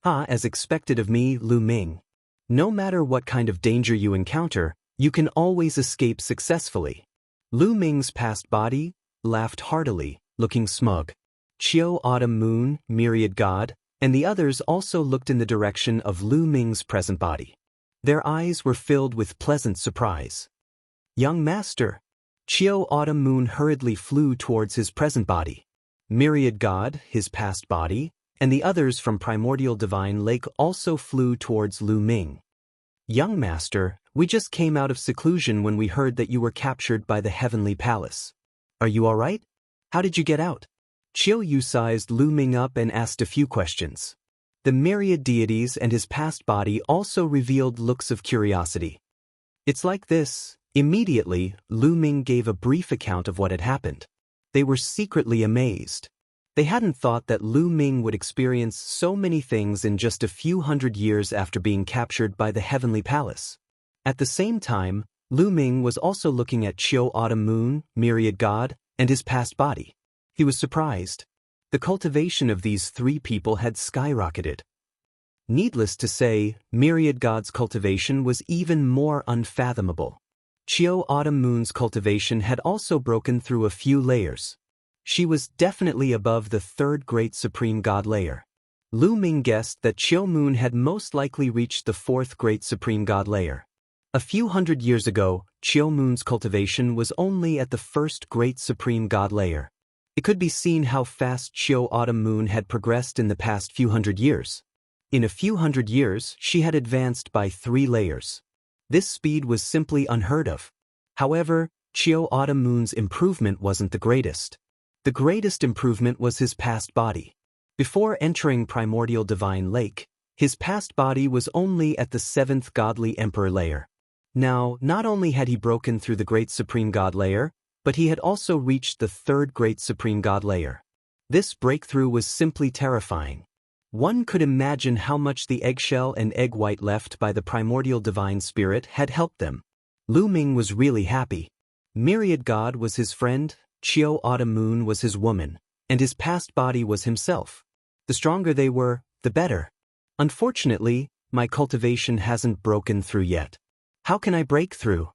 As expected of me, Lu Ming. No matter what kind of danger you encounter, you can always escape successfully. Lu Ming's past body laughed heartily, looking smug. Qiu Autumn Moon, myriad god, and the others also looked in the direction of Lu Ming's present body. Their eyes were filled with pleasant surprise. Young master. Qiu Autumn Moon hurriedly flew towards his present body. Myriad god, his past body, and the others from primordial divine lake also flew towards Lu Ming. Young master, we just came out of seclusion when we heard that you were captured by the heavenly palace. Are you all right? How did you get out? Qiu Yu sized Lu Ming up and asked a few questions. The myriad deities and his past body also revealed looks of curiosity. It's like this. Immediately, Lu Ming gave a brief account of what had happened. They were secretly amazed. They hadn't thought that Lu Ming would experience so many things in just a few hundred years after being captured by the heavenly palace. At the same time, Lu Ming was also looking at Qiu Autumn Moon, myriad god, and his past body. He was surprised. The cultivation of these three people had skyrocketed. Needless to say, myriad god's cultivation was even more unfathomable. Qiu Autumn Moon's cultivation had also broken through a few layers. She was definitely above the third great supreme god layer. Lu Ming guessed that Chiu Moon had most likely reached the fourth great supreme god layer. A few hundred years ago, Chiu Moon's cultivation was only at the first great supreme god layer. It could be seen how fast Chiu Autumn Moon had progressed in the past few hundred years. In a few hundred years, she had advanced by 3 layers. This speed was simply unheard of. However, Chiu Autumn Moon's improvement wasn't the greatest. The greatest improvement was his past body. Before entering Primordial Divine Lake, his past body was only at the 7th Godly Emperor layer. Now, not only had he broken through the Great Supreme God layer, but he had also reached the 3rd Great Supreme God layer. This breakthrough was simply terrifying. One could imagine how much the eggshell and egg white left by the Primordial Divine Spirit had helped them. Lu Ming was really happy. Myriad God was his friend, Chiu Autumn Moon was his woman, and his past body was himself. The stronger they were, the better. Unfortunately, my cultivation hasn't broken through yet. How can I break through?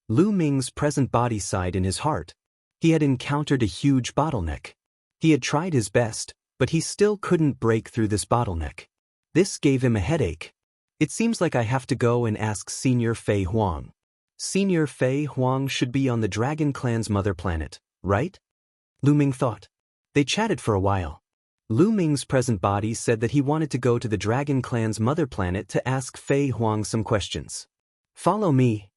Lu Ming's present body sighed in his heart. He had encountered a huge bottleneck. He had tried his best, but he still couldn't break through this bottleneck. This gave him a headache. It seems like I have to go and ask Senior Fei Huang. Senior Fei Huang should be on the Dragon Clan's mother planet, right? Lu Ming thought. They chatted for a while. Lu Ming's present body said that he wanted to go to the Dragon Clan's mother planet to ask Fei Huang some questions. Follow me,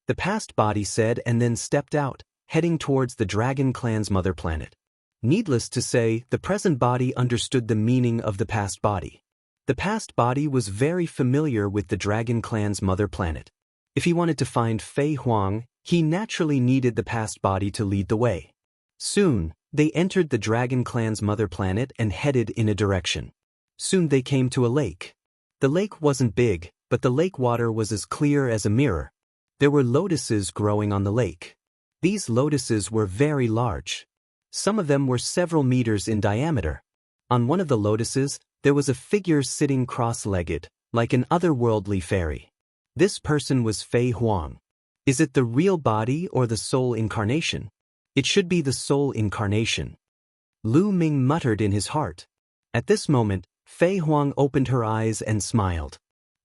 the past body said and then stepped out, heading towards the Dragon Clan's mother planet. Needless to say, the present body understood the meaning of the past body. The past body was very familiar with the Dragon Clan's mother planet. If he wanted to find Fei Huang, he naturally needed the past body to lead the way. Soon, they entered the Dragon Clan's mother planet and headed in a direction. Soon they came to a lake. The lake wasn't big, but the lake water was as clear as a mirror. There were lotuses growing on the lake. These lotuses were very large. Some of them were several meters in diameter. On one of the lotuses, there was a figure sitting cross-legged, like an otherworldly fairy. This person was Fei Huang. Is it the real body or the soul incarnation? It should be the soul incarnation. Lu Ming muttered in his heart. At this moment, Fei Huang opened her eyes and smiled.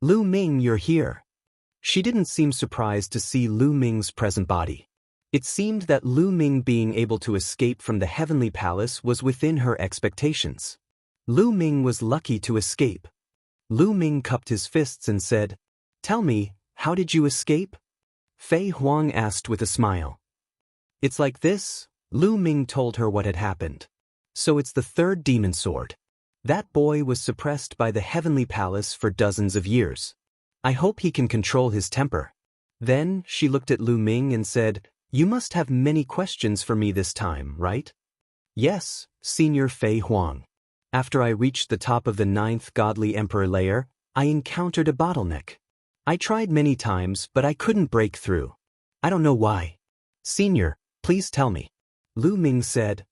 Lu Ming, you're here. She didn't seem surprised to see Lu Ming's present body. It seemed that Lu Ming being able to escape from the heavenly palace was within her expectations. Lu Ming was lucky to escape. Lu Ming cupped his fists and said, "Tell me, how did you escape?" Fei Huang asked with a smile. It's like this, Lu Ming told her what had happened. So it's the 3rd demon sword. That boy was suppressed by the heavenly palace for dozens of years. I hope he can control his temper. Then, she looked at Lu Ming and said, "You must have many questions for me this time, right?" "Yes, Senior Fei Huang. After I reached the top of the 9th Godly Emperor layer, I encountered a bottleneck. I tried many times, but I couldn't break through. I don't know why. Senior, please tell me." Lu Ming said,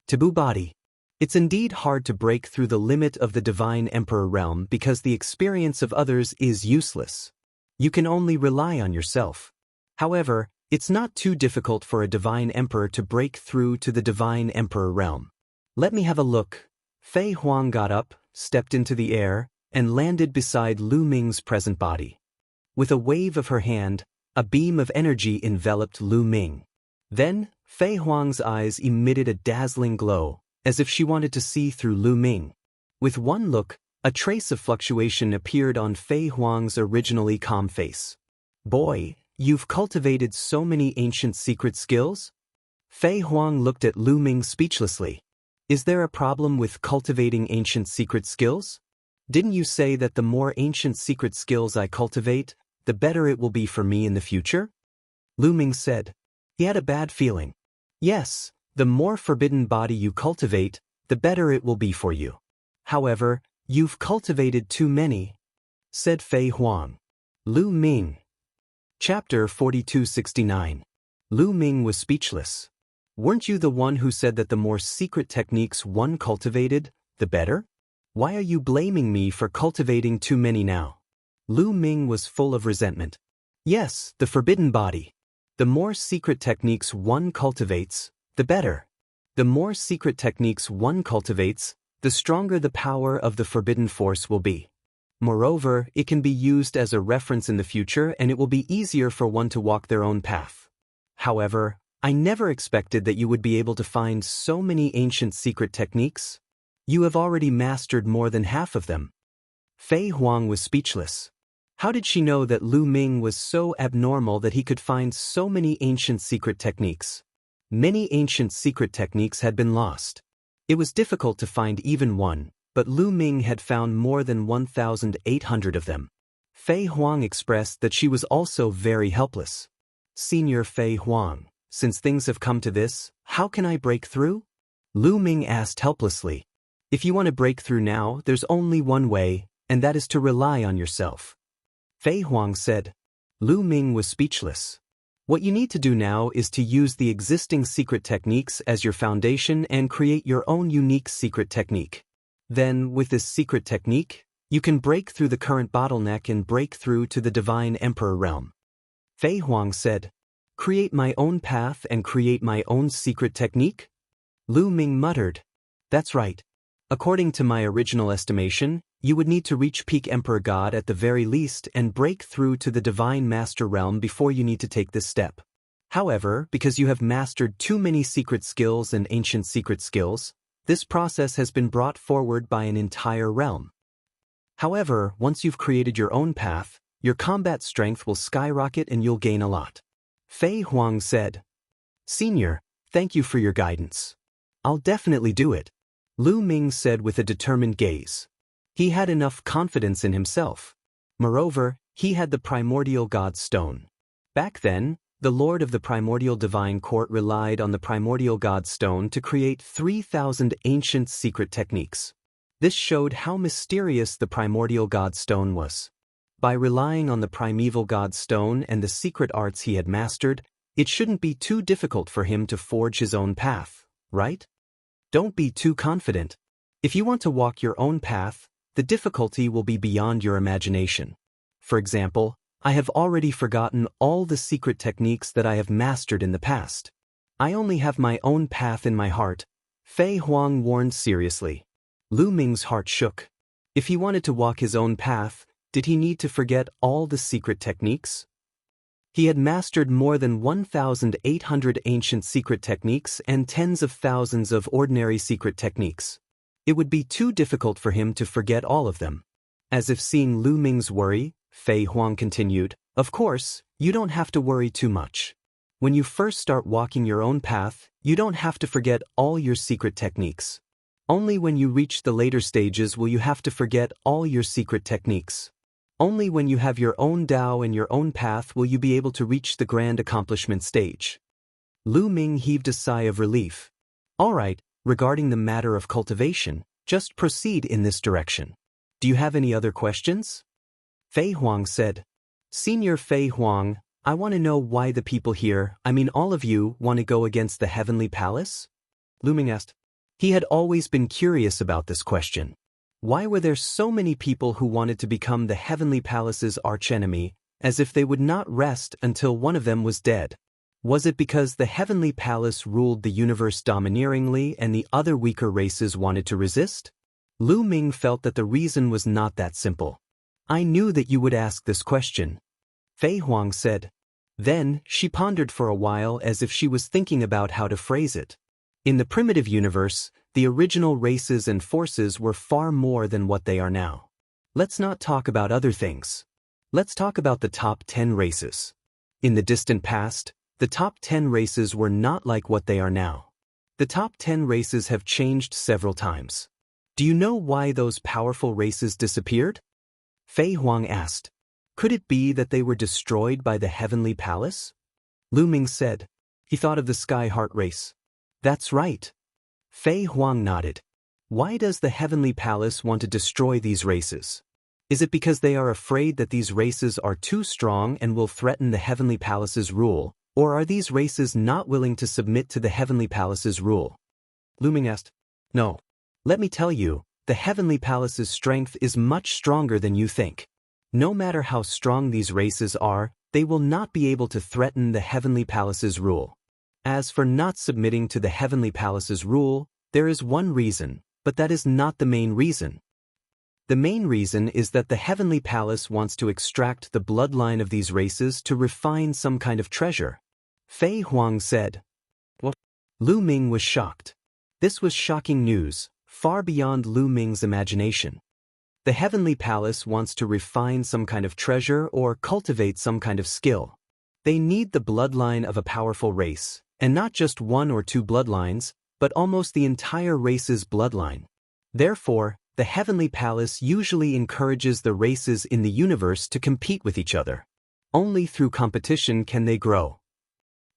"Taboo body. It's indeed hard to break through the limit of the Divine Emperor realm because the experience of others is useless. You can only rely on yourself. However, it's not too difficult for a Divine Emperor to break through to the Divine Emperor realm. Let me have a look." Fei Huang got up, stepped into the air, and landed beside Lu Ming's present body. With a wave of her hand, a beam of energy enveloped Lu Ming. Then, Fei Huang's eyes emitted a dazzling glow, as if she wanted to see through Lu Ming. With one look, a trace of fluctuation appeared on Fei Huang's originally calm face. "Boy, you've cultivated so many ancient secret skills?" Fei Huang looked at Lu Ming speechlessly. "Is there a problem with cultivating ancient secret skills? Didn't you say that the more ancient secret skills I cultivate, the better it will be for me in the future?" Lu Ming said. He had a bad feeling. "Yes, the more forbidden body you cultivate, the better it will be for you. However, you've cultivated too many," said Fei Huang. Lu Ming. Chapter 4269. Lu Ming was speechless. "Weren't you the one who said that the more secret techniques one cultivated, the better? Why are you blaming me for cultivating too many now?" Lu Ming was full of resentment. "Yes, the forbidden body. The more secret techniques one cultivates, the better. The more secret techniques one cultivates, the stronger the power of the forbidden force will be. Moreover, it can be used as a reference in the future and it will be easier for one to walk their own path. However, I never expected that you would be able to find so many ancient secret techniques. You have already mastered more than half of them. Fei Huang was speechless. How did she know that Lu Ming was so abnormal that he could find so many ancient secret techniques? Many ancient secret techniques had been lost. It was difficult to find even one, but Lu Ming had found more than 1,800 of them. Fei Huang expressed that she was also very helpless. Senior Fei Huang, since things have come to this, how can I break through? Lu Ming asked helplessly. If you want to break through now, there's only one way, and that is to rely on yourself. Fei Huang said. Lu Ming was speechless. What you need to do now is to use the existing secret techniques as your foundation and create your own unique secret technique. Then, with this secret technique, you can break through the current bottleneck and break through to the Divine Emperor realm. Fei Huang said. Create my own path and create my own secret technique? Lu Ming muttered. That's right. According to my original estimation, you would need to reach peak Emperor God at the very least and break through to the Divine Master realm before you need to take this step. However, because you have mastered too many secret skills and ancient secret skills, this process has been brought forward by an entire realm. However, once you've created your own path, your combat strength will skyrocket and you'll gain a lot. Fei Huang said. Senior, thank you for your guidance. I'll definitely do it. Lu Ming said with a determined gaze. He had enough confidence in himself. Moreover, he had the primordial God stone. Back then, the Lord of the Primordial Divine Court relied on the primordial God stone to create 3,000 ancient secret techniques. This showed how mysterious the primordial God stone was. By relying on the primeval God stone and the secret arts he had mastered, it shouldn't be too difficult for him to forge his own path, right? Don't be too confident. If you want to walk your own path, the difficulty will be beyond your imagination. For example, I have already forgotten all the secret techniques that I have mastered in the past. I only have my own path in my heart, Fei Huang warned seriously. Lu Ming's heart shook. If he wanted to walk his own path, did he need to forget all the secret techniques? He had mastered more than 1,800 ancient secret techniques and tens of thousands of ordinary secret techniques. It would be too difficult for him to forget all of them. As if seeing Lu Ming's worry, Fei Huang continued, Of course, you don't have to worry too much. When you first start walking your own path, you don't have to forget all your secret techniques. Only when you reach the later stages will you have to forget all your secret techniques. Only when you have your own Tao and your own path will you be able to reach the grand accomplishment stage. Lu Ming heaved a sigh of relief. All right, regarding the matter of cultivation, just proceed in this direction. Do you have any other questions? Fei Huang said. Senior Fei Huang, I want to know why the people here, all of you, want to go against the Heavenly Palace? Lu Ming asked. He had always been curious about this question. Why were there so many people who wanted to become the Heavenly Palace's archenemy, as if they would not rest until one of them was dead? Was it because the Heavenly Palace ruled the universe domineeringly and the other weaker races wanted to resist? Lu Ming felt that the reason was not that simple. I knew that you would ask this question. Fei Huang said. Then, she pondered for a while as if she was thinking about how to phrase it. In the primitive universe, the original races and forces were far more than what they are now. Let's not talk about other things. Let's talk about the top 10 races. In the distant past, the top 10 races were not like what they are now. The top 10 races have changed several times. Do you know why those powerful races disappeared? Fei Huang asked. Could it be that they were destroyed by the Heavenly Palace? Lu Ming said. He thought of the Sky Heart race. That's right. Fei Huang nodded. Why does the Heavenly Palace want to destroy these races? Is it because they are afraid that these races are too strong and will threaten the Heavenly Palace's rule, or are these races not willing to submit to the Heavenly Palace's rule? Lu Ming asked. No. Let me tell you, the Heavenly Palace's strength is much stronger than you think. No matter how strong these races are, they will not be able to threaten the Heavenly Palace's rule. As for not submitting to the Heavenly Palace's rule, there is one reason, But that is not the main reason. The main reason is that the Heavenly Palace wants to extract the bloodline of these races to refine some kind of treasure. Fei Huang said. What? Lu Ming was shocked. This was shocking news, far beyond Lu Ming's imagination. The Heavenly Palace wants to refine some kind of treasure or cultivate some kind of skill. They need the bloodline of a powerful race, and not just one or two bloodlines, but almost the entire race's bloodline. Therefore, the Heavenly Palace usually encourages the races in the universe to compete with each other. Only through competition can they grow.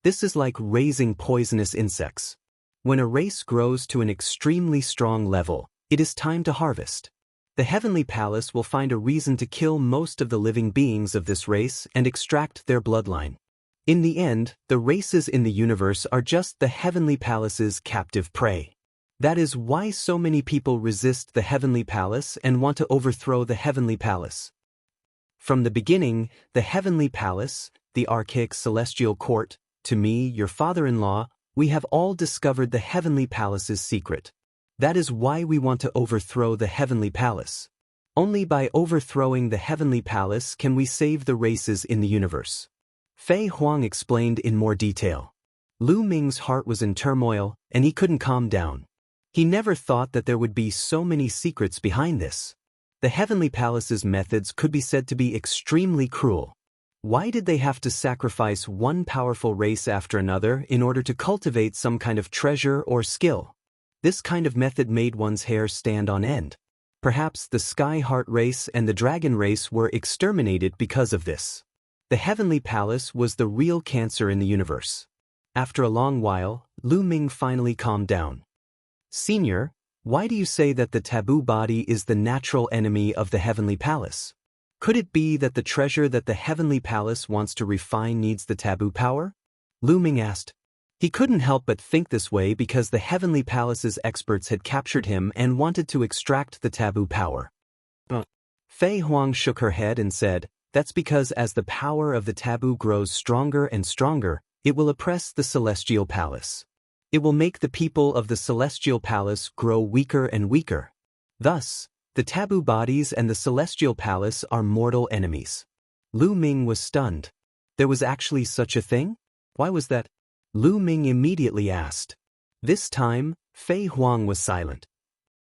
This is like raising poisonous insects. When a race grows to an extremely strong level, it is time to harvest. The Heavenly Palace will find a reason to kill most of the living beings of this race and extract their bloodline. In the end, the races in the universe are just the Heavenly Palace's captive prey. That is why so many people resist the Heavenly Palace and want to overthrow the Heavenly Palace. From the beginning, the Heavenly Palace, the archaic celestial court, to me, your father-in-law, we have all discovered the Heavenly Palace's secret. That is why we want to overthrow the Heavenly Palace. Only by overthrowing the Heavenly Palace can we save the races in the universe. Fei Huang explained in more detail. Lu Ming's heart was in turmoil, and he couldn't calm down. He never thought that there would be so many secrets behind this. The Heavenly Palace's methods could be said to be extremely cruel. Why did they have to sacrifice one powerful race after another in order to cultivate some kind of treasure or skill? This kind of method made one's hair stand on end. Perhaps the Sky Heart race and the Dragon race were exterminated because of this. The Heavenly Palace was the real cancer in the universe. After a long while, Lu Ming finally calmed down. Senior, why do you say that the taboo body is the natural enemy of the Heavenly Palace? Could it be that the treasure that the Heavenly Palace wants to refine needs the taboo power? Lu Ming asked. He couldn't help but think this way because the Heavenly Palace's experts had captured him and wanted to extract the taboo power. Fei Huang shook her head and said, that's because as the power of the taboo grows stronger and stronger, it will oppress the Celestial Palace. It will make the people of the Celestial Palace grow weaker and weaker. Thus, the taboo bodies and the Celestial Palace are mortal enemies. Lu Ming was stunned. There was actually such a thing? Why was that? Lu Ming immediately asked. This time, Fei Huang was silent.